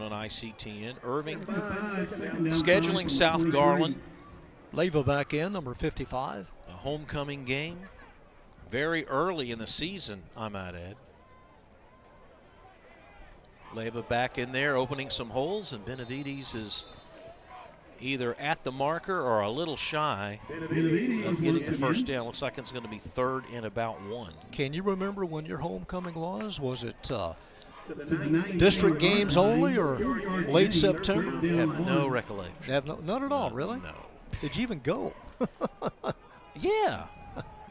on ICTN. Irving scheduling South Garland. Leva back in, number 55. A homecoming game. Very early in the season, I might add. Leva back in there, opening some holes, and Benavides is either at the marker or a little shy of getting the first down. Looks like it's going to be third and about 1. Can you remember when your homecoming was? Was it district games only or late September? I have no recollection. None at all, really? No. Did you even go? Yeah.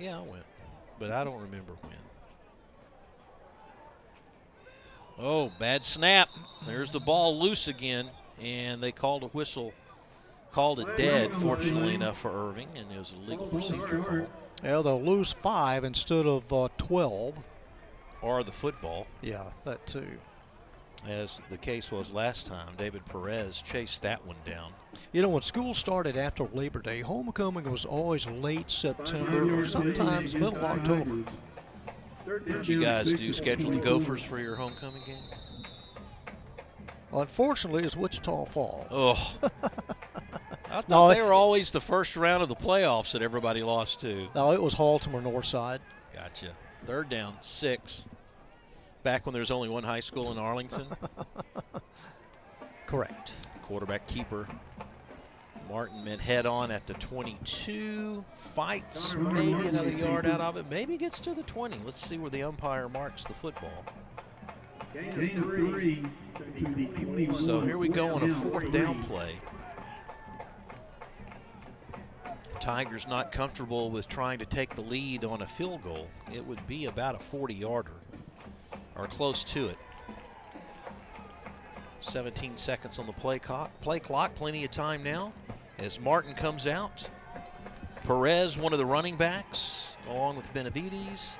Yeah, I went. But I don't remember when. Oh, bad snap. There's the ball loose again, and they called a whistle called it dead, fortunately enough for Irving, and it was a legal procedure call. Yeah, they'll lose 5 instead of 12. Or the football. Yeah, that too. As the case was last time, David Perez chased that one down. You know, when school started after Labor Day, homecoming was always late September or sometimes middle October. Did you guys do schedule the Gophers for your homecoming game? Unfortunately, it's Wichita Falls. Oh. I thought they were always the first round of the playoffs that everybody lost to. No, it was Haltom or Northside. Gotcha. 3rd down, 6. Back when there was only one high school in Arlington. Correct. Quarterback keeper. Martin meant head on at the 22. Fights maybe another yard out of it. Maybe gets to the 20. Let's see where the umpire marks the football. Gain of 3 to the 21. So here we go on a 4th down play. Tigers not comfortable with trying to take the lead on a field goal. It would be about a 40-yarder or close to it. 17 seconds on the play clock, plenty of time now as Martin comes out. Perez, one of the running backs, along with Benavides.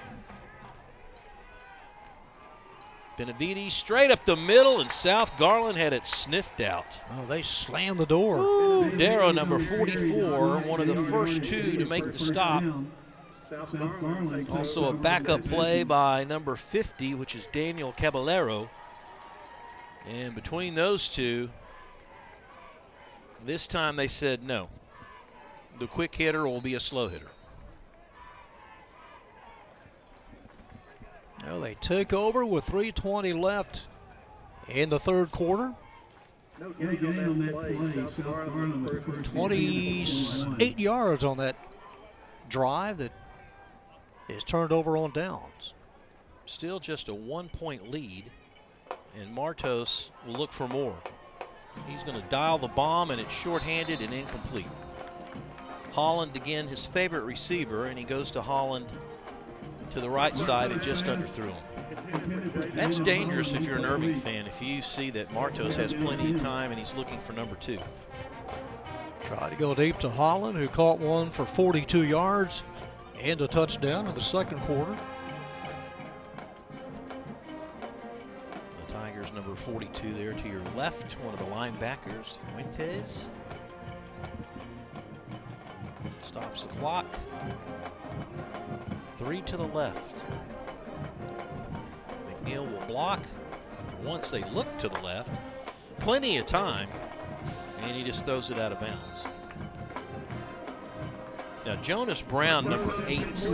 Benavides straight up the middle, and South Garland had it sniffed out. Oh, they slammed the door. Darrow, number 44, one of the first 2 to make the stop. Also a backup play by number 50, which is Daniel Caballero. And between those 2, this time they said no. The quick hitter will be a slow hitter. Well, they took over with 3:20 left in the 3rd quarter. 28 yards on that drive that is turned over on downs. Still just a 1-point lead, and Martos will look for more. He's going to dial the bomb, and it's shorthanded and incomplete. Holland, again, his favorite receiver, and he goes to Holland to the right side and just underthrew him. That's dangerous if you're an Irving fan, if you see that Martos has plenty of time and he's looking for number 2. Tried to go deep to Holland, who caught one for 42 yards and a touchdown in the 2nd quarter. The Tigers, number 42 there to your left, one of the linebackers, Fuentes. Stops the clock. 3 to the left. McNeil will block. Once they look to the left, plenty of time, and he just throws it out of bounds. Now Jonas Brown, number 8,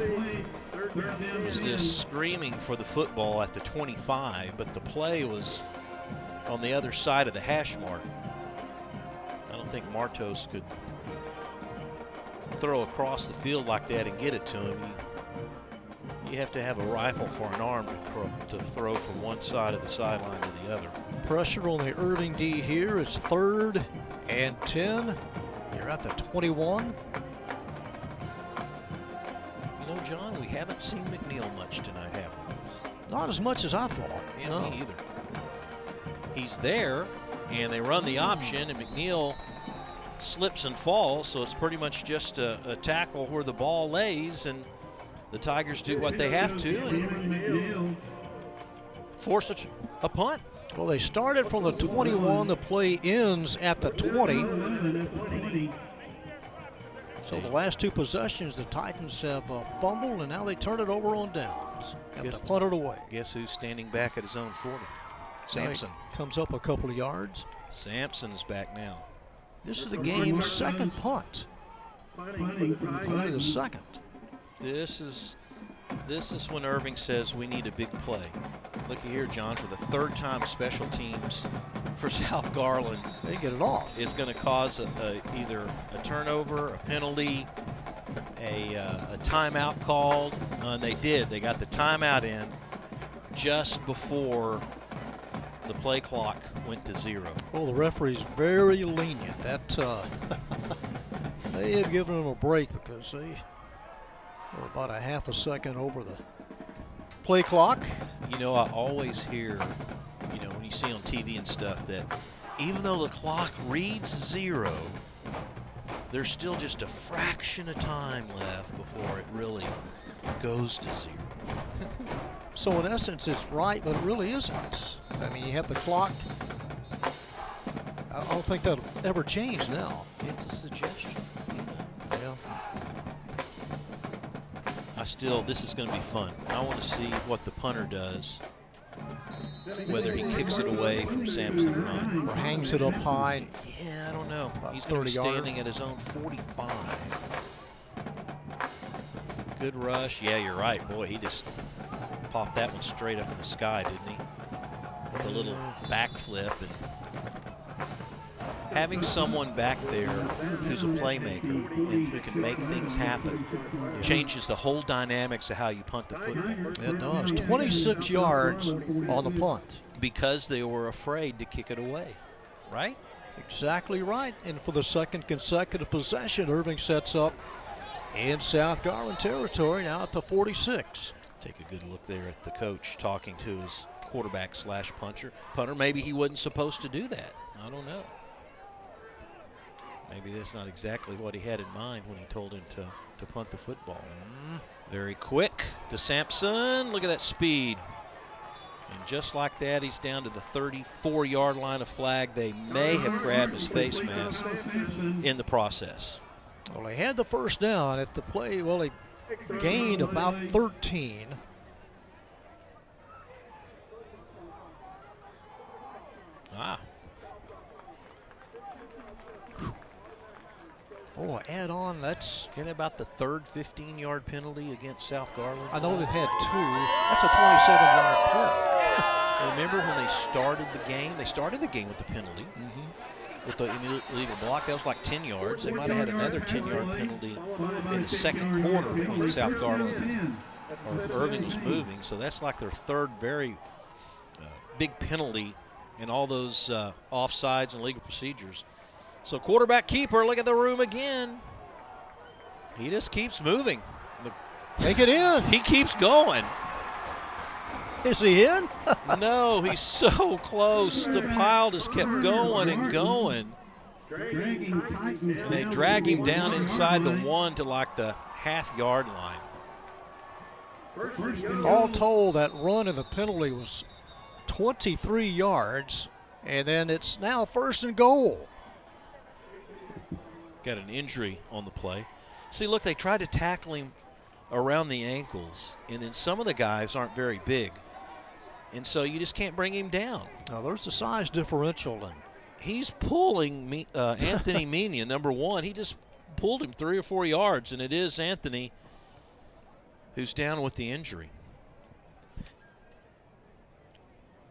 was just screaming for the football at the 25, but the play was on the other side of the hash mark. I don't think Martos could throw across the field like that and get it to him. You have to have a rifle for an arm to throw from one side of the sideline to the other. Pressure on the Irving D here is 3rd and 10. You're at the 21. You know, John, we haven't seen McNeil much tonight, have we? Not as much as I thought. Yeah, no. me either. He's there, and they run the option, and McNeil slips and falls, so it's pretty much just a tackle where the ball lays, and the Tigers do what they have to and force a punt. Well, they started from the 21. The play ends at the 20. So the last 2 possessions, the Titans have fumbled, and now they turn it over on downs. Have to punt it away. Guess who's standing back at his own 40? Sampson. Comes up a couple of yards. Sampson is back now. This is the game's 2nd punt. Only the 2nd. This is when Irving says we need a big play. Looky here, John, for the 3rd time special teams for South Garland. They get it off. Is going to cause either a turnover, a penalty, a timeout called. And they did. They got the timeout in just before the play clock went to 0. Well, the referee's very lenient. That they have given them a break because they were about a half a second over the play clock. You know, I always hear, when you see on TV and stuff, that even though the clock reads 0, there's still just a fraction of time left before it really goes to 0. So in essence, it's right, but it really isn't. I mean, you have the clock. I don't think that'll ever change now. It's a suggestion. Yeah. This is going to be fun. I want to see what the punter does, whether he kicks it away from Sampson or not. Or hangs it up high. Yeah, I don't know. About He's going to be 30 standing at his own 45. Good rush. Yeah, you're right. Boy, he just popped that one straight up in the sky, didn't he? With a little backflip. And having someone back there who's a playmaker and who can make things happen changes the whole dynamics of how you punt the football. It does. 26 yards on the punt. Because they were afraid to kick it away, right? Exactly right. And for the second consecutive possession, Irving sets up in South Garland territory, now at the 46. Take a good look there at the coach talking to his quarterback / punter. Maybe he wasn't supposed to do that. I don't know. Maybe that's not exactly what he had in mind when he told him to punt the football. Very quick to Sampson. Look at that speed. And just like that, he's down to the 34-yard line of flag. They may have grabbed his face mask in the process. Well, he had the first down at the play. Well, he gained about 13. Oh, add on, that's... Getting about the third 15-yard penalty against South Garland. I know they've had 2. That's a 27-yard play. Remember when they started the game? They started the game with the penalty. With the illegal block. That was like 10 yards. They might have had another 10-yard penalty in the second quarter when South Garland or Irving was moving. So that's like their third very big penalty in all those offsides and legal procedures. So quarterback keeper, look at the room again. He just keeps moving. Make it in. He keeps going. Is he in? No, he's so close. The pile just kept going and going. And they drag him down inside the 1 to like the half-yard line. All told, that run and the penalty was 23 yards, and then it's now 1st and goal. Got an injury on the play. See, look, they tried to tackle him around the ankles, and then some of the guys aren't very big, and so you just can't bring him down. Now, there's the size differential. And he's pulling Anthony Mena, number 1. He just pulled him 3 or 4 yards, and it is Anthony who's down with the injury.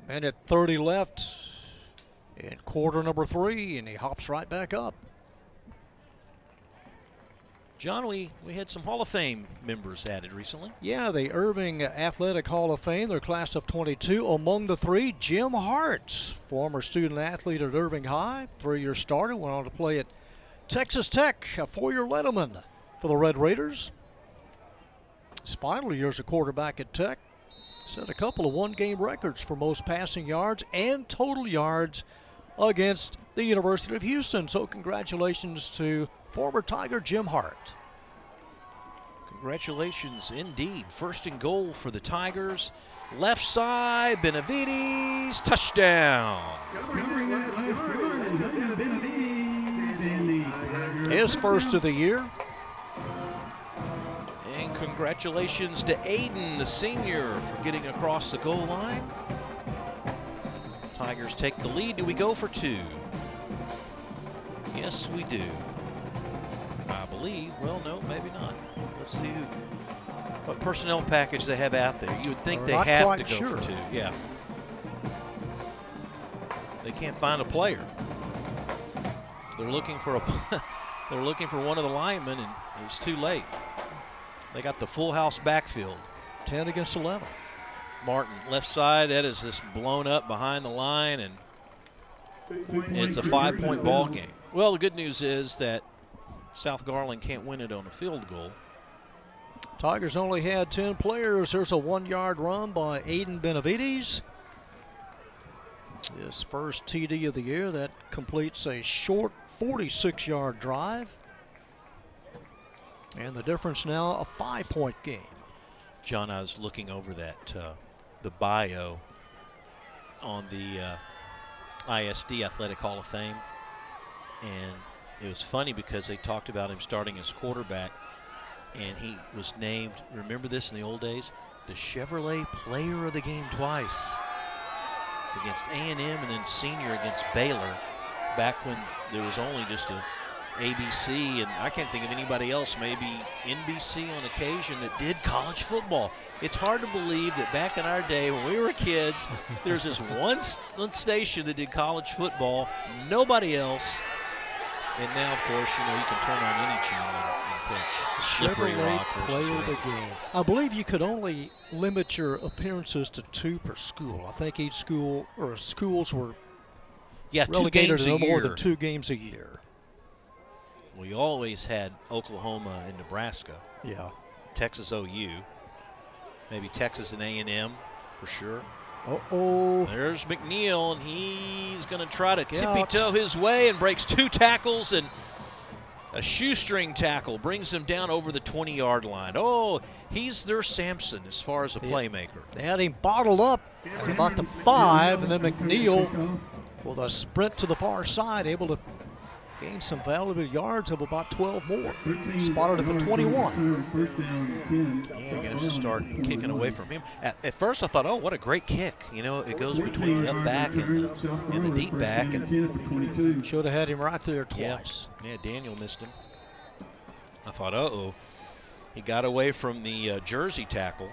Minute 30 left in quarter number 3, and he hops right back up. John, we had some Hall of Fame members added recently. Yeah, the Irving Athletic Hall of Fame, their class of 22. Among the 3, Jim Hart, former student athlete at Irving High, 3-year starter, went on to play at Texas Tech, a 4-year letterman for the Red Raiders. His final year as a quarterback at Tech, set a couple of one-game records for most passing yards and total yards against the University of Houston. So congratulations to former Tiger Jim Hart. Congratulations indeed. 1st and goal for the Tigers. Left side, Benavides, touchdown. His first of the year. And congratulations to Aiden, the senior, for getting across the goal line. Tigers take the lead. Do we go for 2? Yes, we do. I believe. Well, no, maybe not. Let's see what personnel package they have out there. You would think they have to go for 2. Yeah. They can't find a player. They're looking for they're looking for one of the linemen, and it's too late. They got the full house backfield. 10 against 11. Martin, left side, that is just blown up behind the line, and it's a 5-point ball game. Well, the good news is that South Garland can't win it on a field goal. Tigers only had 10 players. There's a 1-yard run by Aiden Benavides. His first TD of the year. That completes a short 46-yard drive. And the difference now, a 5-point game. John, I was looking over that, the bio on the ISD Athletic Hall of Fame, and it was funny because they talked about him starting as quarterback, and he was named, remember this in the old days, the Chevrolet Player of the Game twice, against A&M and then senior against Baylor, back when there was only just a ABC, and I can't think of anybody else, maybe NBC on occasion, that did college football. It's hard to believe that back in our day when we were kids, there's this one station that did college football, nobody else. And now, of course, you can turn on any channel and catch Slippery Rock Player of the game. I believe you could only limit your appearances to 2 per school. I think each school or schools were relegated to no more than 2 games a year. We always had Oklahoma and Nebraska. Yeah. Texas OU. Maybe Texas and A&M for sure. Uh-oh. There's McNeil, and he's going to try to tippy-toe his way and breaks 2 tackles, and a shoestring tackle brings him down over the 20-yard line. Oh, he's their Samson as far as a playmaker. They had him bottled up at about the 5, and then McNeil with a sprint to the far side, able to gain some valuable yards of about 12 more. Spotted at the 21. Yeah, going to start kicking away from him. At first I thought, oh, what a great kick. It goes between the up back and the deep back. And should have had him right there twice. Yeah, Daniel missed him. I thought, uh-oh. He got away from the Jersey tackle.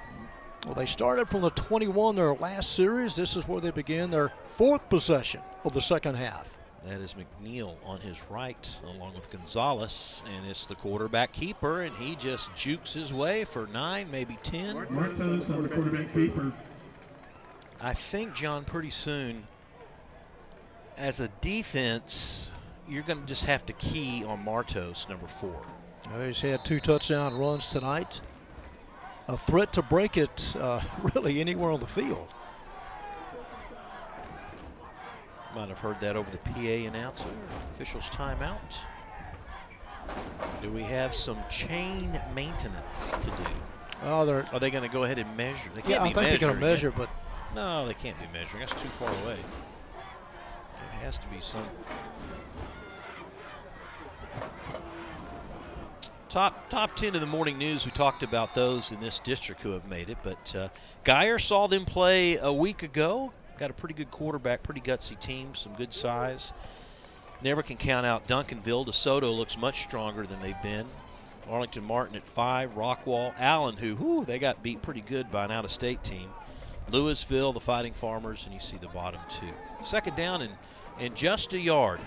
Well, they started from the 21 their last series. This is where they began their 4th possession of the second half. That is McNeil on his right, along with Gonzalez, and it's the quarterback keeper, and he just jukes his way for 9, maybe 10. Martos on the quarterback keeper. I think, John, pretty soon, as a defense, you're going to just have to key on Martos, number 4. He's had 2 touchdown runs tonight. A threat to break it really anywhere on the field. Might have heard that over the PA announcer. Officials timeout. Do we have some chain maintenance to do? Oh, are they going to go ahead and measure? They can't yeah, I be think they're going to measure, but no, they can't be measuring. That's too far away. There has to be some. Top 10 of the morning news. We talked about those in this district who have made it, but Geyer saw them play a week ago. Got a pretty good quarterback, pretty gutsy team, some good size. Never can count out Duncanville. DeSoto looks much stronger than they've been. Arlington Martin at 5. Rockwall. Allen, who they got beat pretty good by an out-of-state team. Louisville, the Fighting Farmers, and you see the bottom 2. Second down and just a yard.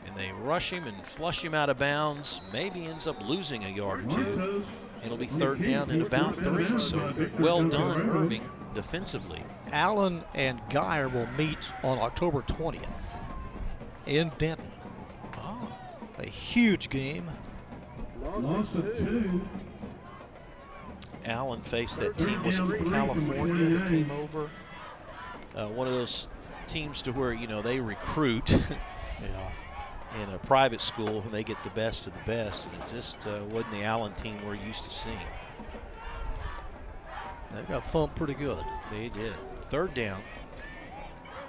And they rush him and flush him out of bounds. Maybe ends up losing a yard or 2. It'll be third down and about 3. So well done, Irving, defensively. Allen and Geyer will meet on October 20th in Denton. Oh. A huge game. Loss of 2. Allen faced that team, was it from California that came over? One of those teams to where, they recruit in a private school and they get the best of the best. And it just wasn't the Allen team we're used to seeing. They got thumped pretty good. They did. Third down.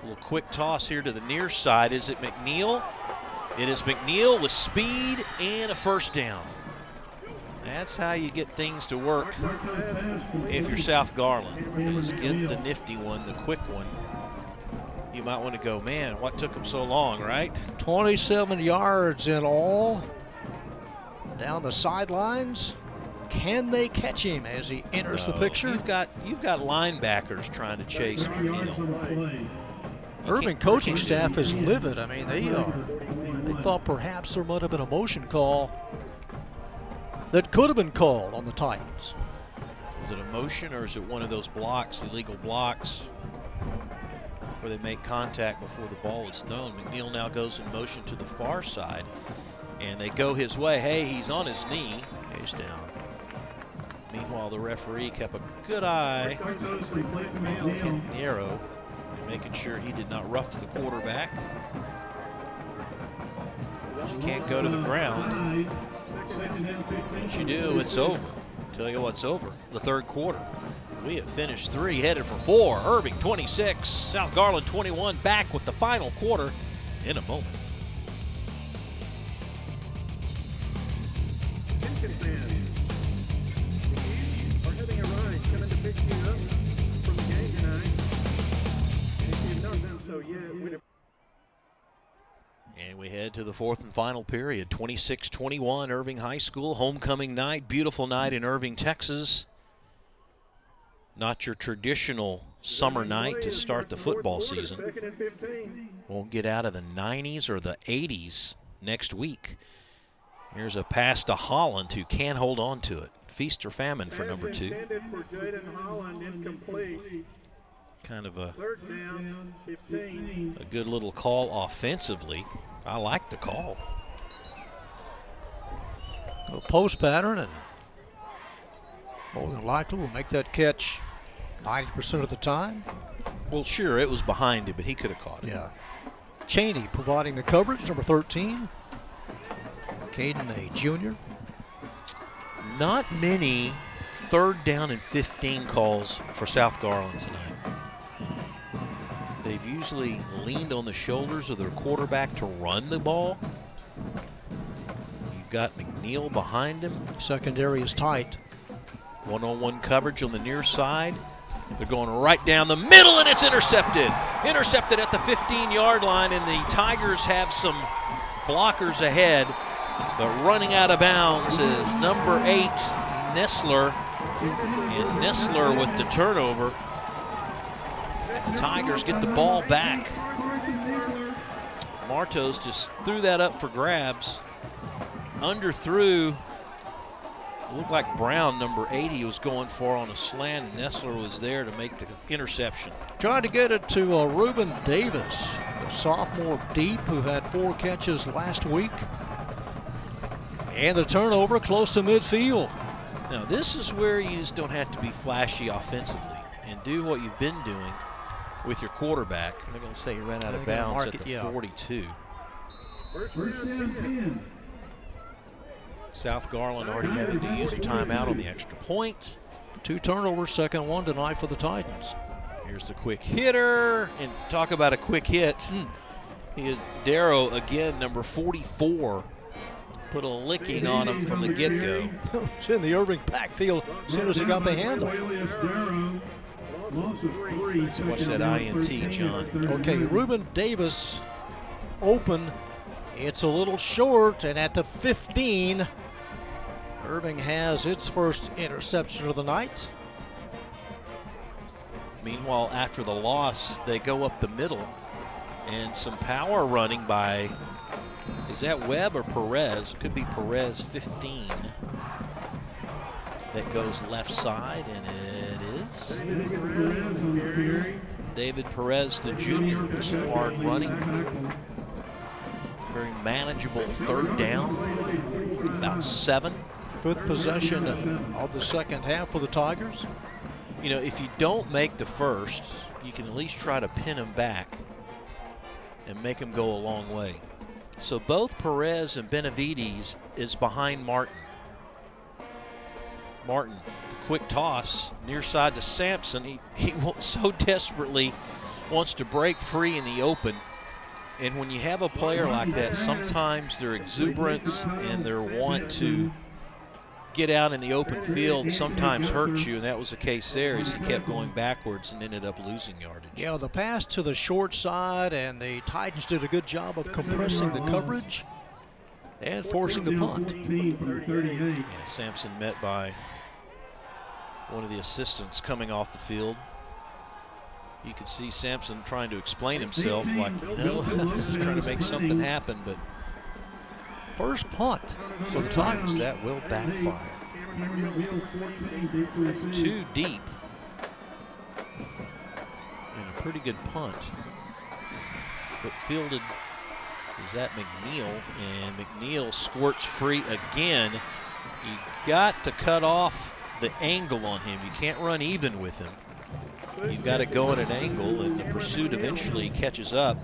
A little quick toss here to the near side. Is it McNeil? It is McNeil with speed and a first down. That's how you get things to work if you're South Garland. Is get the nifty one, the quick one. You might want to go, man, what took him so long, right? 27 yards in all. Down the sidelines. Can they catch him as he enters the picture? You've got linebackers trying to chase McNeil. Irving coaching staff is livid. I mean, they thought perhaps there might have been a motion call that could have been called on the Titans. Is it a motion or is it one of those blocks, illegal blocks, where they make contact before the ball is thrown? McNeil now goes in motion to the far side, and they go his way. Hey, he's on his knee. He's down. Meanwhile, the referee kept a good eye on Kent Nero, making sure he did not rough the quarterback. But you can't go to the ground. What you do, it's over. Tell you what's over. The third quarter. We have finished 3, headed for 4. Irving 26, South Garland 21. Back with the final quarter in a moment. Are having a ride coming to pick you up from the game tonight. And if you've not done so yet, and we head to the fourth and final period. 26-21, Irving High School, homecoming night. Beautiful night in Irving, Texas. Not your traditional summer night to start the football season. Won't get out of the 90s or the 80s next week. Here's a pass to Holland, who can't hold on to it. Feast or famine for number 2. Kind of a good little call offensively. I like the call. A post pattern, and more than likely will make that catch 90% of the time. Well, sure, it was behind him, but he could have caught it. Yeah. Cheney providing the coverage, number 13. Caden, a junior. Not many 3rd down and 15 calls for South Garland tonight. They've usually leaned on the shoulders of their quarterback to run the ball. You've got McNeil behind him. Secondary is tight. One-on-one coverage on the near side. They're going right down the middle, and it's intercepted. Intercepted at the 15-yard line, and the Tigers have some blockers ahead. But running out of bounds is number 8, Nestler. And Nestler with the turnover. The Tigers get the ball back. Martos just threw that up for grabs. Underthrew. It looked like Brown, number 80, was going for on a slant, and Nestler was there to make the interception. Trying to get it to Reuben Davis, the sophomore deep who had 4 catches last week. And the turnover close to midfield. Now, this is where you just don't have to be flashy offensively and do what you've been doing with your quarterback. I'm going to say he ran out of bounds at the 42. First down 10. South Garland already having to use a timeout on the extra point. 2 turnovers, second one tonight for the Titans. Here's the quick hitter, and talk about a quick hit. He had Darrow again, number 44, put a licking on him from the get-go. It's in the Irving backfield as soon as he got the handle. Let's watch that INT, John. Okay, Reuben Davis open. It's a little short, and at the 15, Irving has its first interception of the night. Meanwhile, after the loss, they go up the middle, and some power running by, is that Webb or Perez? Could be Perez, 15. That goes left side, and it is David Perez, the junior, with some hard running. Very manageable 3rd down, about 7. 5th possession of the second half for the Tigers. You know, if you don't make the first, you can at least try to pin them back and make them go a long way. So both Perez and Benavides is behind Martin. Martin, the quick toss, near side to Sampson. He so desperately wants to break free in the open. And when you have a player like that, sometimes their exuberance and their want to get out in the open field sometimes hurts you, and that was the case there as he kept going backwards and ended up losing yardage. Yeah, the pass to the short side, and the Titans did a good job of compressing the coverage and forcing the punt. Yeah, Sampson met by one of the assistants coming off the field. You could see Sampson trying to explain himself like, you know, this is trying to make something happen, but first punt for the Tigers. That will backfire. Too deep. And a pretty good punt. But fielded is that McNeil, and McNeil squirts free again. You got to cut off the angle on him. You can't run even with him. You've got to go at an angle, and the pursuit eventually catches up,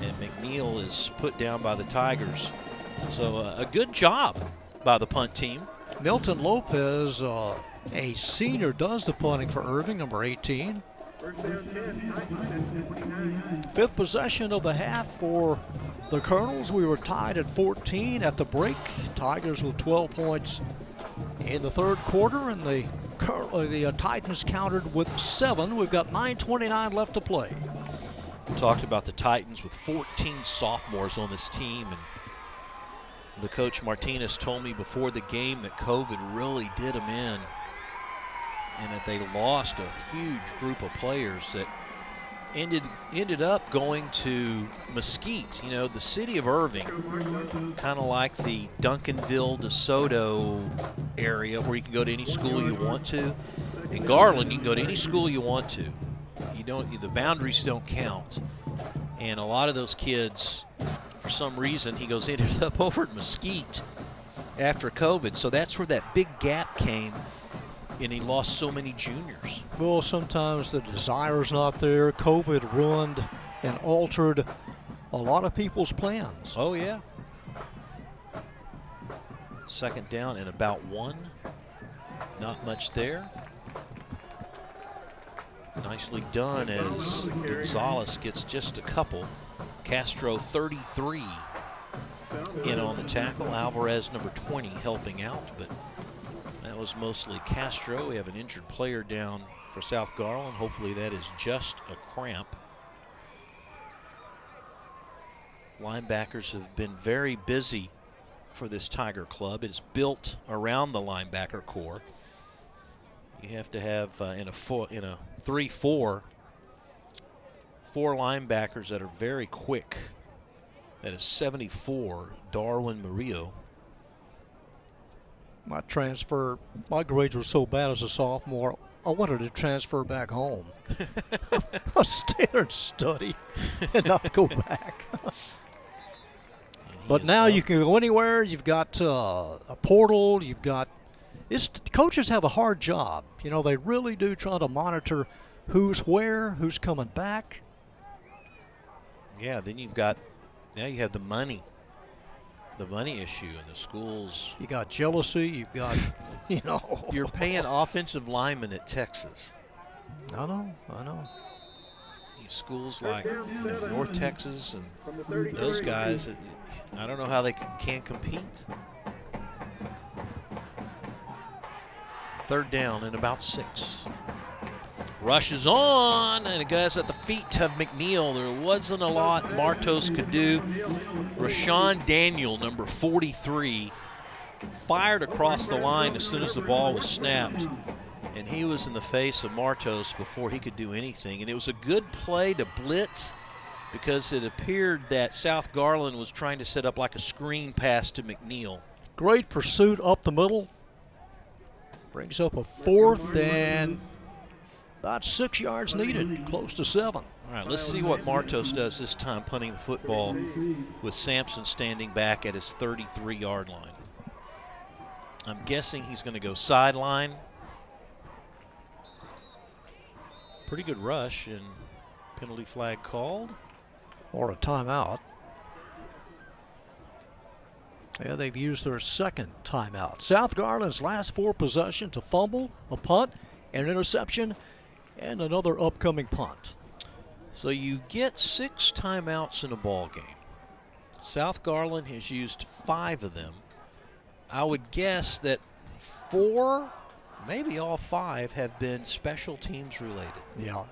and McNeil is put down by the Tigers. So a good job by the punt team. Milton Lopez, a senior, does the punting for Irving, number 18. First down 10, Titans, 29. Fifth possession of the half for the Colonels. We were tied at 14 at the break. Tigers with 12 points in the third quarter, and the Titans countered with 7. We've got 9:29 left to play. We talked about the Titans with 14 sophomores on this team, and the coach Martinez told me before the game that COVID really did them in, and that they lost a huge group of players that ended up going to Mesquite, you know, the city of Irving, kind of like the Duncanville, DeSoto area where you can go to any school you want to. In Garland, you can go to any school you want to. The boundaries don't count. And a lot of those kids, for some reason, ended up over at Mesquite after COVID. So that's where that big gap came, and he lost so many juniors. Well, sometimes the desire's not there. COVID ruined and altered a lot of people's plans. Oh, yeah. Second down and about 1. Not much there. Nicely done as Gonzalez gets just a couple. Castro 33 in on the tackle. Alvarez number 20 helping out, but that was mostly Castro. We have an injured player down for South Garland. Hopefully that is just a cramp. Linebackers have been very busy for this Tiger club. It's built around the linebacker core. You have to have in a 3-4, 4 linebackers that are very quick. That is 74, Darwin Murillo. My grades were so bad as a sophomore, I wanted to transfer back home. I'll stay there and study and not go back. But now you can go anywhere. You've got a portal. You've got coaches have a hard job. You know, they really do try to monitor who's where, who's coming back. Yeah, then you have the money issue in the schools. You got jealousy. You've got, You're paying offensive linemen at Texas. I know. These schools like North Texas and those guys, I don't know how they can compete. Third down and about 6. Rush is on, and it goes at the feet of McNeil. There wasn't a lot Martos could do. Rashawn Daniel, number 43, fired across the line as soon as the ball was snapped. And he was in the face of Martos before he could do anything. And it was a good play to blitz because it appeared that South Garland was trying to set up like a screen pass to McNeil. Great pursuit up the middle. Brings up a 4th and about 6 yards needed, close to 7. All right, let's see what Martos does this time, punting the football with Sampson standing back at his 33-yard line. I'm guessing he's going to go sideline. Pretty good rush, and penalty flag called. Or a timeout. Yeah, they've used their second timeout. South Garland's last 4 possessions: a fumble, a punt, an interception, and another upcoming punt. So you get 6 timeouts in a ball game. South Garland has used 5 of them. I would guess that 4, maybe all 5, have been special teams related. Yeah,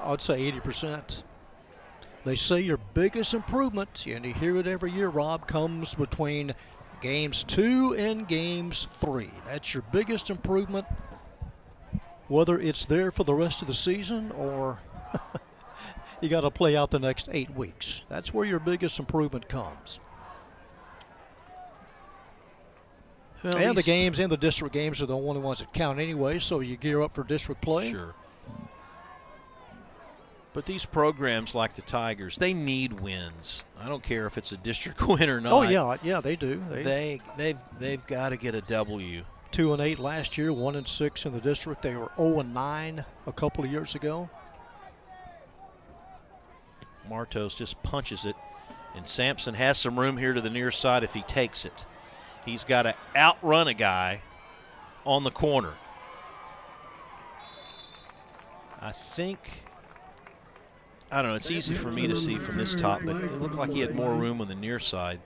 I'd say 80%. They say your biggest improvement, and you hear it every year, Rob, comes between games 2 and games 3. That's your biggest improvement, whether it's there for the rest of the season or you got to play out the next 8 weeks. That's where your biggest improvement comes. Well, and the games and the district games are the only ones that count anyway, so you gear up for district play. Sure. But these programs like the Tigers, they need wins. I don't care if it's a district win or not. Oh, yeah, they do. They've got to get a W. 2-8 last year, 1-6 in the district. They were 0-9 a couple of years ago. Martos just punches it, and Sampson has some room here to the near side if he takes it. He's got to outrun a guy on the corner. I don't know, it's easy for me to see from this top, but it looked like he had more room on the near side.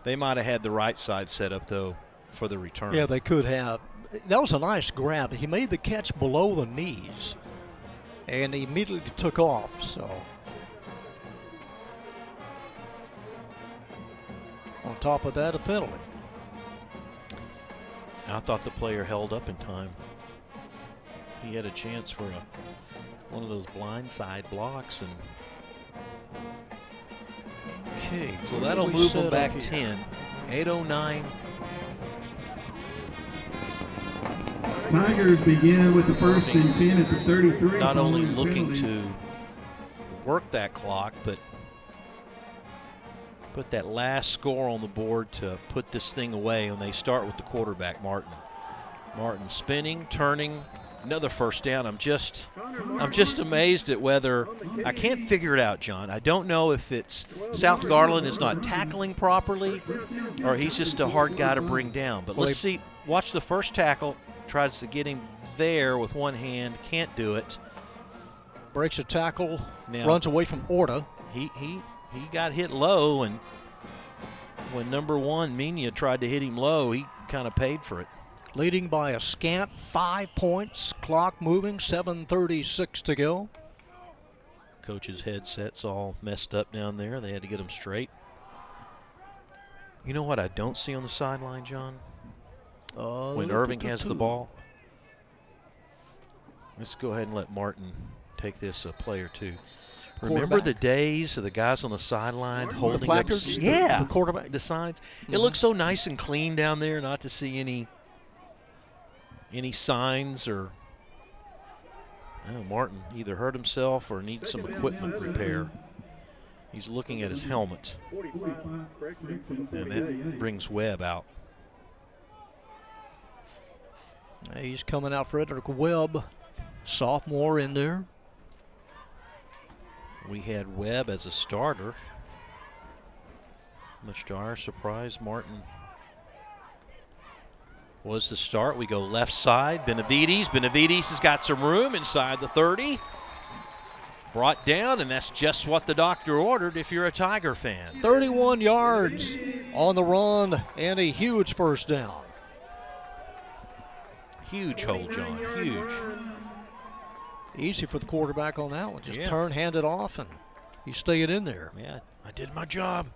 They might have had the right side set up, though, for the return. Yeah, they could have. That was a nice grab. He made the catch below the knees, and he immediately took off. So on top of that, a penalty. I thought the player held up in time. He had a chance for one of those blindside blocks, and Okay, so that'll move them back 10. 8:09. Tigers begin with the first and 10 at the 33. Not only following looking penalty. to work that clock, but put that last score on the board to put this thing away, and they start with the quarterback, Martin. Martin spinning, turning, another first down. I'm just amazed at whether – I can't figure it out, John. I don't know if it's South Garland is not tackling properly or he's just a hard guy to bring down. But let's see. Watch the first tackle. Tries to get him there with one hand. Can't do it. Breaks a tackle, Now, runs away from Orta. He got hit low, and when number 1, Mina, tried to hit him low, he kind of paid for it. Leading by a scant 5 points. Clock moving, 7:36 to go. Coach's headset's all messed up down there. They had to get him straight. You know what I don't see on the sideline, John? When Irving has the ball. Let's go ahead and let Martin take this play or two. Remember the days of the guys on the sideline holding the placards? up? Yeah, the quarterback. the signs. It looks so nice and clean down there, not to see any signs or Martin either hurt himself or needs some equipment repair. He's looking at his helmet, and that brings Webb out. He's coming out, Frederick Webb, sophomore in there. We had Webb as a starter. Much to our surprise, Martin was the start. We go left side. Benavides. Benavides has got some room inside the 30. Brought down, and that's just what the doctor ordered if you're a Tiger fan. 31 yards on the run and a huge first down. Huge hole, John. Huge. Easy for the quarterback on that one. Just Yeah. turn, hand it off, and he stayed in there. Yeah, I did my job.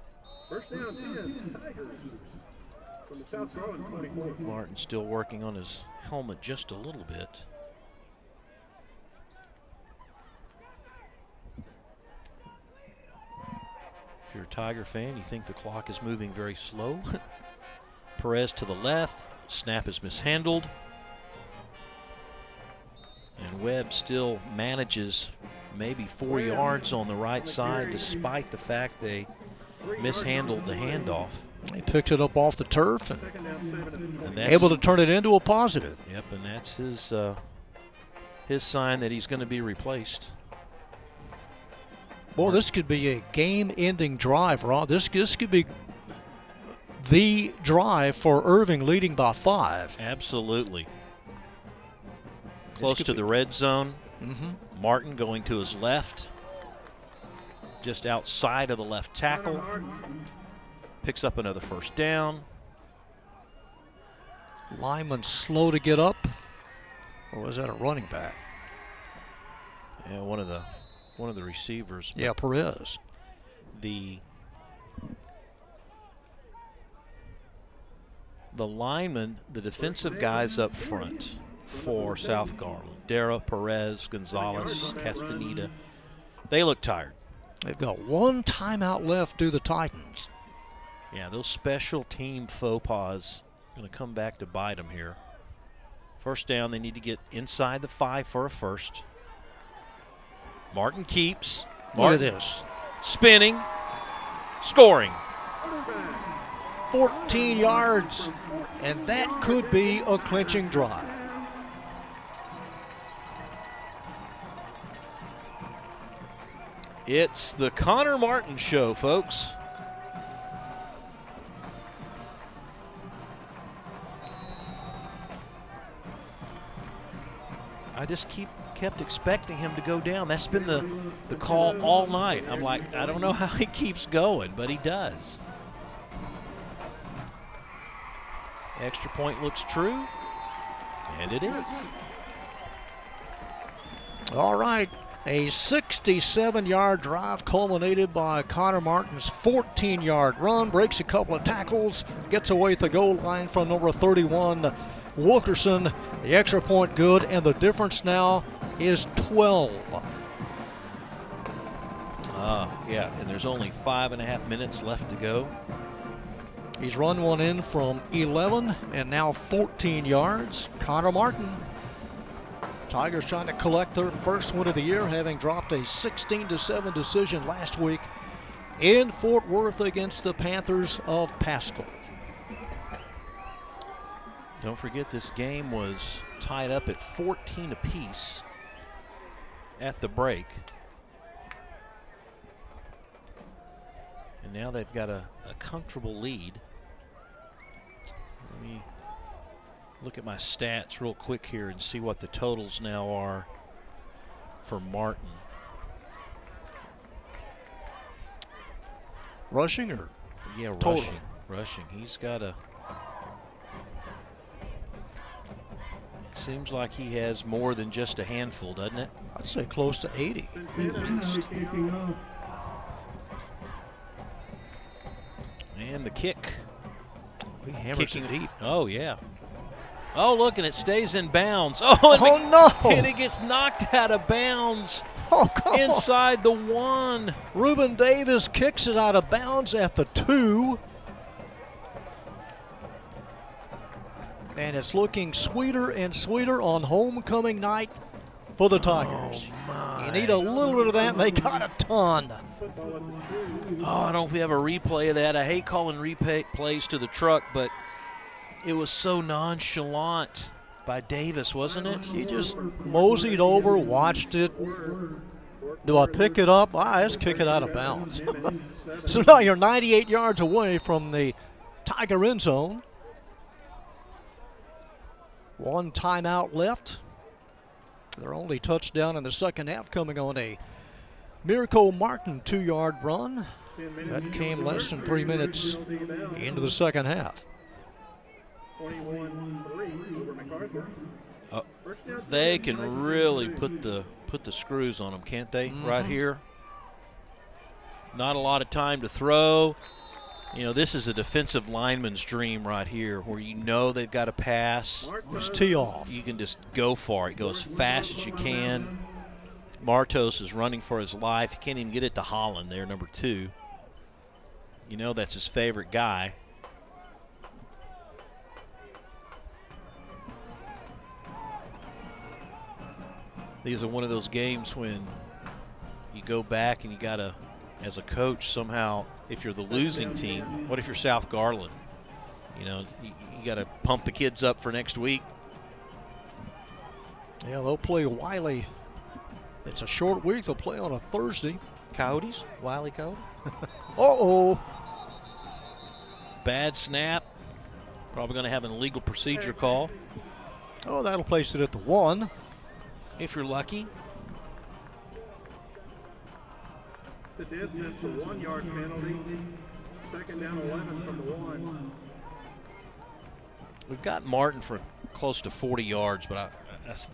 First down 10, Tigers. From the South Garland 24. Martin still working on his helmet just a little bit. If you're a Tiger fan, you think the clock is moving very slow. Perez to the left. Snap is mishandled. And Webb still manages maybe 4 yards on the right side, despite the fact they mishandled the handoff. He picks it up off the turf and And able to turn it into a positive. Yep, and that's his sign that he's going to be replaced. Boy, this could be a game-ending drive, Rod. This could be the drive for Irving, leading by 5. Absolutely. Close to the red zone. Martin going to his left, just outside of the left tackle. Picks up another first down. Lyman slow to get up, or was that a running back? Yeah, one of the receivers. Yeah, Perez. The linemen, the defensive guys up front for South Garland, Dara, Perez, Gonzalez, Castaneda, they look tired. They've got one timeout left to the Titans. Yeah, those special team faux pas going to come back to bite them here. First down, they need to get inside the 5 for a first. Martin keeps. Look at this. Spinning. Scoring. 14 yards, and that could be a clinching drive. It's the Connor Martin Show, folks. I just kept expecting him to go down. That's been the call all night. I'm like, I don't know how he keeps going, but he does. Extra point looks true, and it is. All right, a 67-yard drive culminated by Connor Martin's 14-yard run, breaks a couple of tackles, gets away at the goal line from number 31, Wilkerson. The extra point good, and the difference now is 12. Yeah, and there's only 5.5 minutes left to go. He's run one in from 11 and now 14 yards. Connor Martin. Tigers trying to collect their first win of the year, having dropped a 16-7 decision last week in Fort Worth against the Panthers of Pasco. Don't forget, this game was tied up at 14 apiece at the break. And now they've got a comfortable lead. Let me look at my stats real quick here and see what the totals now are for Martin. Rushing or? Yeah, total? Rushing. He's got a... It seems like he has more than just a handful, doesn't it? I'd say close to 80. At least. And the kick. He hammers it deep. Oh, yeah. Oh, look, and it stays in bounds. Oh, no! And it gets knocked out of bounds. Oh, come inside the 1. Reuben Davis kicks it out of bounds at the 2. And it's looking sweeter and sweeter on homecoming night for the Tigers. You need a little bit of that, and they got a ton. Oh, I don't know if we have a replay of that. I hate calling replays to the truck, but it was so nonchalant by Davis, wasn't it? He just moseyed over, watched it. Do I pick it up? Let's kick it out of bounds. So now you're 98 yards away from the Tiger end zone. One timeout left. Their only touchdown in the second half coming on a Mirko Martin 2-yard run. That came less than 3 minutes into the second half. They can really put the screws on them, can't they? Right here. Not a lot of time to throw. You know, this is a defensive lineman's dream right here, where you know they've got to pass. Just tee off. You can just go for it. Go as fast as you can. Martos is running for his life. He can't even get it to Holland there, number 2. You know that's his favorite guy. These are one of those games when you go back and you got to, as a coach, somehow, if you're the losing team, what if you're South Garland? You know, you got to pump the kids up for next week. Yeah, they'll play Wiley. It's a short week. They'll play on a Thursday. Coyotes? Wiley Coyotes? Uh-oh. Bad snap. Probably going to have an illegal procedure call. Oh, that'll place it at the 1. If you're lucky. The distance, a 1-yard penalty. Second down 11 from the 1. We've got Martin for close to 40 yards, but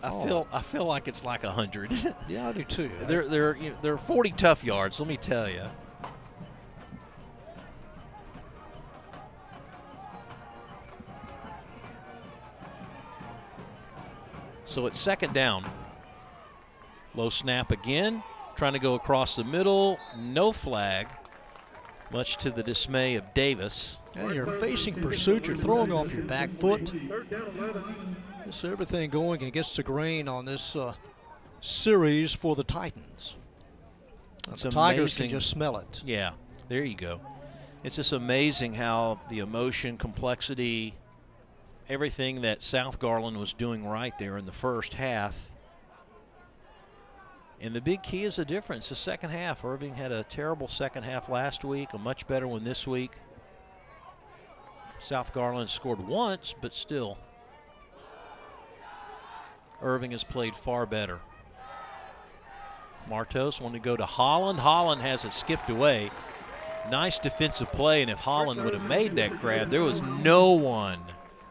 I feel like it's like 100. Yeah, I do too. They're 40 tough yards, let me tell you. So it's second down. Low snap again. Trying to go across the middle. No flag. Much to the dismay of Davis. And you're facing pursuit. You're throwing off your back foot. Just everything going against the grain on this series for the Titans. The Tigers can just smell it. Yeah, there you go. It's just amazing how the emotion, complexity, everything that South Garland was doing right there in the first half. And the big key is the difference, the second half. Irving had a terrible second half last week, a much better one this week. South Garland scored once, but still. Irving has played far better. Martos wanted to go to Holland. Holland has it skipped away. Nice defensive play, and if Holland would have made that grab, there was no one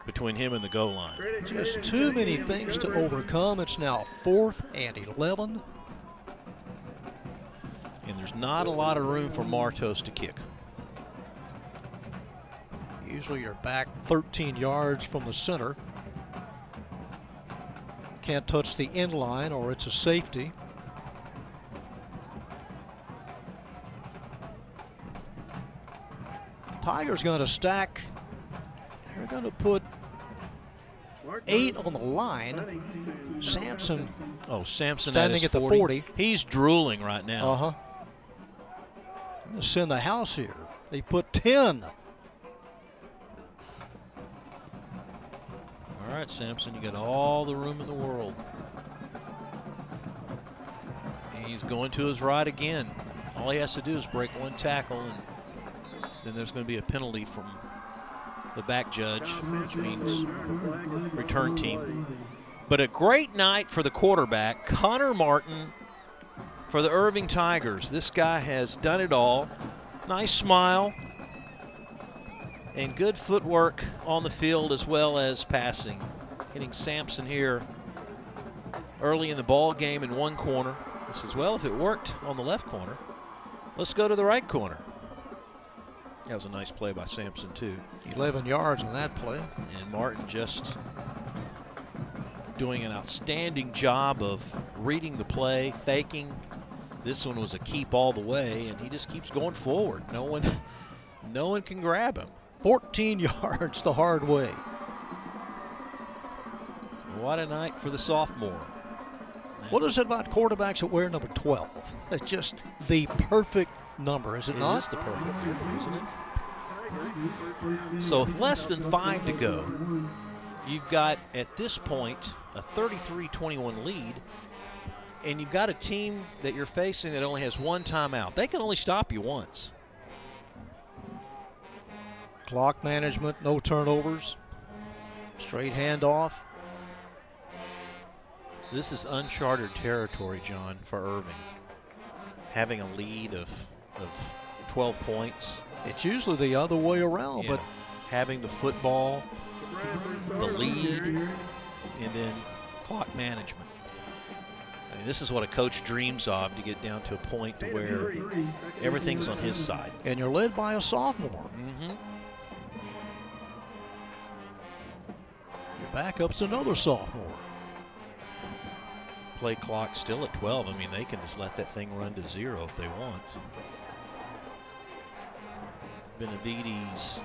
between him and the goal line. Just too many things to overcome. It's now 4th and 11. And there's not a lot of room for Martos to kick. Usually you're back 13 yards from the center. Can't touch the end line or it's a safety. Tigers going to stack. They're going to put 8 on the line. Sampson. Oh, Sampson standing at the 40. He's drooling right now. I'm going to send the house here. They put 10. All right, Sampson, you got all the room in the world. And he's going to his right again. All he has to do is break one tackle, and then there's going to be a penalty from the back judge, which means return team. But a great night for the quarterback, Connor Martin, for the Irving Tigers. This guy has done it all. Nice smile and good footwork on the field as well as passing. Hitting Sampson here early in the ball game in one corner. He says, well, if it worked on the left corner, let's go to the right corner. That was a nice play by Sampson, too. 11 yards on that play. And Martin just doing an outstanding job of reading the play, faking. This one was a keep all the way, and he just keeps going forward. No one can grab him. 14 yards the hard way. What a night for the sophomore. What is it about quarterbacks that wear number 12? It's just the perfect number, is it not? It is the perfect number, isn't it? So with less than 5 to go, you've got, at this point, a 33-21 lead, and you've got a team that you're facing that only has one timeout. They can only stop you once. Clock management, no turnovers. Straight handoff. This is uncharted territory, John, for Irving. Having a lead of 12 points. It's usually the other way around, Yeah. but having the football, the lead, and then clock management. I mean, this is what a coach dreams of, to get down to a point to where everything's on his side. and you're led by a sophomore. Mm-hmm. Your backup's another sophomore. Play clock still at 12. I mean, they can just let that thing run to 0 if they want. Benavides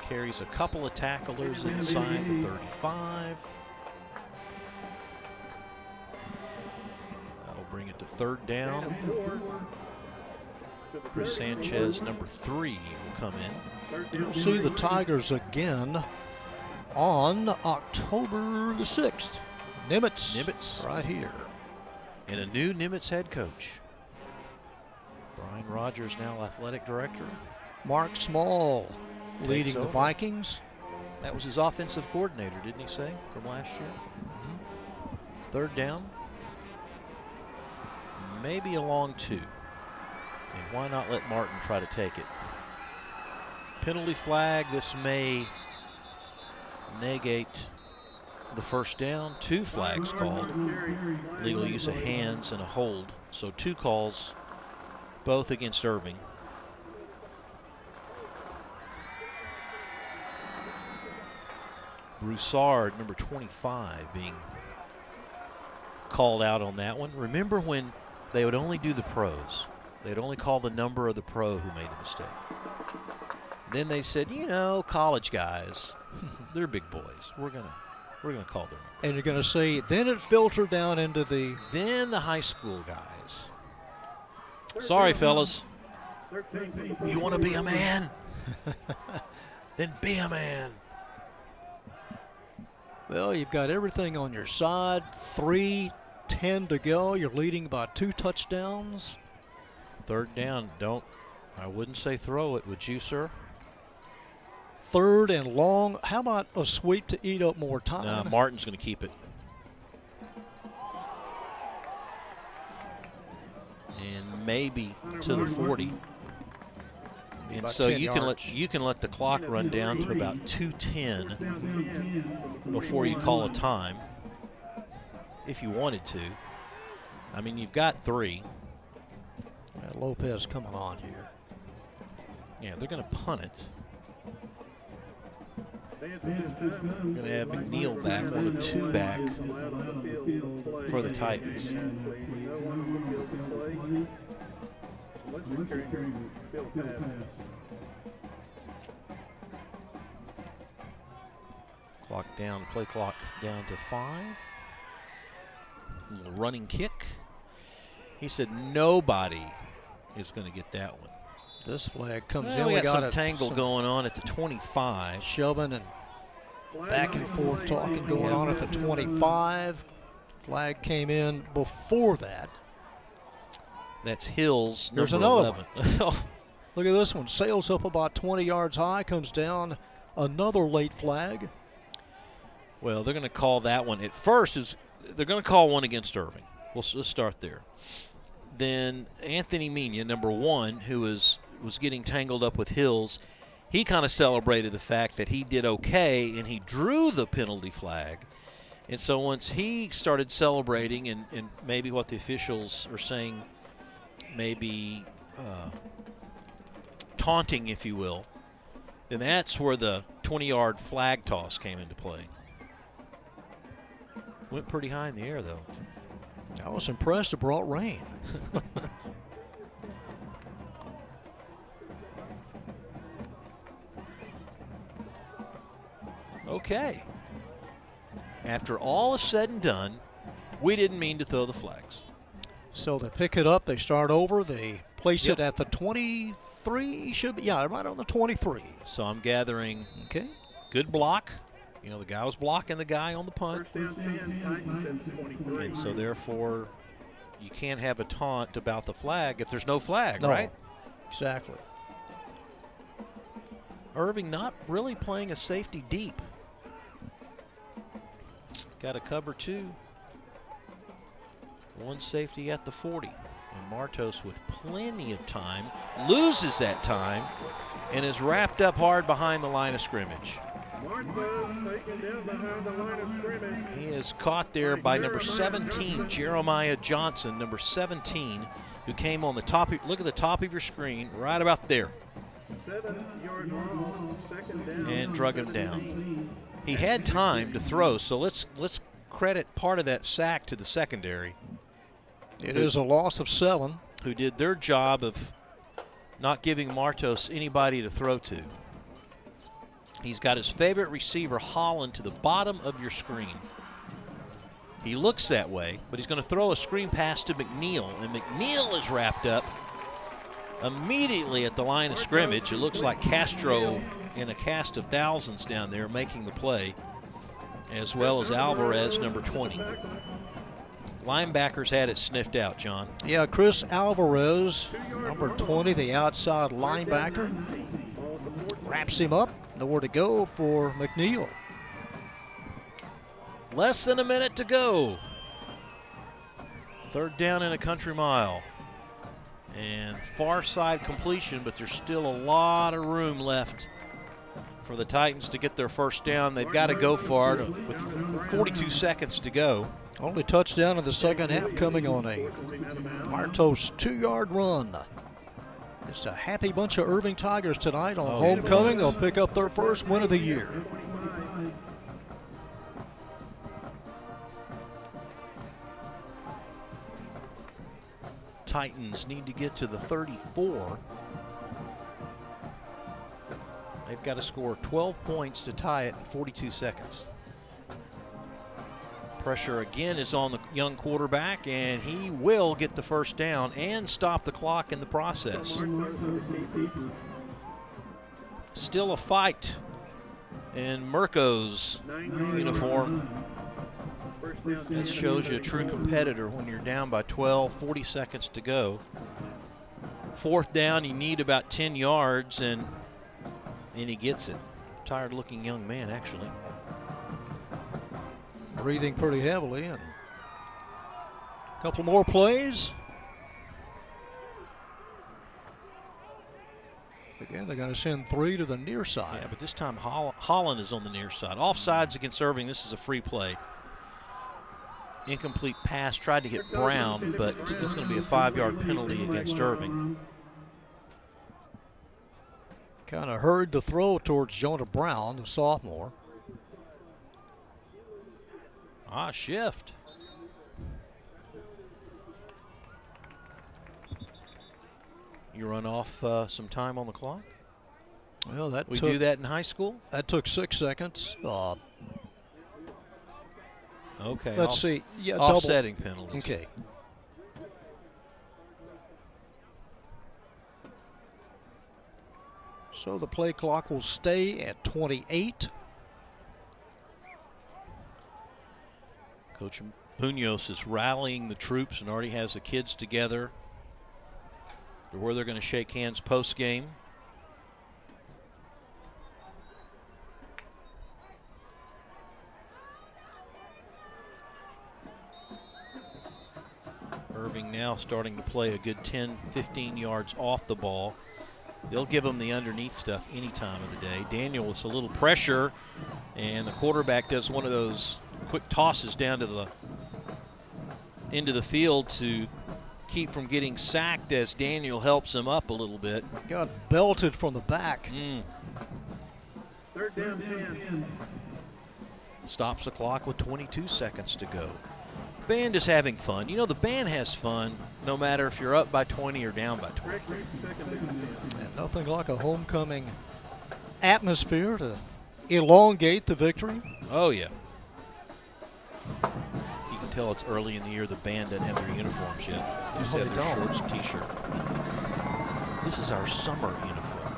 carries a couple of tacklers inside the 35. That'll bring it to 3rd down. Chris Sanchez, number 3, will come in. You'll see the Tigers again on October the 6th. Nimitz right here. And a new Nimitz head coach. Brian Rogers, now athletic director. Mark Small leading the over. Vikings. That was his offensive coordinator, didn't he say, from last year? 3rd down. Maybe a long 2. And why not let Martin try to take it? Penalty flag. This may negate the 1st down. 2 flags called. Legal use of hands and a hold. So 2 calls, both against Irving. Broussard, number 25, being called out on that one. Remember when they would only do the pros? They'd only call the number of the pro who made the mistake. Then they said, you know, college guys, they're big boys. We're gonna call their number. And you're going to say, then it filtered down into the... Then the high school guys. Sorry, fellas. You want to be a man? Then be a man. Well, you've got everything on your side. 3:10 to go. You're leading by 2 touchdowns. 3rd down. I wouldn't say throw it, would you, sir? 3rd and long. How about a sweep to eat up more time? No, Martin's going to keep it. maybe to the 40. And About so 10 you can let the clock run down to about 2:10 before you call a time, if you wanted to. I mean, you've got 3. Lopez coming on here. Yeah, they're going to punt it. We're going to have McNeil back on a 2-back for the Titans. Clock down, play clock down to 5. Little running kick. He said nobody is going to get that one. This flag comes Well, in. we got some a tangle going on at the 25. Shoving and back and forth talking going on at the 25. Flag came in before that. That's Hills, There's number another 11. Look at this one. Sails up about 20 yards high, comes down. Another late flag. Well, they're going to call that one. At first, they're going to call one against Irving. Let's start there. Then Anthony Mina, number 1, who was getting tangled up with Hills, he kind of celebrated the fact that he did okay and he drew the penalty flag. And so once he started celebrating and maybe what the officials are saying, maybe taunting, if you will, then that's where the 20-yard flag toss came into play. Went pretty high in the air, though. I was impressed it brought rain. Okay. After all is said and done, we didn't mean to throw the flags. So they pick it up, they start over, they place Yep. it at the 23, should be, yeah, right on the 23. So I'm gathering Okay. good block. You know, the guy was blocking the guy on the punt. First down 10, Titans at the 23. And so therefore, you can't have a taunt about the flag if there's no flag, No, right? exactly. Irving not really playing a safety deep. Got a cover 2. One safety at the 40. And Martos with plenty of time loses that time and is wrapped up hard behind the line of scrimmage. Martos taken down behind the line of scrimmage. He is caught there by number 17, Jeremiah Johnson, number 17, who came on the top. Look at the top of your screen, right about there. 7-yard loss, second down. And drug him down. He had time to throw, so let's credit part of that sack to the secondary. It is a loss of 7. Who did their job of not giving Martos anybody to throw to. He's got his favorite receiver, Holland, to the bottom of your screen. He looks that way, but he's going to throw a screen pass to McNeil, and McNeil is wrapped up immediately at the line of scrimmage. It looks like Castro in a cast of thousands down there making the play, as well as Alvarez, number 20. Linebackers had it sniffed out, John. Yeah, Chris Alvarez, number 20, the outside linebacker, wraps him up. Nowhere to go for McNeil. Less than a minute to go. Third down in a country mile. And far side completion, but there's still a lot of room left for the Titans to get their first down. They've got to go for it with 42 seconds to go. Only touchdown in the second half coming on a Martos 2-yard run. It's a happy bunch of Irving Tigers tonight on homecoming. They'll pick up their first win of the year. Titans need to get to the 34. They've got to score 12 points to tie it in 42 seconds. Pressure again is on the young quarterback, and he will get the first down and stop the clock in the process. Still a fight in Mirko's uniform. That shows you a true competitor when you're down by 12, 40 seconds to go. Fourth down, you need about 10 yards, and he gets it. Tired-looking young man, actually. Breathing pretty heavily. And a couple more plays. Again, they're going to send 3 to the near side. Yeah, but this time Holland is on the near side. Offsides against Irving. This is a free play. Incomplete pass. Tried to hit Brown, but it's going to be a 5-yard penalty against Irving. Kind of hurried the throw towards Jonah Brown, the sophomore. Shift. You run off some time on the clock? Well, We do that in high school? That took 6 seconds. Okay. Let's see. Yeah, offsetting penalties. Okay. So the play clock will stay at 28. Coach Munoz is rallying the troops and already has the kids together where they're going to shake hands post-game. Irving now starting to play a good 10, 15 yards off the ball. They'll give them the underneath stuff any time of the day. Daniel with a little pressure, and the quarterback does one of those quick tosses down to the into the field to keep from getting sacked as Daniel helps him up a little bit. Got belted from the back. 3rd down 10. Stops the clock with 22 seconds to go. Band is having fun. You know, the band has fun no matter if you're up by 20 or down by 20. And nothing like a homecoming atmosphere to elongate the victory. Oh, yeah. You can tell it's early in the year. The band doesn't have their uniforms yet. They just have their shorts and T-shirt. This is our summer uniform.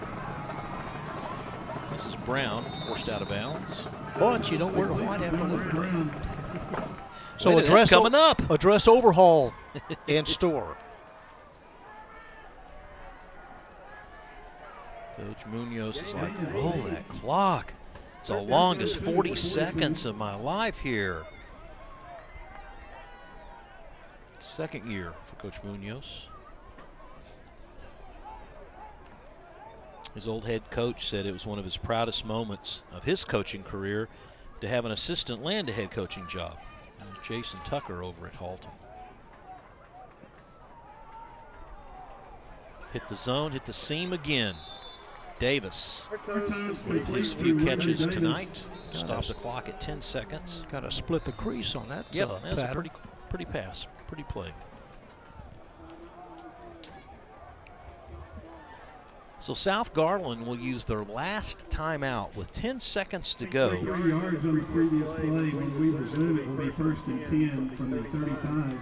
This is Brown, forced out of bounds. But you don't wear the white after Liberty. So Wait, that's coming up. A dress overhaul in store. Coach Munoz is like, roll that clock. It's the longest 40 seconds of my life here. Second year for Coach Munoz. His old head coach said it was one of his proudest moments of his coaching career to have an assistant land a head coaching job. That was Jason Tucker over at Halton. Hit the zone, hit the seam again. Davis, one of his few catches tonight. Stop the clock at 10 seconds. Got to split the crease on that Yep, that's a pattern. pretty pass, pretty play. So South Garland will use their last timeout with 10 seconds to go. 3 yards on the previous play. When we resume, it will be 1st and 10 from the 35.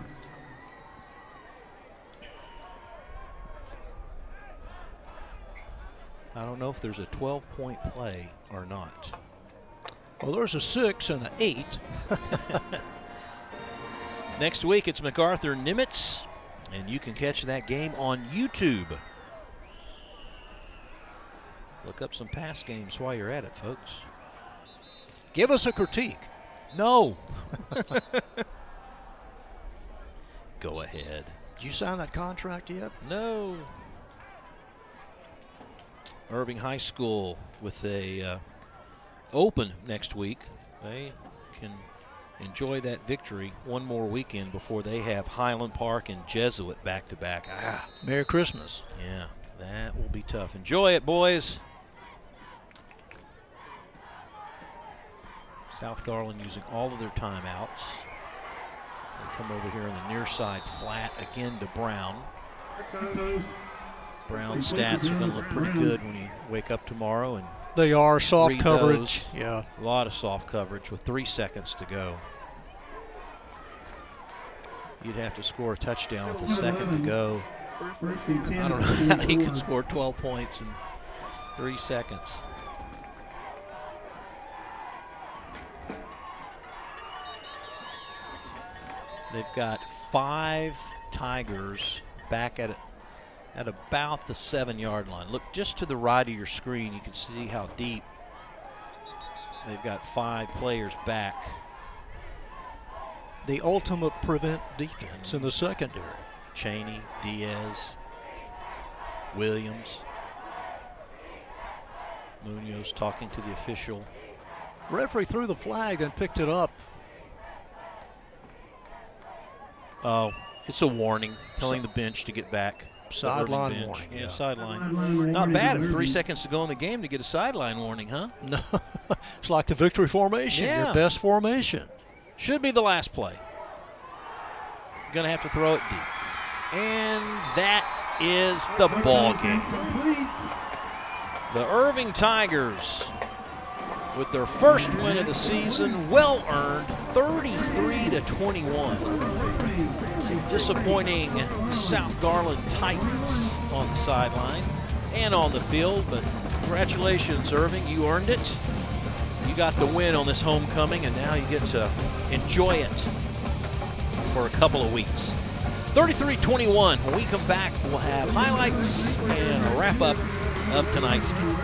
I don't know if there's a 12-point play or not. Well, there's a 6 and an 8. Next week, it's MacArthur Nimitz, and you can catch that game on YouTube. Look up some past games while you're at it, folks. Give us a critique. No. Go ahead. Did you sign that contract yet? No. Irving High School with a open next week. They can enjoy that victory one more weekend before they have Highland Park and Jesuit back-to-back. Merry Christmas. Yeah, that will be tough. Enjoy it, boys. South Garland using all of their timeouts. They come over here on the near side flat again to Brown. Brown's stats are going to look pretty good when you wake up tomorrow and They are soft read coverage. those. Yeah. A lot of soft coverage with 3 seconds to go. You'd have to score a touchdown with a second to go. I don't know how he can score 12 points in 3 seconds. They've got 5 Tigers back at about the 7-yard line. Look just to the right of your screen. You can see how deep. They've got 5 players back. The ultimate prevent defense in the secondary. Cheney, Diaz, Williams. Munoz talking to the official. Referee threw the flag and picked it up. Oh, it's a warning, telling the bench to get back. Sideline bench. warning. Yeah, sideline. Not bad at 3 seconds to go in the game to get a sideline warning, huh? No, it's like the victory formation, Yeah. your best formation. Should be the last play. Gonna have to throw it deep. And that is the ball game. The Irving Tigers, with their first win of the season, well earned, 33-21. Some disappointing South Garland Titans on the sideline and on the field, but congratulations, Irving, you earned it. You got the win on this homecoming, and now you get to enjoy it for a couple of weeks. 33-21. When we come back, we'll have highlights and a wrap-up of tonight's game.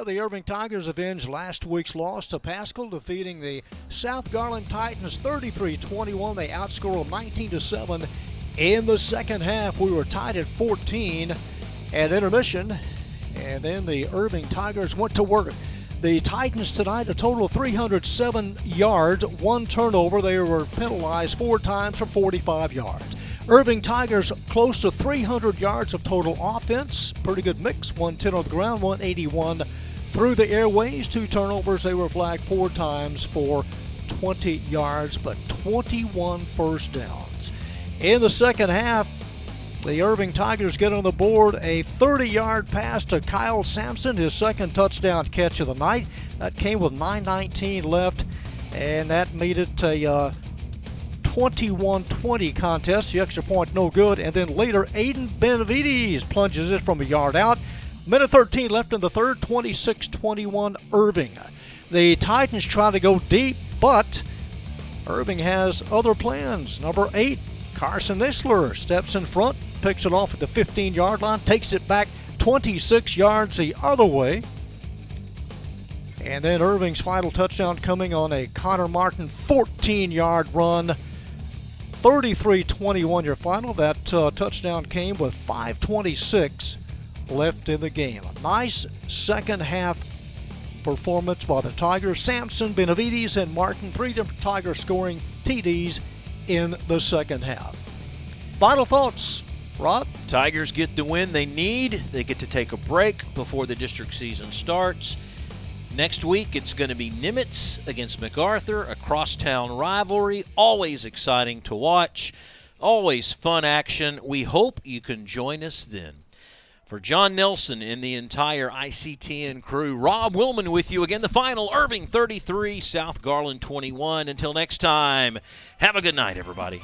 The Irving Tigers avenged last week's loss to Pascal, defeating the South Garland Titans 33-21. They outscored them 19-7 in the second half. We were tied at 14 at intermission, and then the Irving Tigers went to work. The Titans tonight, a total of 307 yards, 1 turnover. They were penalized 4 times for 45 yards. Irving Tigers close to 300 yards of total offense. Pretty good mix, 110 on the ground, 181 through the airways. 2 turnovers. They were flagged 4 times for 20 yards, but 21 first downs. In the second half, the Irving Tigers get on the board a 30-yard pass to Kyle Sampson, his second touchdown catch of the night. That came with 9:19 left, and that made it a 21-20 contest. The extra point no good, and then later Aiden Benavides plunges it from a yard out. Minute 13 left in the third, 26-21 Irving. The Titans try to go deep, but Irving has other plans. Number 8, Carson Isler steps in front, picks it off at the 15-yard line, takes it back 26 yards the other way. And then Irving's final touchdown coming on a Connor Martin 14-yard run. 33-21 your final. That touchdown came with 5:26 left in the game. A nice second half performance by the Tigers. Sampson, Benavides, and Martin, 3 different Tigers scoring TDs in the second half. Final thoughts, Rob? Tigers get the win they need. They get to take a break before the district season starts. Next week, it's going to be Nimitz against MacArthur, a crosstown rivalry. Always exciting to watch. Always fun action. We hope you can join us then. For John Nelson and the entire ICTN crew, Rob Willman with you again. The final, Irving 33, South Garland 21. Until next time, have a good night, everybody.